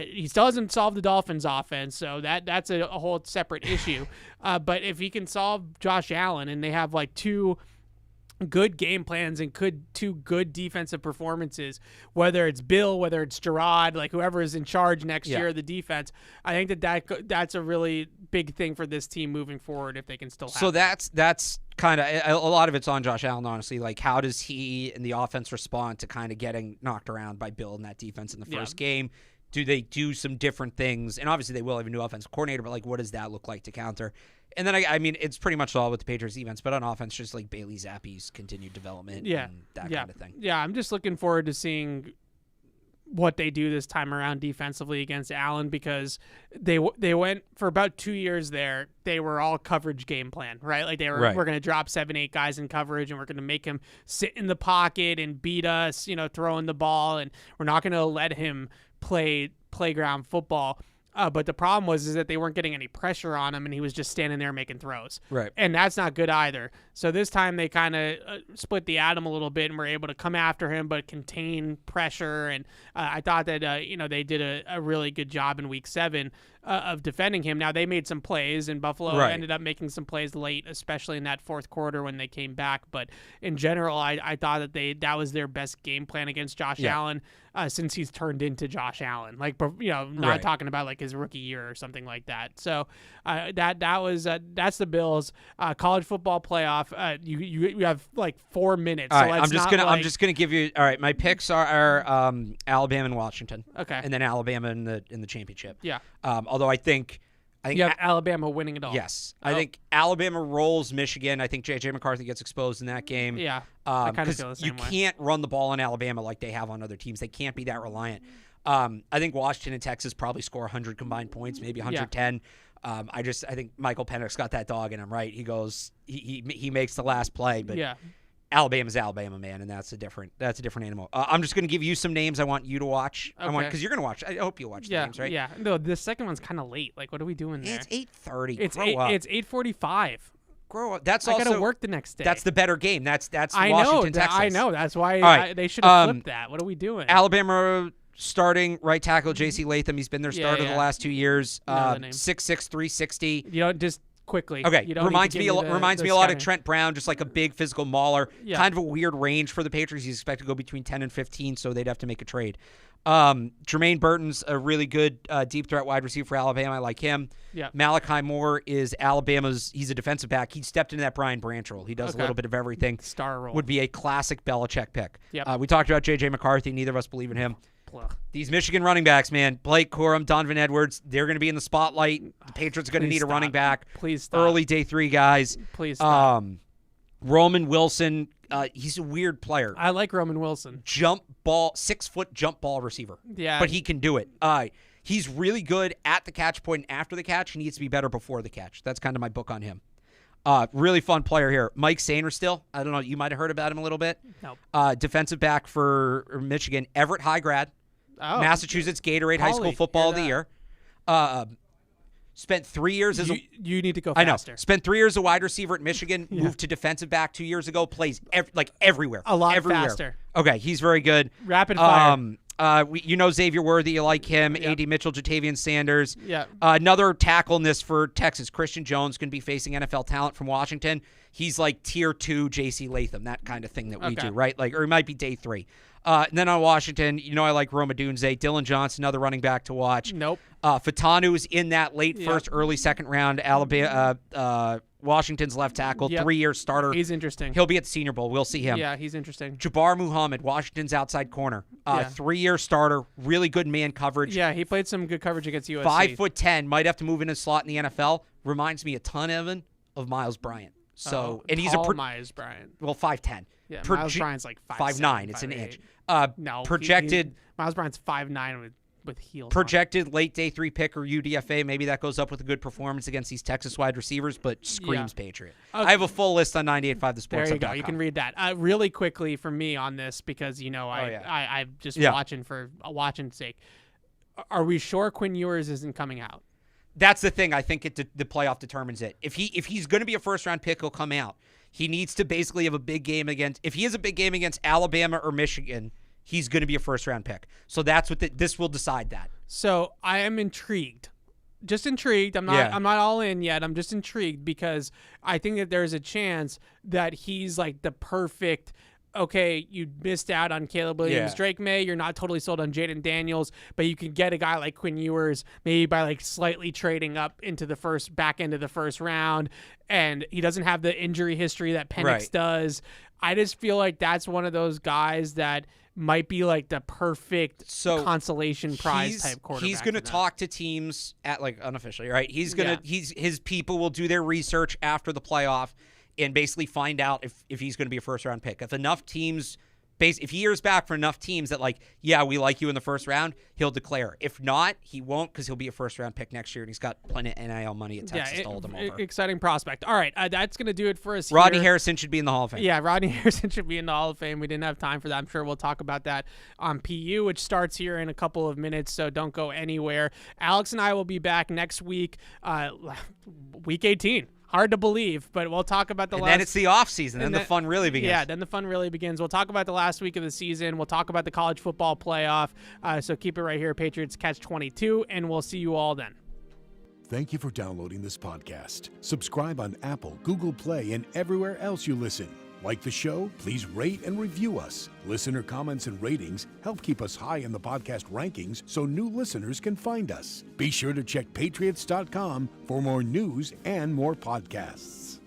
he still hasn't solved the Dolphins' offense, so that's a whole separate issue. But if he can solve Josh Allen and they have like two good game plans and two good defensive performances, whether it's Bill, whether it's Gerard, like whoever is in charge next year of the defense, I think that's a really big thing for this team moving forward if they can still have So that's kind of a lot of it's on Josh Allen, honestly. Like, how does he and the offense respond to kind of getting knocked around by Bill in that defense in the first game? Do they do some different things? And obviously they will have a new offensive coordinator, but like, what does that look like to counter? And then, I mean, it's pretty much all with the Patriots defense, but on offense, just like Bailey Zappi's continued development and that kind of thing. Yeah, I'm just looking forward to seeing what they do this time around defensively against Allen, because they went for about 2 years there. They were all coverage game plan, right? Like we're going to drop 7-8 guys in coverage, and we're going to make him sit in the pocket and beat us, throwing the ball, and we're not going to let him play playground football. But the problem is that they weren't getting any pressure on him, and he was just standing there making throws. Right. And that's not good either. So this time they kind of split the atom a little bit and were able to come after him but contain pressure. And I thought that, they did a really good job in Week 7 of defending him. Now, they made some plays, and Buffalo ended up making some plays late, especially in that fourth quarter when they came back. But in general, I thought that that was their best game plan against Josh Allen since he's turned into Josh Allen. Like, not talking about like his rookie year or something like that. So that's the Bills. College football playoff. You have like 4 minutes. All so right, I'm just gonna give you. All right, my picks are Alabama and Washington. Okay. And then Alabama in the championship. Yeah. Although I think you have Alabama winning it all. Yes. I think Alabama rolls Michigan. I think J.J. McCarthy gets exposed in that game. Yeah. I kind of feel the same you way. can't run the ball on Alabama like they have on other teams. They can't be that reliant. I think Washington and Texas probably score 100 combined points, maybe 110. I think Michael Penix got that dog in him, right? He goes, he makes the last play, but Alabama's Alabama, man, and that's a different animal. I'm just going to give you some names I want you to watch. Okay. Because you're going to watch. I hope you watch the games, right? Yeah. No, the second one's kind of late. Like, what are we doing there? It's 8:30. It's Grow up. It's 8:45. Grow up. That's I also gotta work the next day. That's the better game. That's I Washington, know. Texas. I know. That's why right. they should have flipped that. What are we doing? Alabama starting right tackle J.C. Latham. He's been their starter the last 2 years. 6'6", 360. Just quickly. Okay, you don't reminds need me to a give reminds the me a lot of scouting. Trent Brown, just like a big physical mauler. Yeah. Kind of a weird range for the Patriots. He's expected to go between 10 and 15, so they'd have to make a trade. Jermaine Burton's a really good deep threat wide receiver for Alabama. I like him. Yeah. Malachi Moore is Alabama's. He's a defensive back. He stepped into that Brian Branch role. He does a little bit of everything. Star role. Would be a classic Belichick pick. Yep. We talked about J.J. McCarthy. Neither of us believe in him. Ugh. These Michigan running backs, man, Blake Corum, Donovan Edwards, they're going to be in the spotlight. The Patriots are going to need a running back. Please stop. Early day 3 guys. Please stop. Roman Wilson, he's a weird player. I like Roman Wilson. 6-foot jump ball receiver. Yeah. But he can do it. He's really good at the catch point and after the catch. He needs to be better before the catch. That's kind of my book on him. Really fun player here. Mike Sainristil. I don't know. You might have heard about him a little bit. Nope. Defensive back for Michigan. Everett high grad. Oh, Massachusetts Gatorade High School Football of the Year. Spent 3 years as you need to go I know. faster. Spent 3 years as a wide receiver at Michigan. Moved to defensive back 2 years ago. Plays everywhere. A lot everywhere. faster. Okay, he's very good. Rapid fire. Xavier Worthy. You like him. Yep. A.D. Mitchell, Jatavian Sanders. Yeah. Another tackle in this for Texas. Christian Jones going to be facing NFL talent from Washington. He's like tier 2 J.C. Latham, that kind of thing that we do, right? Or it might be day 3. And then on Washington, I like Roma Dunze. Dylan Johnson, another running back to watch. Nope. Fatanu's in that late first, early second round. Alabama, Washington's left tackle, 3-year starter. He's interesting. He'll be at the Senior Bowl. We'll see him. Yeah, he's interesting. Jabbar Muhammad, Washington's outside corner. 3-year starter, really good man coverage. Yeah, he played some good coverage against USC. 5'10", might have to move in a slot in the NFL. Reminds me a ton, Evan, of Miles Bryant. So, and he's Miles Bryant. Well, 5'10". Yeah, Miles Bryant's like 5'9". It's an inch. No, projected. Miles Bryant's 5'9" with heels. Projected late day 3 pick or UDFA. Maybe that goes up with a good performance against these Texas wide receivers, but screams Patriot. Okay. I have a full list on 98.5 The Sports. There you go. You can read that really quickly for me on this because I'm just watching for watching sake. Are we sure Quinn Ewers isn't coming out? That's the thing. I think the playoff determines it. If he's going to be a first round pick, he'll come out. He needs to basically have a big game against. If he has a big game against Alabama or Michigan, he's going to be a first round pick. So that's what this will decide that. So I am intrigued. Just intrigued. I'm not all in yet. I'm just intrigued because I think that there's a chance that he's like the perfect. Okay, you missed out on Caleb Williams, Drake May. You're not totally sold on Jaden Daniels, but you can get a guy like Quinn Ewers maybe by like slightly trading up into the back end of the first round, and he doesn't have the injury history that Penix does. I just feel like that's one of those guys that might be like the perfect consolation prize type quarterback. He's going to talk to teams at unofficially, right? He's going to his people will do their research after the playoff and basically find out if he's going to be a first-round pick. If enough teams if he hears back from enough teams that like, yeah, we like you in the first round, he'll declare. If not, he won't, because he'll be a first-round pick next year, and he's got plenty of NIL money at Texas to hold him over. Exciting prospect. All right, that's going to do it for us Rodney here. Harrison should be in the Hall of Fame. Yeah, Rodney Harrison should be in the Hall of Fame. We didn't have time for that. I'm sure we'll talk about that on PU, which starts here in a couple of minutes, so don't go anywhere. Alex and I will be back next week, week 18. Hard to believe, but we'll talk about and then it's the off season. Then the fun really begins. Yeah, then the fun really begins. We'll talk about the last week of the season. We'll talk about the college football playoff. So keep it right here, Patriots Catch-22, and we'll see you all then. Thank you for downloading this podcast. Subscribe on Apple, Google Play, and everywhere else you listen. Like the show? Please rate and review us. Listener comments and ratings help keep us high in the podcast rankings so new listeners can find us. Be sure to check patriots.com for more news and more podcasts.